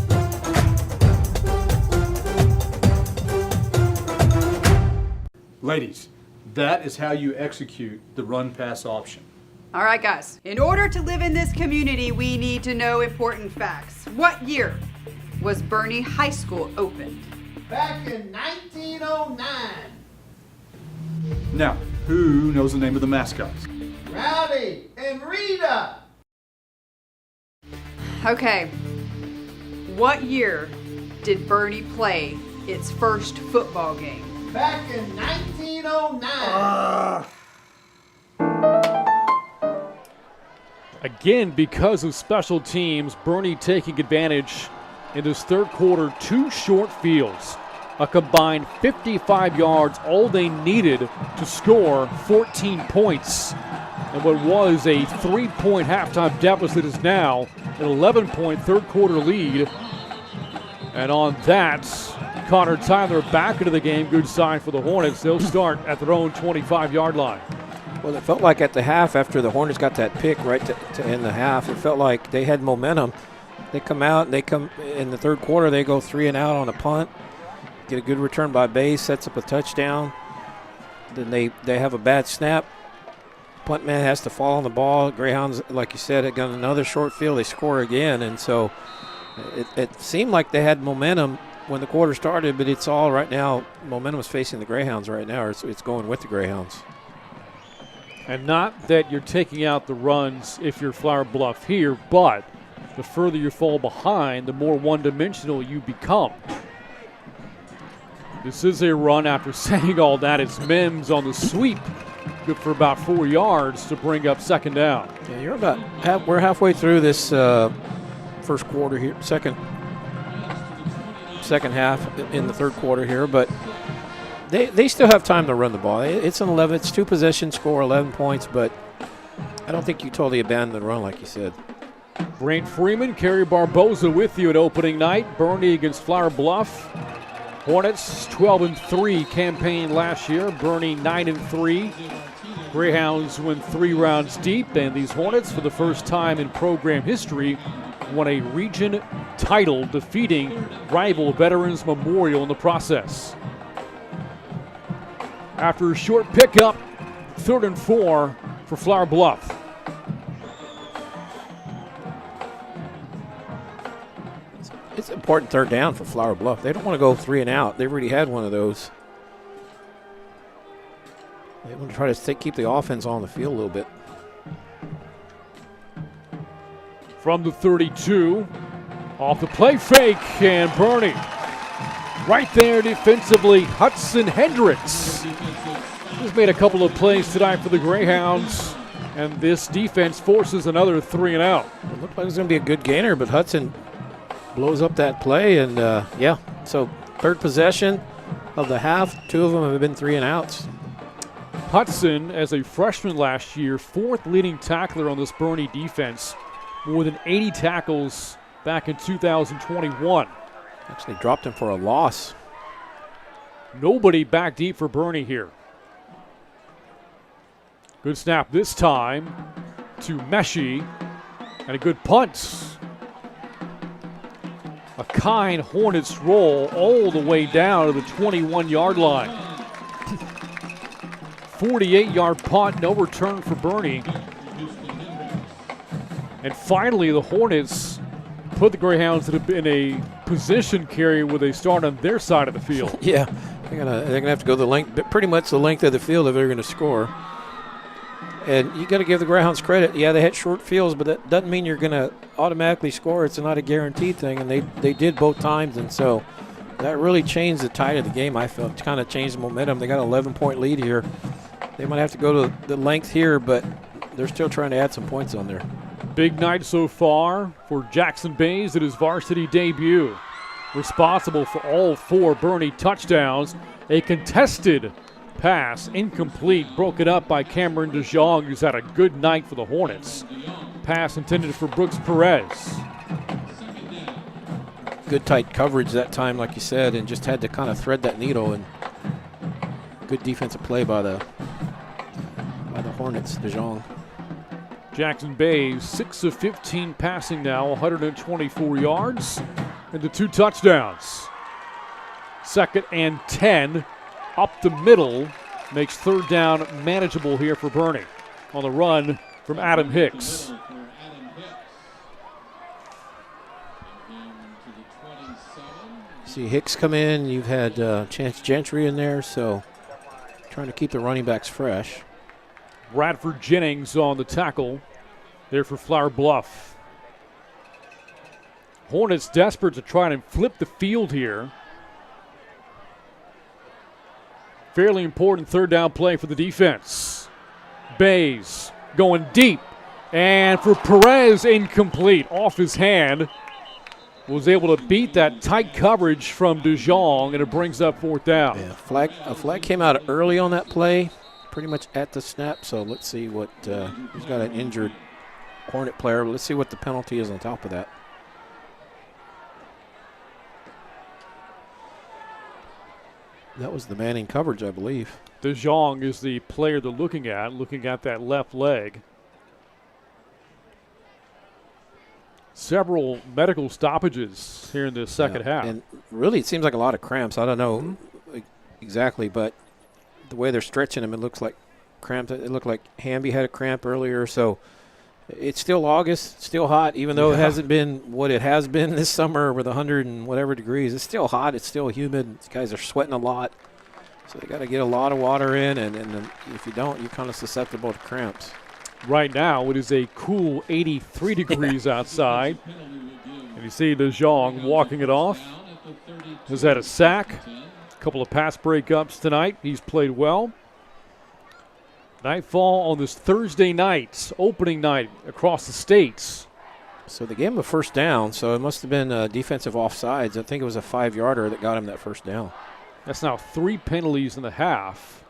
Ladies, That is how you execute the run-pass option. All right, guys. In order to live in this community, we need to know important facts. What year was Boerne High School opened? Back in 1909. Now, who knows the name of the mascots? Rowdy and Rita. Okay. What year did Boerne play its first football game? Back in 1909. Again, because of special teams, Boerne taking advantage in this third quarter, 2 short fields. A combined 55 yards, all they needed to score 14 points. And what was a 3-point halftime deficit is now an 11-point third quarter lead. And on that, Connor Tyler back into the game. Good sign for the Hornets. They'll start at their own 25-yard line. Well, it felt like at the half, after the Hornets got that pick right to end the half, it felt like they had momentum. They come out, and they come in the third quarter, they go 3 and out on a punt, get a good return by Bays, sets up a touchdown. Then they have a bad snap. Punt man has to fall on the ball. Greyhounds, like you said, got another short field. They score again, and so it seemed like they had momentum when the quarter started, but it's all right now. Momentum is facing the Greyhounds right now, or it's going with the Greyhounds. And not that you're taking out the runs if you're Flour Bluff here, but the further you fall behind, the more one-dimensional you become. This is a run after saying all that. It's Mims on the sweep. Good for about 4 yards to bring up second down. Yeah, you're about we're halfway through this first quarter here, second half in the third quarter here, but they still have time to run the ball. It's an 11, it's 2 possession score, 11 points, but I don't think you totally abandon the run like you said. Brant Freeman, Kerry Barboza with you at opening night. Boerne against Flour Bluff. Hornets 12-3 campaign last year. Boerne 9-3. Greyhounds win 3 rounds deep, and these Hornets, for the first time in program history, won a region title, defeating rival Veterans Memorial in the process. After a short pickup, 3rd and 4 for Flour Bluff. It's an important third down for Flour Bluff. They don't want to go 3 and out. They've already had one of those. They want to try to keep the offense on the field a little bit. From the 32, off the play fake, and Boerne right there defensively, Hudson Hendricks. He's made a couple of plays tonight for the Greyhounds, and this defense forces another 3 and out. It looked like it was going to be a good gainer, but Hudson blows up that play, and yeah, so third possession of the half, 2 of them have been 3 and outs. Hudson, as a freshman last year, 4th leading tackler on this Boerne defense, more than 80 tackles back in 2021. Actually dropped him for a loss. Nobody back deep for Boerne here. Good snap this time to Meshi, and a good punt. A kind Hornets roll all the way down to the 21-yard line. 48-yard punt, no return for Boerne. And finally, the Hornets put the Greyhounds in a position carry where they start on their side of the field. Yeah, they're gonna have to go the length, pretty much the length of the field if they're going to score. And you got to give the Greyhounds credit. Yeah, they had short fields, but that doesn't mean you're going to automatically score. It's not a guaranteed thing, and they did both times, and so that really changed the tide of the game. I felt kind of changed the momentum. They got an 11-point lead here. They might have to go to the length here, but they're still trying to add some points on there. Big night so far for Jackson Bays at his varsity debut. Responsible for all 4 Boerne touchdowns. A contested pass, incomplete, broken up by Cameron DeJong, who's had a good night for the Hornets. Pass intended for Brooks Perez. Good tight coverage that time, like you said, and just had to kind of thread that needle, and good defensive play by the Hornets, DeJong. Jackson Bays, 6 of 15 passing now, 124 yards, and the 2 touchdowns. 2nd and 10, up the middle makes third down manageable here for Boerne. On the run from Adam Hicks. See Hicks come in. You've had Chance Gentry in there, so trying to keep the running backs fresh. Bradford Jennings on the tackle there for Flour Bluff. Hornets desperate to try and flip the field here. Fairly important third down play for the defense. Bays going deep, and for Perez, incomplete. Off his hand. Was able to beat that tight coverage from DeJong, and it brings up fourth down. Yeah, a flag came out early on that play, pretty much at the snap. So let's see what he's got an injured Hornet player. Let's see what the penalty is on top of that. That was the Manning coverage, I believe. DeJong is the player they're looking at that left leg. Several medical stoppages here in the second half. And really, it seems like a lot of cramps. I don't know exactly, but the way they're stretching him, it looks like cramps. It looked like Hamby had a cramp earlier. So it's still August, still hot, even though it hasn't been what it has been this summer with 100 and whatever degrees. It's still hot. It's still humid. These guys are sweating a lot. So they got to get a lot of water in, and if you don't, you're kind of susceptible to cramps. Right now, it is a cool 83 degrees outside. And you see DeJong walking it off. Has had a sack, a couple of pass breakups tonight. He's played well. Nightfall on this Thursday night, opening night across the states. So they gave him a first down, so it must have been defensive offsides. I think it was a 5-yarder that got him that first down. That's now 3 penalties in the half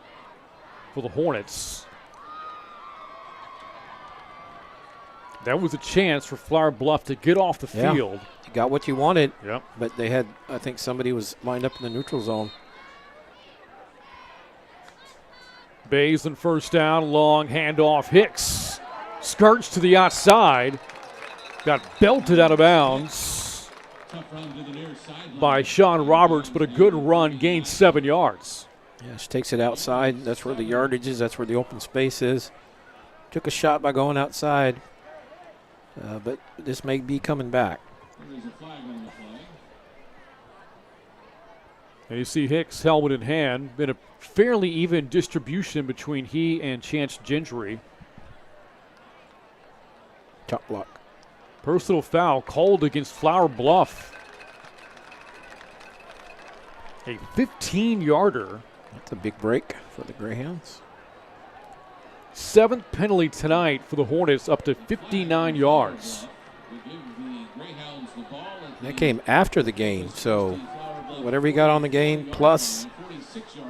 for the Hornets. That was a chance for Flour Bluff to get off the field. You got what you wanted. Yep. But they had, I think somebody was lined up in the neutral zone. Bays on first down, long handoff. Hicks skirts to the outside. Got belted out of bounds by Sean Roberts, but a good run, gained 7 yards. Yeah, she takes it outside. That's where the yardage is. That's where the open space is. Took a shot by going outside. But this may be coming back. And you see Hicks, helmet in hand. Been a fairly even distribution between he and Chance Gentry. Top block. Personal foul called against Flour Bluff. A 15-yarder. That's a big break for the Greyhounds. 7th penalty tonight for the Hornets, up to 59 yards. That came after the game, so whatever he got on the game plus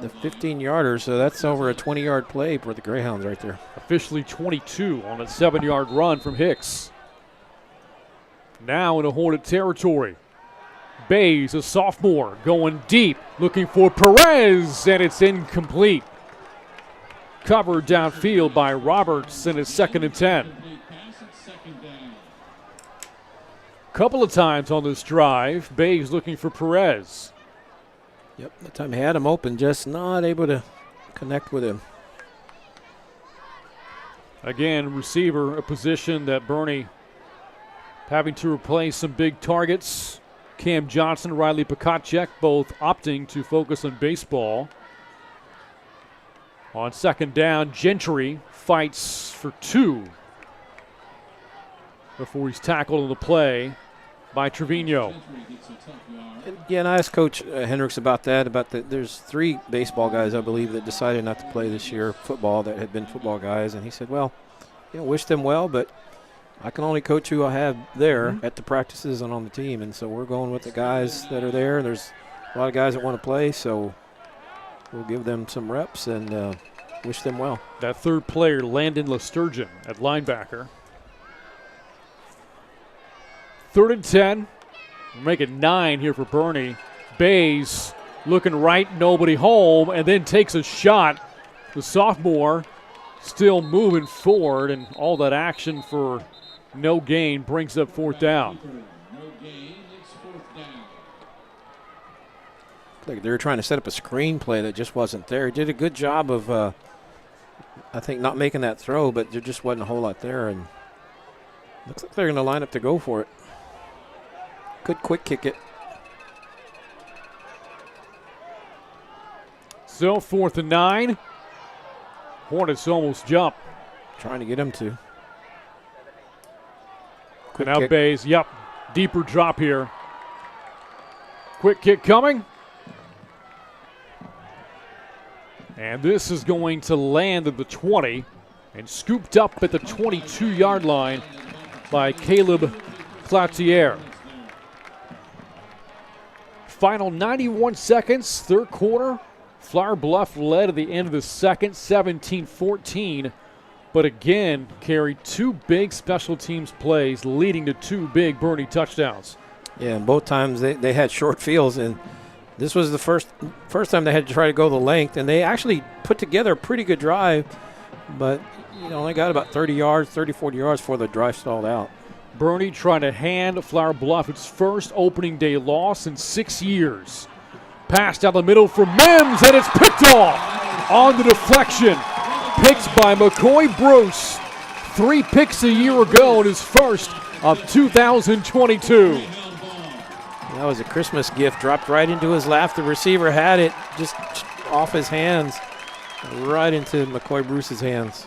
the 15-yarder, so that's over a 20-yard play for the Greyhounds right there. Officially 22 on a 7-yard run from Hicks. Now in a Hornet territory. Bays, a sophomore, going deep, looking for Perez, and it's incomplete. Covered downfield by Roberts, and it's 2nd and 10. Couple of times on this drive, Bays looking for Perez. Yep, that time he had him open, just not able to connect with him. Again, receiver, a position that Boerne having to replace some big targets. Cam Johnson, Riley Pekacek, both opting to focus on baseball. On 2nd down, Gentry fights for 2 before he's tackled on the play by Trevino. And I asked Coach Hendricks about that. There's 3 baseball guys, I believe, that decided not to play this year football that had been football guys, and he said, well, wish them well, but I can only coach who I have there at the practices and on the team, and so we're going with the guys that are there. There's a lot of guys that want to play, so we'll give them some reps and wish them well. That third player, Landon Lesturgeon at linebacker. 3rd and 10. We'll make it 9 here for Boerne. Bays looking right, nobody home, and then takes a shot. The sophomore still moving forward, and all that action for no gain brings up 4th down. like they were trying to set up a screenplay that just wasn't there. He did a good job of, I think, not making that throw, but there just wasn't a whole lot there. And looks like they're going to line up to go for it. Good quick kick it. So 4th and 9. Hornets almost jump. Trying to get him to. And now Bays, yep, deeper drop here. Quick kick coming. And this is going to land at the 20 and scooped up at the 22-yard line by Caleb Cloutier. Final 91 seconds, third quarter. Flour Bluff led at the end of the second, 17-14. But again, Kerry, 2 big special teams plays leading to 2 big Boerne touchdowns. Yeah, and both times they had short fields, and this was the first time they had to try to go the length, and they actually put together a pretty good drive, but they got about 30 yards, 30, 40 yards before the drive stalled out. Boerne trying to hand Flour Bluff its first opening day loss in 6 years. Pass down the middle for Mims, and it's picked off on the deflection. Picked by McCoy Bruce. 3 picks a year ago in his first of 2022. That was a Christmas gift. Dropped right into his lap. The receiver had it just off his hands, right into McCoy Bruce's hands.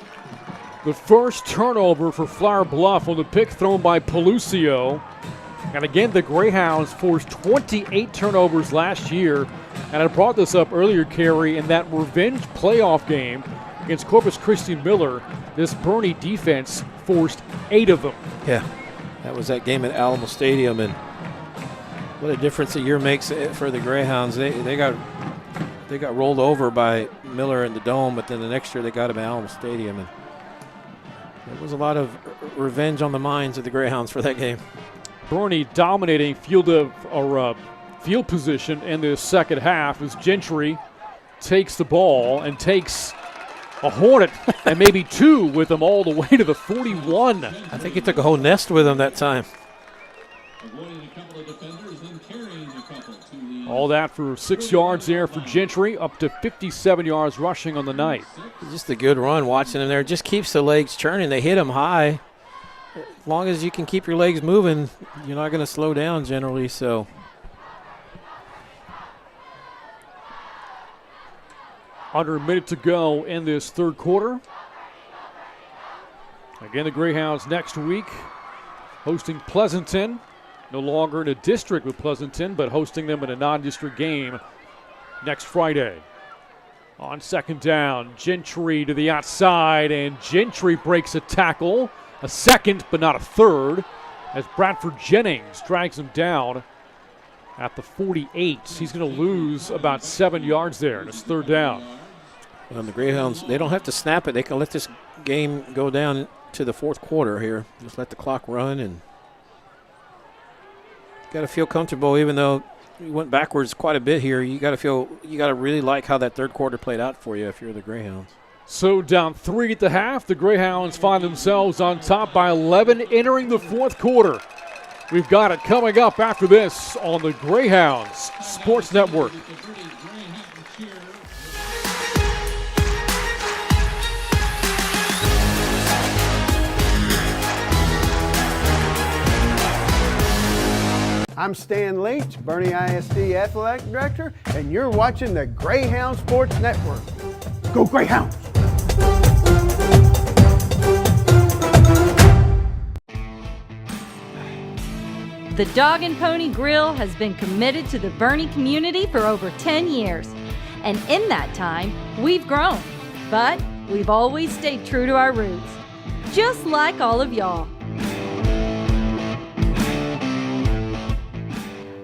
The first turnover for Flour Bluff on the pick thrown by Pelucio. And again, the Greyhounds forced 28 turnovers last year. And I brought this up earlier, Kerry, in that revenge playoff game against Corpus Christi Miller. This Boerne defense forced 8 of them. Yeah, that was that game at Alamo Stadium. And what a difference a year makes for the Greyhounds. They got rolled over by Miller in the Dome, but then the next year they got him at Alamo Stadium. And there was a lot of revenge on the minds of the Greyhounds for that game. Boerne dominating field position in the second half as Gentry takes the ball and takes a Hornet and maybe 2 with them all the way to the 41. I think he took a whole nest with him that time. All that for 6 yards there for Gentry, up to 57 yards rushing on the night. Just a good run watching him there. Just keeps the legs churning. They hit him high. As long as you can keep your legs moving, you're not going to slow down generally. So under a minute to go in this third quarter. Again, the Greyhounds next week hosting Pleasanton. No longer in a district with Pleasanton, but hosting them in a non-district game next Friday. On second down, Gentry to the outside, and Gentry breaks a tackle. A second, but not a third, as Bradford Jennings drags him down at the 48. He's going to lose about 7 yards there, and it's third down. Well, the Greyhounds, they don't have to snap it. They can let this game go down to the fourth quarter here. Just let the clock run, and got to feel comfortable. Even though you went backwards quite a bit here, you got to really like how that third quarter played out for you if you're the Greyhounds. So down 3 at the half, the Greyhounds find themselves on top by 11 entering the fourth quarter. We've got it coming up after this on the Greyhounds Sports Network. I'm Stan Leach, Boerne ISD Athletic Director, and you're watching the Greyhound Sports Network. Go Greyhounds! The Dog and Pony Grill has been committed to the Boerne community for over 10 years. And in that time, we've grown. But we've always stayed true to our roots. Just like all of y'all.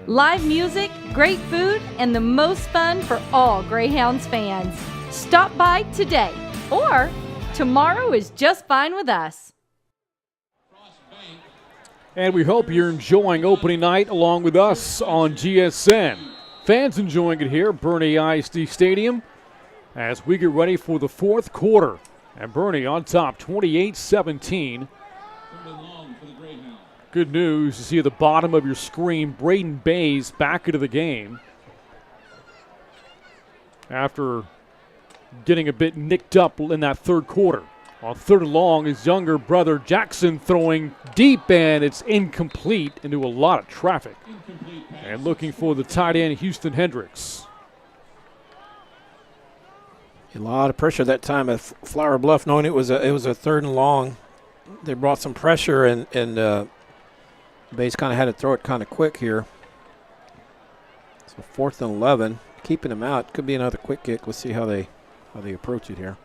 Live music, great food, and the most fun for all Greyhounds fans. Stop by today, or tomorrow is just fine with us. And we hope you're enjoying opening night along with us on GSN. Fans enjoying it here at Boerne ISD Stadium as we get ready for the fourth quarter. And Boerne on top, 28-17. Good news, you see at the bottom of your screen, Braden Bays back into the game. after getting a bit nicked up in that third quarter. On third and long, his younger brother Jackson throwing deep, and it's incomplete into a lot of traffic. And looking for the tight end, Houston Hendricks. A lot of pressure that time at Flour Bluff, knowing it was a third and long. They brought some pressure, and Bays kind of had to throw it kind of quick here. So 4th and 11, keeping them out. Could be another quick kick. Let's see how they approach it here.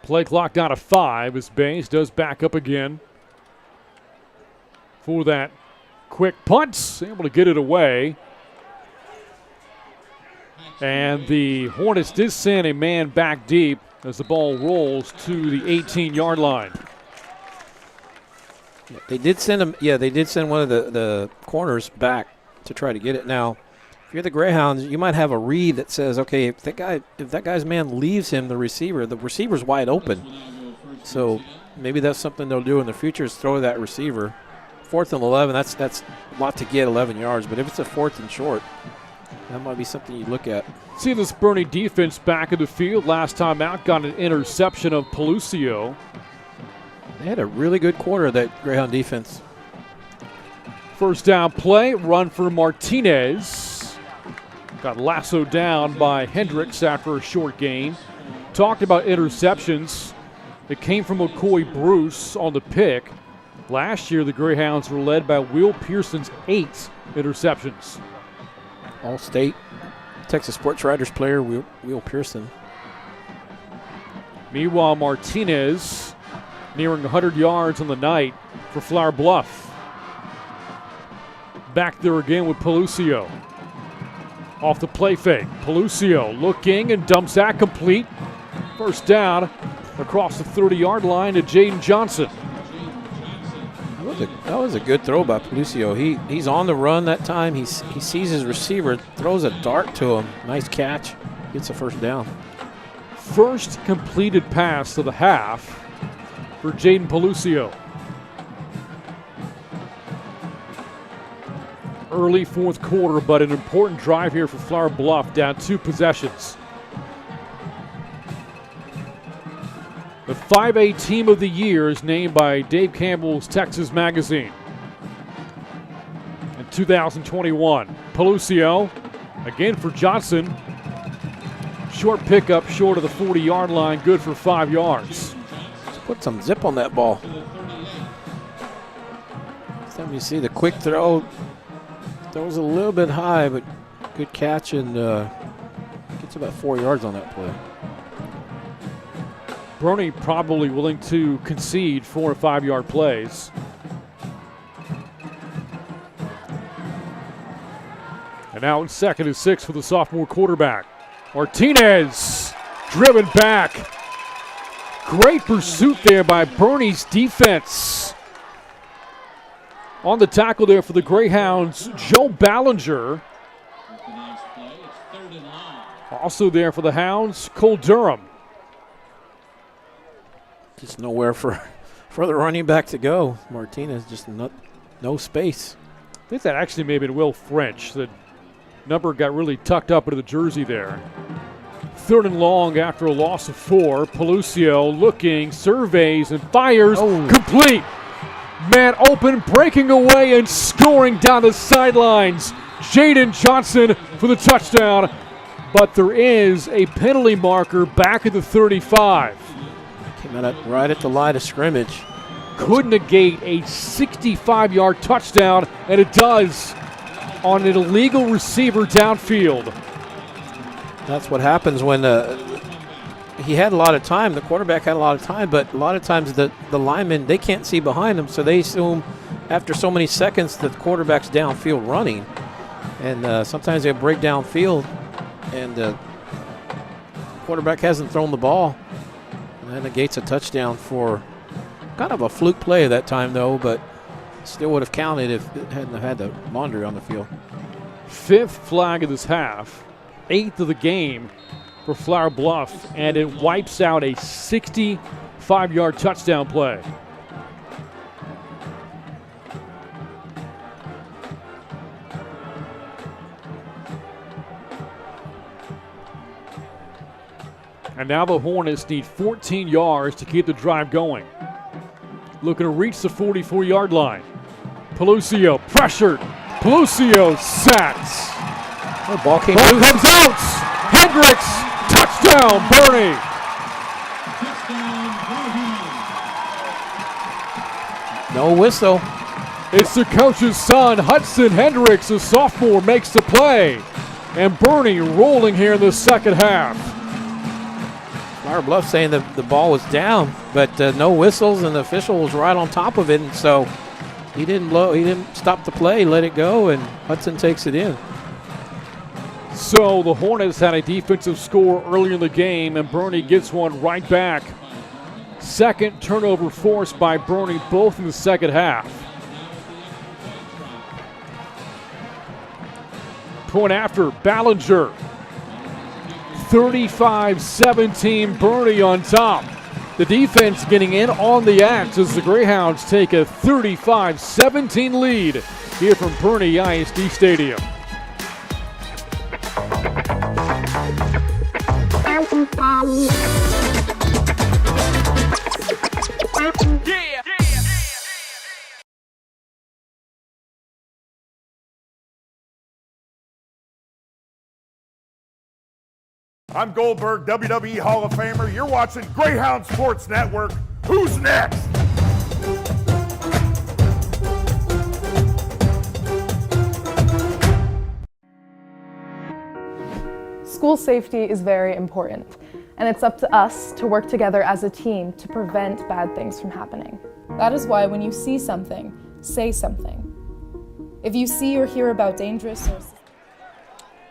Play clock down to 5 as Bays does back up again for that quick punt. Able to get it away. And the Hornets did send a man back deep as the ball rolls to the 18-yard line. Yeah, they did send him. Yeah, they did send one of the corners back to try to get it. Now, if you're the Greyhounds, you might have a read that says, okay, if that guy's man leaves him, the receiver's wide open. So maybe that's something they'll do in the future is throw that receiver. 4th and 11, that's a lot to get, 11 yards. But if it's a 4th and short, that might be something you look at. See this Boerne defense back in the field. Last time out, got an interception of Pelucio. They had a really good quarter, that Greyhound defense. First down play, run for Martinez. Got lassoed down by Hendricks after a short gain. Talked about interceptions. It came from McCoy Bruce on the pick. Last year, the Greyhounds were led by Will Pearson's 8 interceptions. All-State Texas Sports Writers player, Will Pearson. Meanwhile, Martinez nearing 100 yards on the night for Flour Bluff. Back there again with Pelucio. Off the play fake. Pelucio looking and dumps that complete. First down across the 30-yard line to Jaden Johnson. That was a good throw by Pelucio. He's on the run that time. He sees his receiver, throws a dart to him. Nice catch. Gets a first down. First completed pass of the half for Jaden Pelucio. Early fourth quarter, but an important drive here for Flour Bluff, down 2 possessions. The 5A Team of the Year is named by Dave Campbell's Texas Magazine in 2021. Pelucio, again for Johnson. Short pickup short of the 40-yard line, good for 5 yards. Let's put some zip on that ball. Let me see the quick throw. Throws a little bit high, but good catch, and gets about 4 yards on that play. Boerne probably willing to concede 4 or 5 yard plays. And now in 2nd and 6 for the sophomore quarterback. Martinez driven back. Great pursuit there by Boerne's defense. On the tackle there for the Greyhounds, Joe Ballinger. Also there for the Hounds, Cole Durham. Just nowhere for the running back to go. Martinez just no space. I think that actually may have been Will French. The number got really tucked up into the jersey there. 3rd and long after a loss of 4. Pelucio looking, surveys, and fires. Complete. Man open, breaking away and scoring down the sidelines. Jaden Johnson for the touchdown. But there is a penalty marker back at the 35. Came out right at the line of scrimmage. Could negate a 65-yard touchdown, and it does on an illegal receiver downfield. That's what happens when he had a lot of time. The quarterback had a lot of time, but a lot of times the linemen, they can't see behind them, so they assume after so many seconds that the quarterback's downfield running. And sometimes they break downfield, and the quarterback hasn't thrown the ball. And that negates a touchdown for kind of a fluke play that time, though, but still would have counted if it hadn't had the laundry on the field. 5th flag of this half, 8th of the game for Flour Bluff, and it wipes out a 60 5-yard touchdown play. And now the Hornets need 14 yards to keep the drive going. Looking to reach the 44-yard line. Pelucio pressured. Pelucio sacks. The ball came comes out. Hendricks, touchdown, Boerne. No whistle. It's the coach's son, Hudson Hendricks, a sophomore, makes the play. And Boerne rolling here in the second half. Flour Bluff saying that the ball was down, but no whistles, and the official was right on top of it, and so he didn't stop the play, let it go, and Hudson takes it in. So the Hornets had a defensive score earlier in the game, and Boerne gets one right back. Second turnover forced by Boerne, both in the second half. Point after, Ballinger. 35-17, Boerne on top. The defense getting in on the act as the Greyhounds take a 35-17 lead here from Boerne ISD Stadium. I'm Goldberg, WWE Hall of Famer. You're watching Greyhound Sports Network. Who's next? School safety is very important, and it's up to us to work together as a team to prevent bad things from happening. That is why when you see something, say something. If you see or hear about dangerous or...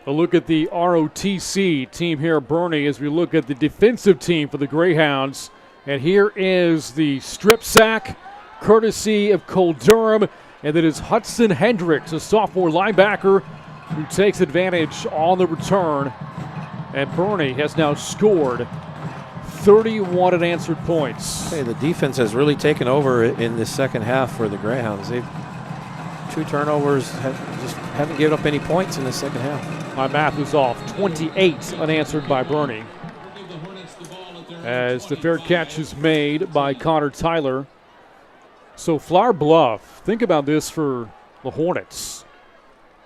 A look at the ROTC team here at Boerne as we look at the defensive team for the Greyhounds. And here is the strip sack, courtesy of Cole Durham. And that is Hudson Hendricks, a sophomore linebacker who takes advantage on the return. And Boerne has now scored 31 unanswered points. Hey, the defense has really taken over in this second half for the Greyhounds. They've 2 turnovers, just haven't given up any points in the second half. My math is off. 28 unanswered by Boerne. As the fair catch is made by Connor Tyler. So Flour Bluff, think about this for the Hornets.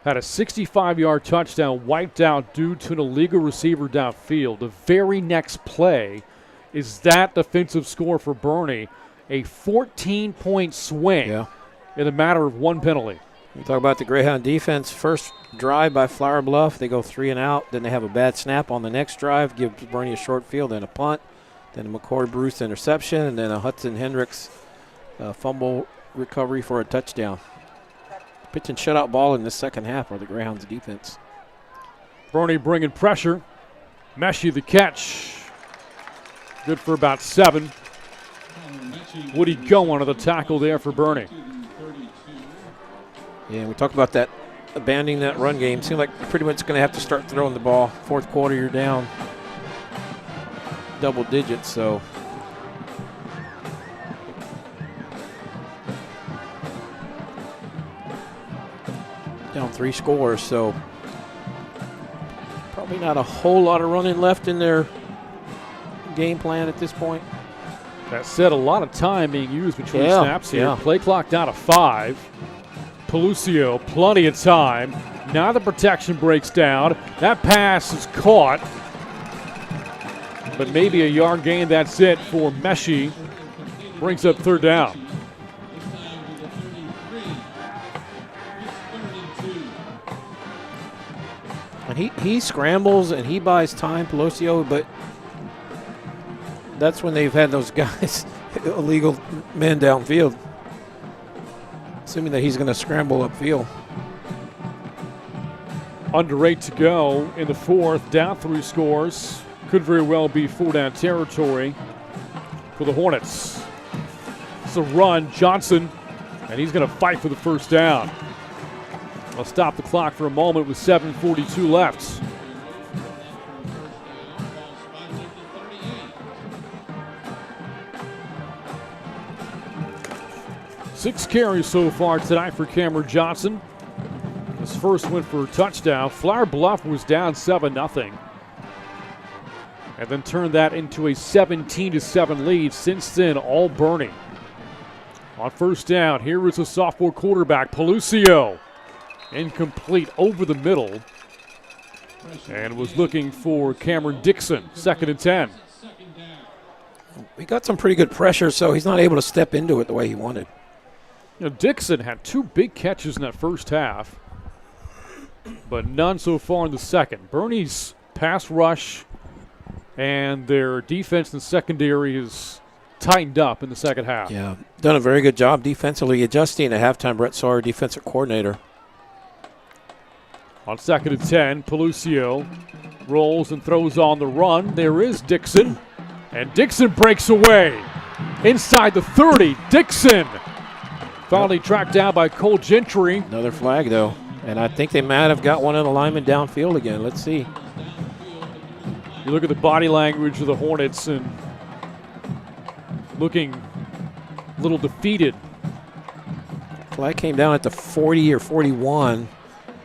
Had a 65-yard touchdown wiped out due to an illegal receiver downfield. The very next play is that defensive score for Boerne. A 14-point swing in a matter of 1 penalty. We talk about the Greyhound defense. First drive by Flour Bluff, they go 3 and out. Then they have a bad snap on the next drive, gives Boerne a short field, then a punt, then a McCoy Bruce interception, and then a Hudson Hendricks fumble recovery for a touchdown. Pitch and shutout ball in the second half for the Greyhounds defense. Boerne bringing pressure. Meshi the catch. Good for about 7. Woody going to the tackle there for Boerne. Yeah, we talked about that, abandoning that run game. Seemed like pretty much going to have to start throwing the ball. Fourth quarter, you're down double digits, so. Down 3 scores, so probably not a whole lot of running left in their game plan at this point. That said, a lot of time being used between snaps here. Play clock down to 5. Pelucio, plenty of time. Now the protection breaks down. That pass is caught. But maybe a yard gain, that's it for Meshi. Brings up 3rd down. And he scrambles and he buys time, Pelucio, but that's when they've had those guys, illegal men downfield. Assuming that he's going to scramble upfield. Under 8 to go in the 4th. Down 3 scores. Could very well be 4-down territory for the Hornets. It's a run, Johnson, and he's going to fight for the first down. I'll stop the clock for a moment with 7:42 left. 6 carries so far tonight for Cameron Johnson. His first went for a touchdown. Flour Bluff was down 7-0. And then turned that into a 17-7 lead. Since then, all Boerne. On first down, here is a sophomore quarterback, Pelucio. Incomplete over the middle. And was looking for Cameron Dixon, 2nd and 10. We got some pretty good pressure, so he's not able to step into it the way he wanted. You know, Dixon had 2 big catches in that first half, but none so far in the second. Boerne's pass rush and their defense and secondary is tightened up in the second half. Yeah, done a very good job defensively adjusting at halftime. Brett Sawyer, defensive coordinator. On 2nd and 10, Pelucio rolls and throws on the run. There is Dixon, and Dixon breaks away. Inside the 30, Dixon. Finally tracked down by Cole Gentry. Another flag, though, and I think they might have got one of the linemen downfield again. Let's see. You look at the body language of the Hornets and looking a little defeated. Flag came down at the 40 or 41.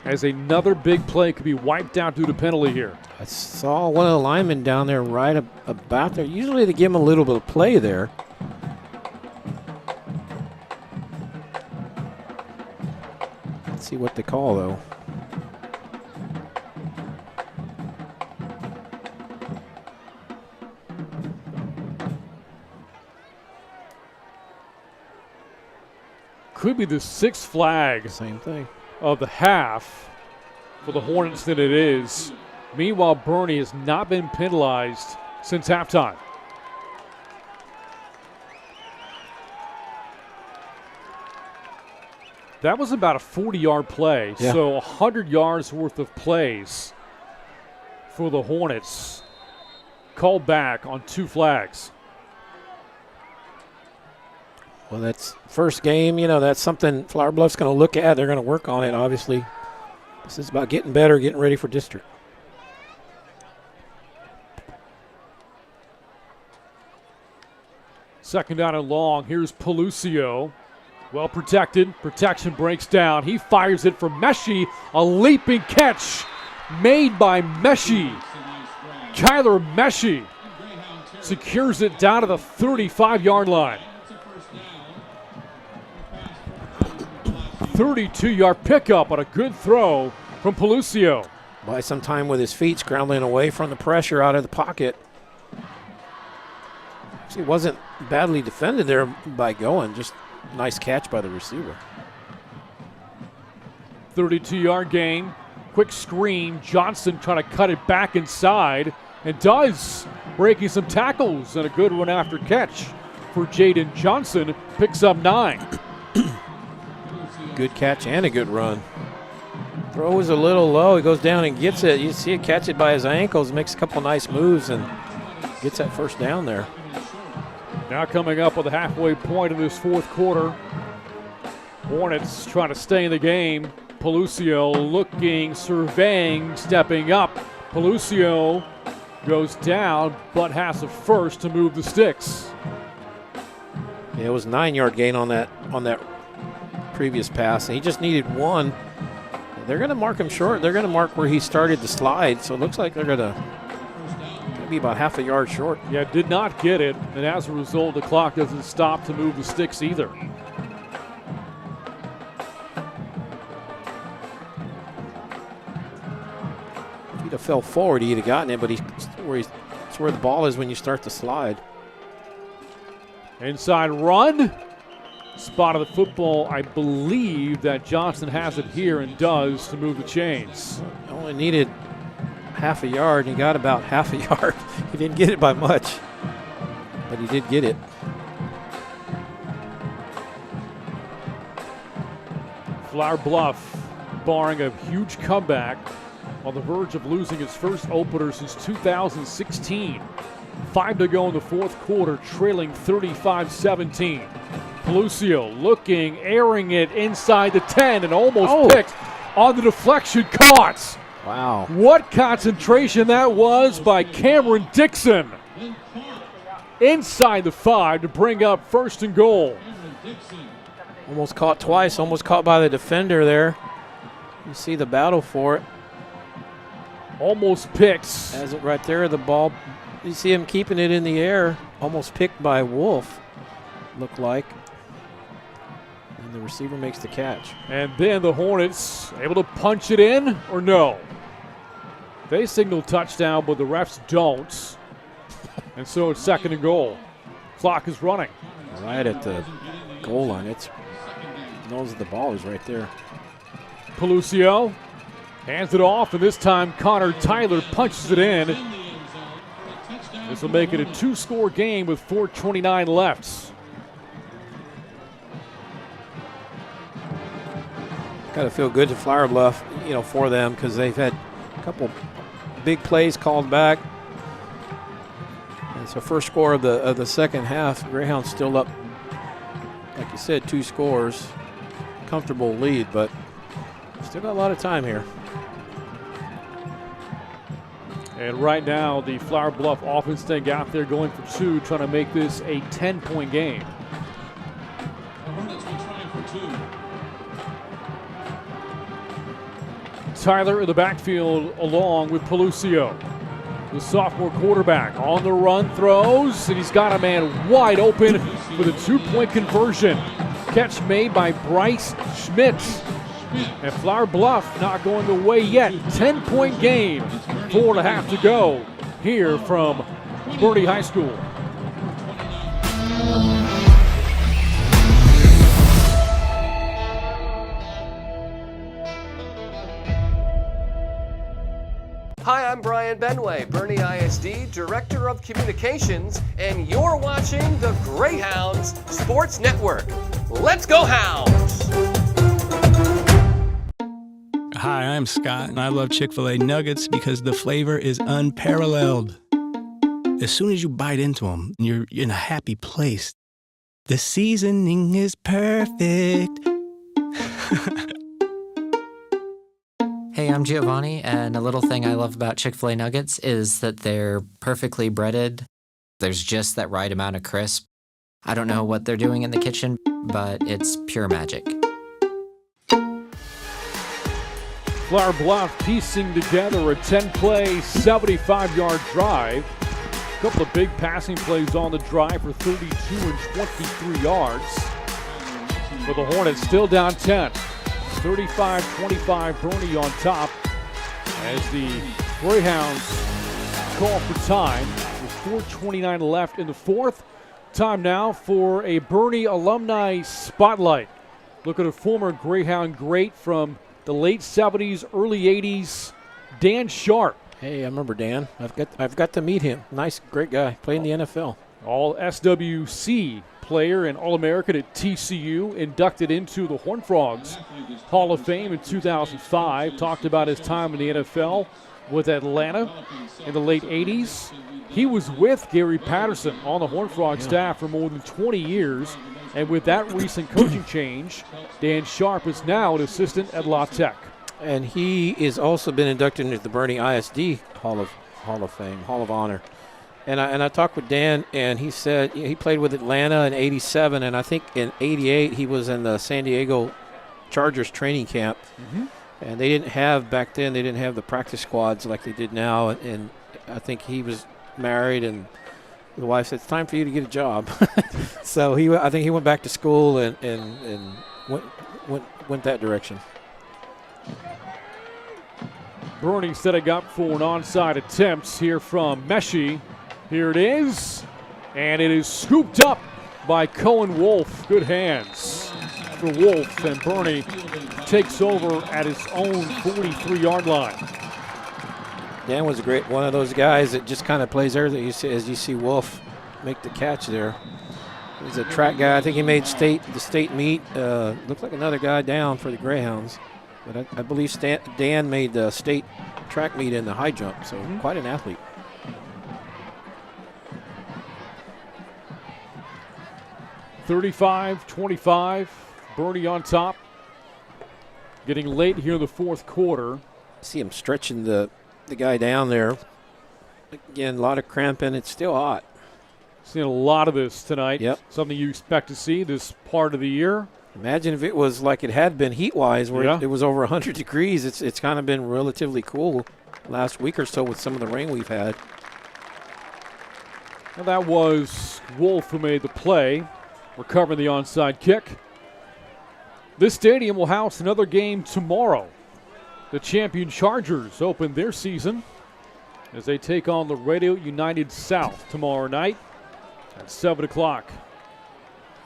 As another big play could be wiped out due to penalty here. I saw one of the linemen down there right about there. Usually they give him a little bit of play there. Let's see what they call, though. Could be the 6th flag. Same thing. Of the half for the Hornets than it is. Meanwhile, Boerne has not been penalized since halftime. That was about a 40-yard play, yeah. So 100 yards worth of plays for the Hornets. Called back on 2 flags. Well, that's first game. You know, that's something Flour Bluff's going to look at. They're going to work on it, obviously. This is about getting better, getting ready for district. Second down and long. Here's Pelucio. Well protected. Protection breaks down. He fires it for Meshi. A leaping catch made by Meshi. Kyler Meshi secures it down to the 35-yard line. 32-yard pickup on a good throw from Pelucio. By some time with his feet scrambling away from the pressure out of the pocket. He wasn't badly defended there by going. Just nice catch by the receiver. 32-yard gain. Quick screen. Johnson trying to cut it back inside and does. Breaking some tackles and a good one after catch for Jaden Johnson. Picks up 9. Good catch and a good run. Throw was a little low. He goes down and gets it. You see it catch it by his ankles, makes a couple nice moves, and gets that first down there. Now coming up with the halfway point of this 4th quarter. Hornets trying to stay in the game. Pelucio looking, surveying, stepping up. Pelucio goes down, but has a first to move the sticks. Yeah, it was a 9-yard gain on that previous pass, and he just needed 1. They're going to mark him short. They're going to mark where he started the slide, so it looks like they're going to be about half a yard short. Yeah, did not get it, and as a result, the clock doesn't stop to move the sticks either. If he'd have fell forward, he'd have gotten it, but it's where the ball is when you start the slide. Inside run. Spot of the football. I believe that Johnson has it here and does to move the chains. Only needed half a yard, and he got about half a yard. He didn't get it by much, but he did get it. Flour Bluff, barring a huge comeback, on the verge of losing its first opener since 2016. 5 to go in the 4th quarter, trailing 35-17. Pelucio looking, airing it inside the 10 and almost picked on the deflection, caught. Wow. What concentration that was by Cameron Dixon. Inside the 5 to bring up 1st and goal. Almost caught twice, almost caught by the defender there. You see the battle for it. Almost picked. Has it right there, the ball. You see him keeping it in the air. Almost picked by Wolf, looked like. And the receiver makes the catch. And then the Hornets able to punch it in or no? They signal touchdown, but the refs don't. And so it's 2nd and goal. Clock is running. Right at the goal line. It's knows the ball is right there. Pelucio hands it off, and this time Connor Tyler punches it in. This will make it a 2-score game with 4:29 left. Got to feel good to Flour Bluff, for them, because they've had a couple big plays called back. And so first score of the second half. Greyhounds still up, like you said, 2 scores. Comfortable lead, but still got a lot of time here. And right now, the Flour Bluff offense staying out there going for 2, trying to make this a 10-point game. Tyler in the backfield along with Pelucio. The sophomore quarterback on the run throws, and he's got a man wide open with a 2-point conversion. Catch made by Bryce Schmidt. And Flour Bluff not going the way yet. 10-point game. 4.5 to go here from Boerne High School. Hi, I'm Brian Benway, Boerne ISD Director of Communications, and you're watching the Greyhounds Sports Network. Let's go Hounds! Hi, I'm Scott, and I love Chick-fil-A nuggets because the flavor is unparalleled. As soon as you bite into them, you're in a happy place. The seasoning is perfect. Hey, I'm Giovanni, and a little thing I love about Chick-fil-A nuggets is that they're perfectly breaded. There's just that right amount of crisp. I don't know what they're doing in the kitchen, but it's pure magic. Flour Bluff piecing together a 10-play, 75-yard drive. A couple of big passing plays on the drive for 32 and 23 yards. But the Hornets still down 10. 35-25 Boerne on top as the Greyhounds call for time with 4:29 left in the fourth. Time now for a Boerne alumni spotlight. Look at a former Greyhound great from the late 70s, early 80s, Dan Sharp. Hey, I remember Dan. I've got to meet him. Nice, great guy. Played in the NFL. All SWC player and All-American at TCU, inducted into the Horned Frogs Hall of Fame in 2005. Talked about his time in the NFL with Atlanta in the late 80s. He was with Gary Patterson on the Horned Frog staff for more than 20 years. And with that recent coaching change, Dan Sharp is now an assistant at La Tech. And he has also been inducted into the Boerne ISD Hall of Fame, Hall of Honor. And I talked with Dan, and he said he played with Atlanta in '87, and I think in '88 he was in the San Diego Chargers training camp. Mm-hmm. And they didn't have, back then, they didn't have the practice squads like they did now. And I think he was married, and the wife said, it's time for you to get a job. So I think he went back to school and went that direction. Boerne setting up for an onside attempt here from Meshi. Here it is, and it is scooped up by Cohen Wolf. Good hands for Wolf, and Boerne takes over at his own 43-yard line. Dan was one of those guys that just kind of plays everything. As you see Wolf make the catch there. He's a track guy. I think he made the state meet. Looked like another guy down for the Greyhounds. But I believe Dan made the state track meet in the high jump, so quite an athlete. (35-25), Boerne on top. Getting late here in the fourth quarter. See him stretching the guy down there. Again, a lot of cramping. It's still hot. Seen a lot of this tonight. Yep. Something you expect to see this part of the year. Imagine if it was like it had been heat-wise, where it was over 100 degrees. It's kind of been relatively cool last week or so with some of the rain we've had. And that was Wolf who made the play, recovering the onside kick. This stadium will house another game tomorrow. The champion Chargers open their season as they take on Laredo United South tomorrow night at 7 o'clock.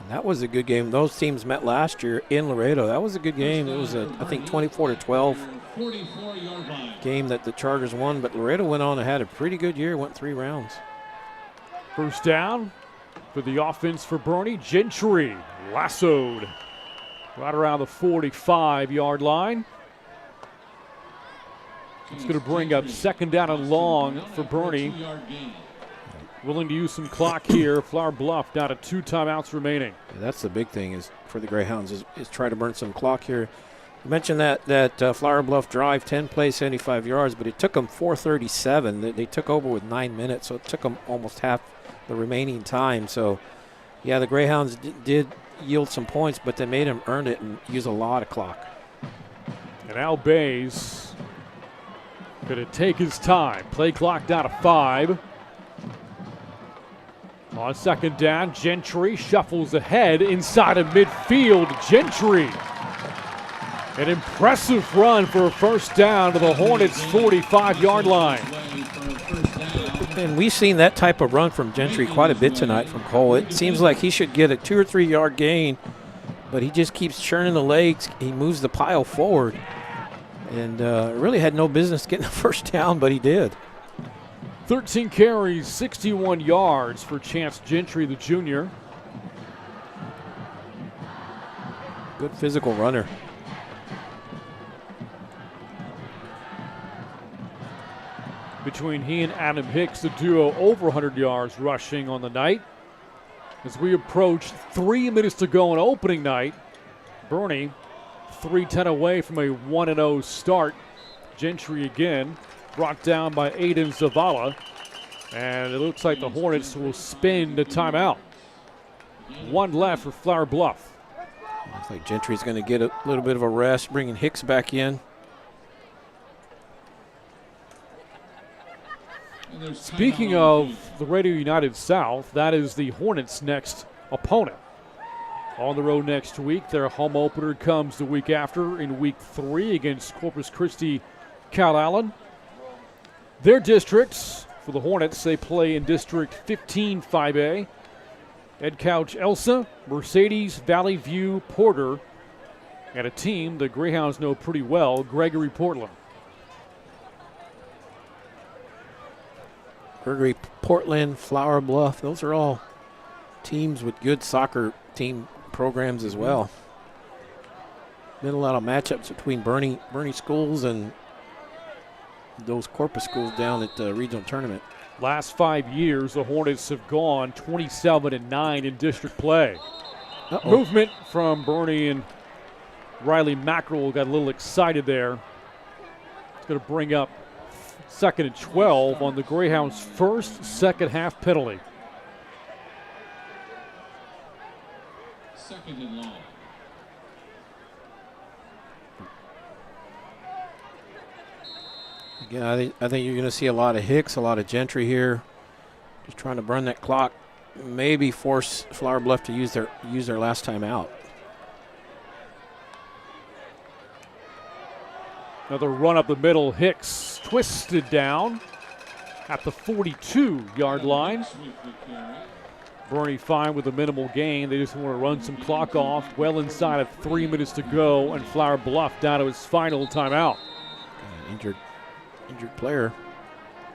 And that was a good game. Those teams met last year in Laredo. That was a good game. It was, I think, 24-12 game that the Chargers won, but Laredo went on and had a pretty good year, went 3 rounds. First down for the offense for Boerne. Gentry lassoed right around the 45-yard line. It's going to bring up second down and long for Boerne. Willing to use some clock here. Flour Bluff down to 2 timeouts remaining. Yeah, that's the big thing is for the Greyhounds is try to burn some clock here. You mentioned that Flour Bluff drive, 10 plays, 75 yards, but it took them 4:37. They took over with 9 minutes, so it took them almost half the remaining time. So, yeah, the Greyhounds did yield some points, but they made them earn it and use a lot of clock. And Al Bays going to take his time. Play clock down to 5. On second down, Gentry shuffles ahead inside of midfield. Gentry. An impressive run for a first down to the Hornets' 45-yard line. And we've seen that type of run from Gentry quite a bit tonight from Cole. It seems like he should get a 2 or 3 yard gain, but he just keeps churning the legs. He moves the pile forward. And really had no business getting a first down, but he did. 13 carries, 61 yards for Chance Gentry, the junior. Good physical runner. Between he and Adam Hicks, the duo over 100 yards rushing on the night. As we approach 3 minutes to go on opening night, Boerne 3-10 away from a 1-0 start. Gentry again brought down by Aiden Zavala. And it looks like the Hornets will spin the timeout. 1 left for Flour Bluff. Looks like Gentry's going to get a little bit of a rest, bringing Hicks back in. Speaking of the Laredo United South, that is the Hornets' next opponent. On the road next week. Their home opener comes the week after in week 3 against Corpus Christi Calallen. Their districts for the Hornets, they play in District 15 5A. Ed Couch Elsa, Mercedes, Valley View, Porter, and a team the Greyhounds know pretty well, Gregory Portland. Gregory Portland, Flour Bluff, those are all teams with good soccer team programs as well. Been a lot of matchups between Boerne schools and those Corpus schools down at the regional tournament. Last 5 years, the Hornets have gone 27-9 in district play. Movement from Boerne, and Riley Mackerel got a little excited there. It's going to bring up 2nd and 12 on the Greyhounds' first second half penalty. 2nd and long. Again, I think you're going to see a lot of Hicks, a lot of Gentry here. Just trying to burn that clock. Maybe force Flour Bluff to use their last time out. Another run up the middle. Hicks twisted down at the 42-yard line. Boerne fine with a minimal gain. They just want to run some clock off. Well inside of 3 minutes to go, and Flour Bluff down to his final timeout. Injured player.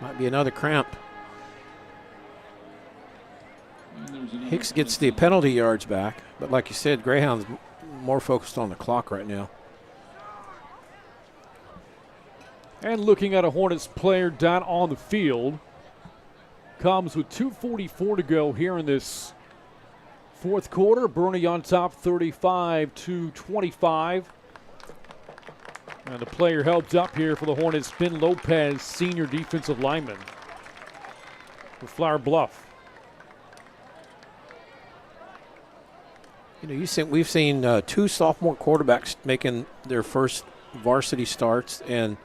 Might be another cramp. Hicks gets the penalty yards back, but like you said, Greyhound's more focused on the clock right now. And looking at a Hornets player down on the field, comes with 2:44 to go here in this fourth quarter. Boerne on top 35-25. And the player helped up here for the Hornets, Ben Lopez, senior defensive lineman for Flour Bluff. we've seen 2 sophomore quarterbacks making their first varsity starts, and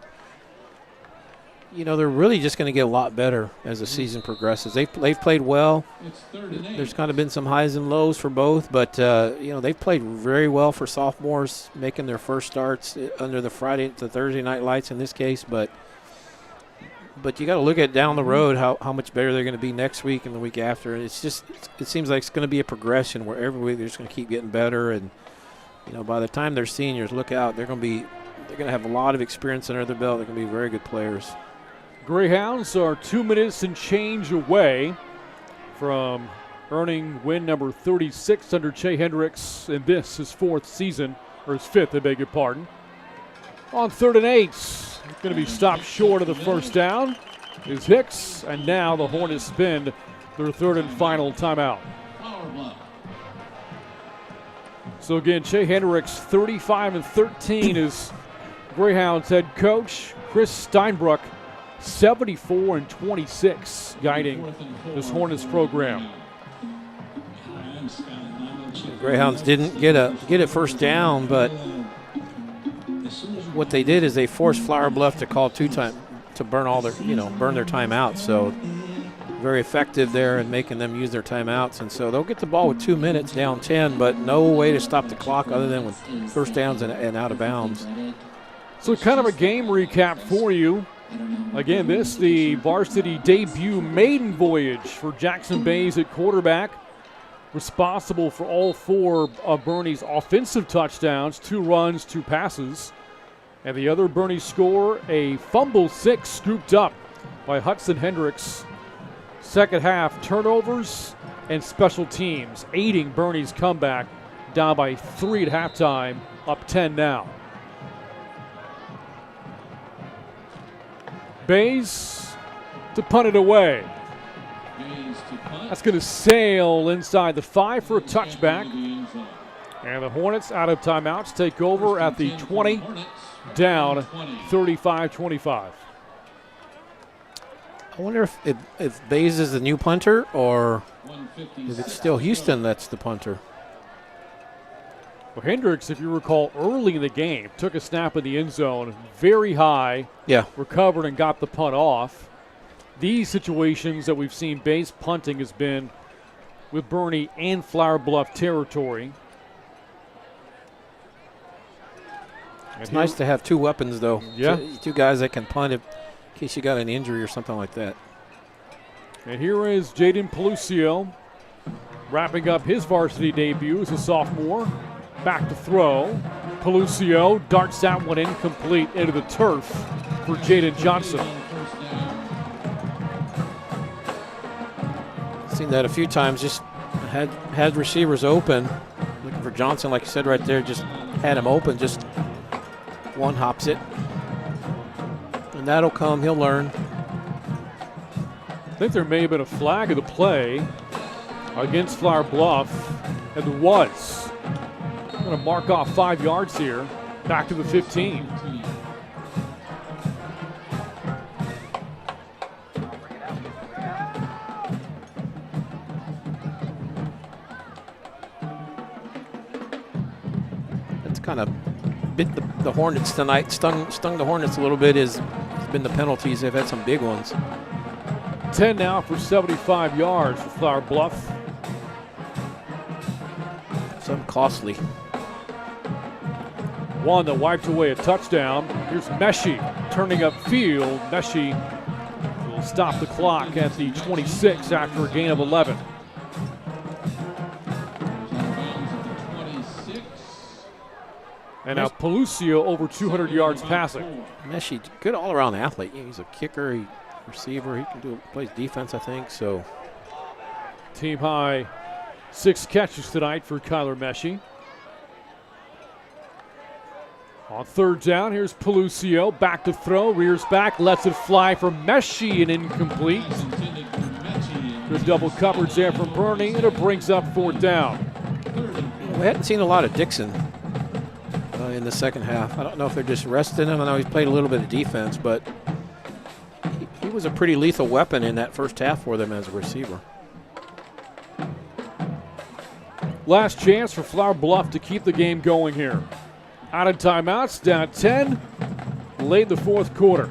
they're really just going to get a lot better as the season progresses. They've played well. There's kind of been some highs and lows for both, but they've played very well for sophomores making their first starts under the Thursday night lights in this case. But you got to look at down the road how much better they're going to be next week and the week after. It seems like it's going to be a progression where every week they're just going to keep getting better, and by the time they're seniors, look out, they're going to have a lot of experience under their belt. They're going to be very good players. Greyhounds are 2 minutes and change away from earning win number 36 under Che Hendricks in this, his 4th season, or his 5th, I beg your pardon. On 3rd and 8, going to be stopped short of the first down is Hicks, and now the Hornets spend their 3rd and final timeout. So again, Che Hendricks, 35-13 is Greyhounds head coach. Chris Steinbruck, 74-26, guiding this Hornets program. The Greyhounds didn't get a first down, but what they did is they forced Flour Bluff to call 2 times to burn burn their timeouts. So very effective there in making them use their timeouts, and so they'll get the ball with 2 minutes, down 10, but no way to stop the clock other than with first downs and out of bounds. So kind of a game recap for you. Again, the varsity debut maiden voyage for Jackson Bays at quarterback, responsible for all 4 of Boerne's offensive touchdowns, 2 runs, 2 passes. And the other Boerne score, a fumble 6 scooped up by Hudson Hendricks. Second half, turnovers and special teams, aiding Boerne's comeback, down by 3 at halftime, up 10 now. Bays to punt it away. That's going to sail inside the 5 for a touchback. And the Hornets, out of timeouts, take over at the 20, down 35-25. I wonder if Bays is the new punter, or is it still Houston that's the punter? Well, Hendricks, if you recall, early in the game, took a snap in the end zone, very high, recovered and got the punt off. These situations that we've seen Bays punting has been with Boerne and Flour Bluff territory. It's nice to have 2 weapons, though. Yeah. 2 guys that can punt in case you got an injury or something like that. And here is Jaden Pelucio wrapping up his varsity debut as a sophomore. Back to throw. Pelucio darts that one incomplete into the turf for Jaden Johnson. Seen that a few times, just had receivers open. Looking for Johnson, like you said right there, just had him open, just one hops it. And that'll come, he'll learn. I think there may have been a flag of the play against Flour Bluff, and there was. I'm going to mark off 5 yards here, back to the 15. That's kind of bit the Hornets tonight, stung the Hornets a little bit, has been the penalties. They've had some big ones. 10 now for 75 yards for Flour Bluff. Some costly. One that wiped away a touchdown. Here's Meshi turning upfield. Meshi will stop the clock at the 26 after a gain of 11. And now Pelucio over 200 yards passing. Meshi, good all-around athlete. He's a kicker, receiver. He can plays defense, I think. So, team high 6 catches tonight for Kyler Meshi. On 3rd down, here's Pelucio, back to throw, rears back, lets it fly for Meshi and incomplete. Good double coverage there from Boerne, and it brings up 4th down. We hadn't seen a lot of Dixon in the second half. I don't know if they're just resting him. I know he's played a little bit of defense, but he was a pretty lethal weapon in that first half for them as a receiver. last chance for Flour Bluff to keep the game going here. Out of timeouts, down 10, late in the fourth quarter.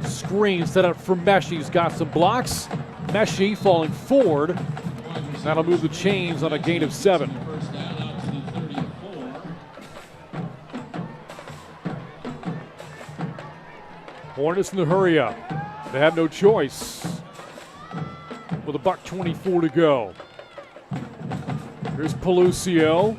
Screen set up for Meshi. He's got some blocks. Meshi falling forward. That'll move the chains on a gain of 7. Hornets in the hurry up. They have no choice. With a $1:24 to go. Here's Pelucio.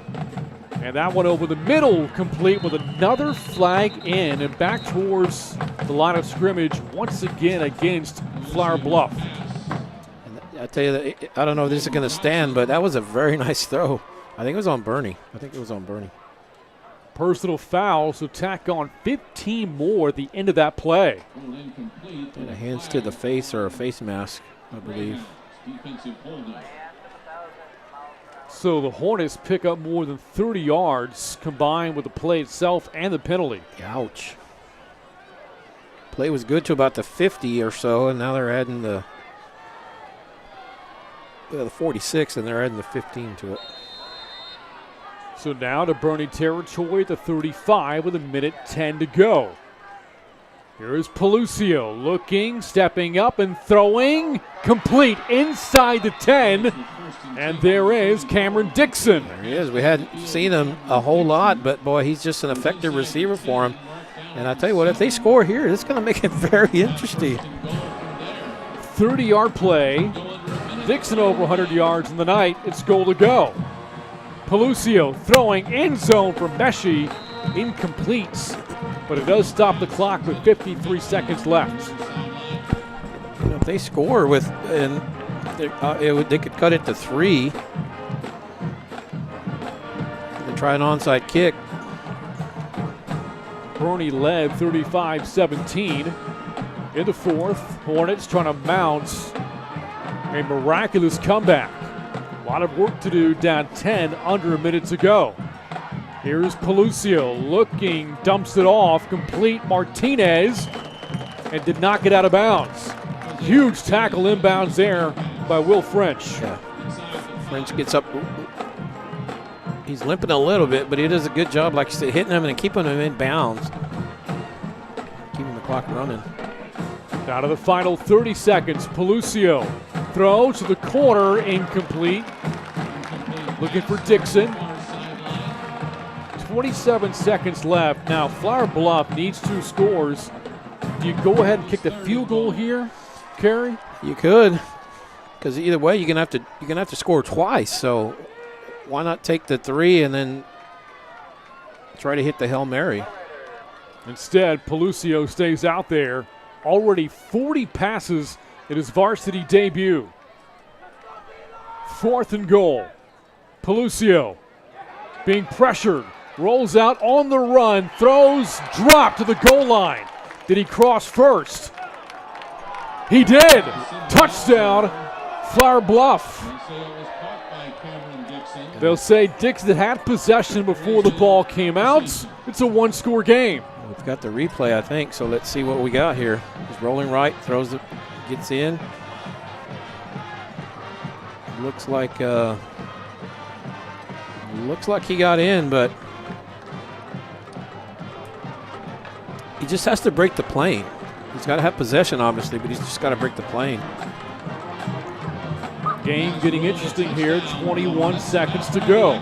And that one over the middle, complete with another flag in and back towards the line of scrimmage once again against Flour Bluff. And I tell you, that I don't know if this is going to stand, but that was a very nice throw. I think it was on Bernie. Personal foul, so tack on 15 more at the end of that play. And a hands to the face or a face mask, I believe. So the Hornets pick up more than 30 yards combined with the play itself and the penalty. Ouch. Play was good to about the 50 or so, and now they're adding the 46, and they're adding the 15 to it. So now to Boerne territory at the 35 with 1:10 to go. Here is Pelucio looking, stepping up and throwing. Complete inside the 10. And there is Cameron Dixon. There he is. We hadn't seen him a whole lot, but boy, he's just an effective receiver for him. And I tell you what, if they score here, it's going to make it very interesting. 30-yard play. Dixon over 100 yards in the night. It's goal to go. Pelucio throwing end zone for Meshi. Incomplete. But it does stop the clock with 53 seconds left. You know, if they score with, and they could cut it to 3. And try an onside kick. Boerne led 35-17 in the fourth. Hornets trying to mount a miraculous comeback. A lot of work to do, down 10, under a minute to go. Here's Pelucio looking, dumps it off, complete Martinez, and did not get out of bounds. Huge tackle inbounds there by Will French. Yeah. French gets up. He's limping a little bit, but he does a good job, like you said, hitting him and keeping him in bounds. Keeping the clock running. Down to the final 30 seconds. Pelucio throw to the corner, incomplete. Looking for Dixon. 27 seconds left. Now Flour Bluff needs 2 scores. Do you go ahead and kick the field goal here, Kerry? You could, because either way you're gonna have to score twice. So why not take the 3 and then try to hit the Hail Mary? Instead, Pelucio stays out there. Already 40 passes in his varsity debut. 4th and goal. Pelucio being pressured. Rolls out on the run. Throws, drop to the goal line. Did he cross first? He did. Touchdown, Flour Bluff. They'll say Dixon had possession before the ball came out. It's a 1-score game. We've got the replay, I think, so let's see what we got here. He's rolling right, throws it, gets in. Looks like he got in, but he just has to break the plane. He's got to have possession, obviously, but he's just got to break the plane. Game getting interesting here. 21 seconds to go.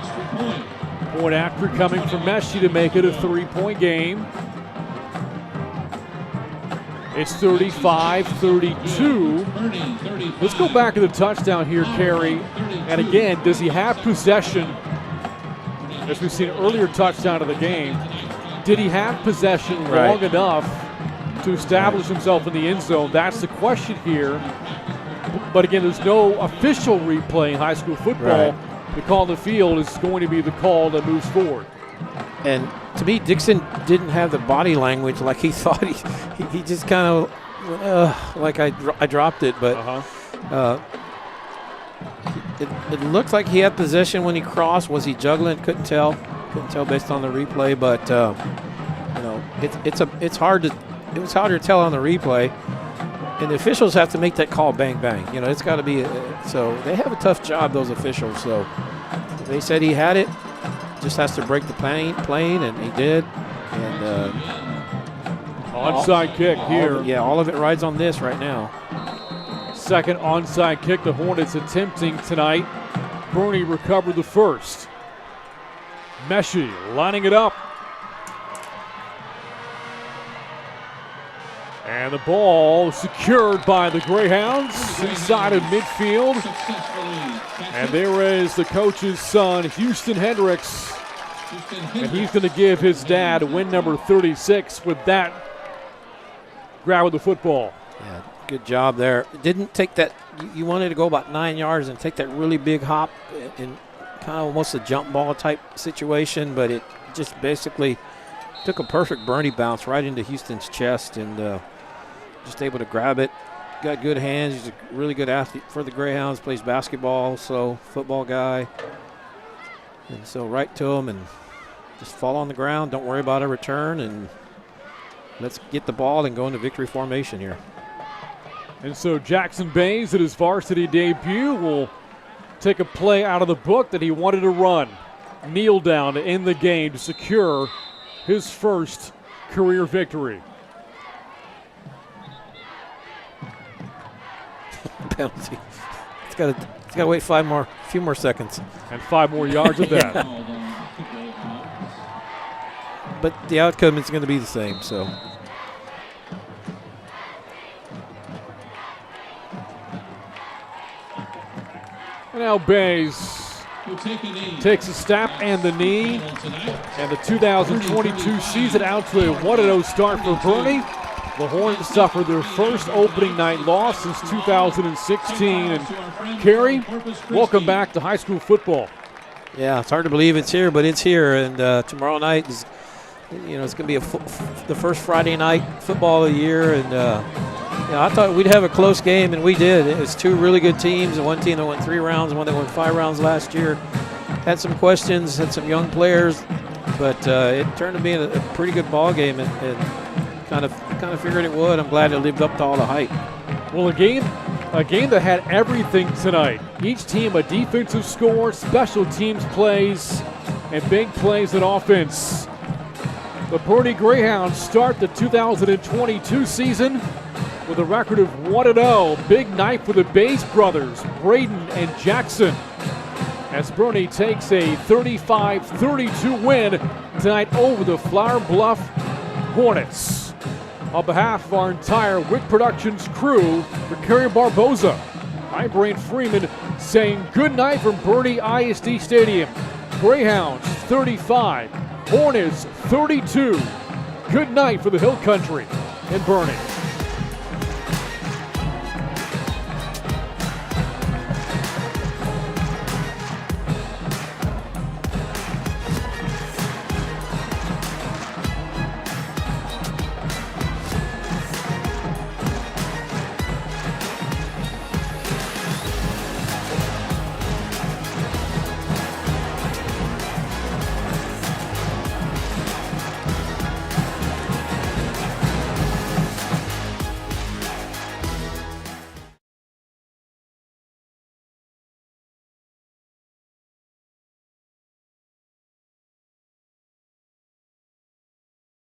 Point after coming from Meshi to make it a 3-point game. It's 35-32. Let's go back to the touchdown here, Kerry. And again, does he have possession? As we've seen earlier touchdown of the game, did he have possession long enough to establish himself in the end zone? That's the question here. But again, there's no official replay in high school football. The call on the field is going to be the call that moves forward. And to me, Dixon didn't have the body language like he thought. He just kind of like I dropped it, but it looked like he had possession when he crossed. Was he juggling? Couldn't tell based on the replay. But you know, it's hard to tell on the replay. And the officials have to make that call bang bang. You know, it's got to be so they have a tough job, those officials. So They said he had it. Just has to break the plane, and he did. And onside kick here. All of it rides on this right now. Second onside kick the Hornets attempting tonight. Boerne recovered the first. Meshi lining it up. And the ball secured by the Greyhounds inside of midfield. And there is the coach's son, Houston Hendricks. And he's going to give his dad win number 36 with that grab of the football. Yeah, good job there. Didn't take that. You wanted to go about 9 yards and take that really big hop in kind of almost a jump ball type situation, but it just basically took a perfect Boerne bounce right into Houston's chest and just able to grab it. Got good hands. He's a really good athlete for the Greyhounds. Plays basketball, so football guy. And so right to him and just fall on the ground. Don't worry about a return, and let's get the ball and go into victory formation here. And so Jackson Bays at his varsity debut will take a play out of the book that he wanted to run. Kneel down to end the game to secure his first career victory. Penalty. It's got to wait a few more seconds. And 5 more yards of that. But the outcome is going to be the same, so. And now Bays takes a snap and the knee. And the 2022 season out to a 1-0 start for Boerne. The Hornets suffered their first opening night loss since 2016. And Kerry, welcome back to high school football. Yeah, it's hard to believe it's here, but it's here. And tomorrow night is, it's going to be the first Friday night football of the year. And I thought we'd have a close game, and we did. It was 2 really good teams, and one team that went 3 rounds, one that went 5 rounds last year. Had some questions, had some young players, but it turned to be a pretty good ball game, and kind of figured it would. I'm glad it lived up to all the hype. Well, a game that had everything tonight. Each team a defensive score, special teams plays, and big plays in offense. The Boerne Greyhounds start the 2022 season with a record of 1-0. Big night for the Bays brothers, Braden and Jackson, as Boerne takes a 35-32 win tonight over the Flour Bluff Hornets. On behalf of our entire Wich Productions crew, for Kerry Barboza, I'm Brant Freeman saying good night from Boerne ISD Stadium. Greyhounds 35, Hornets 32. Good night for the Hill Country in Boerne.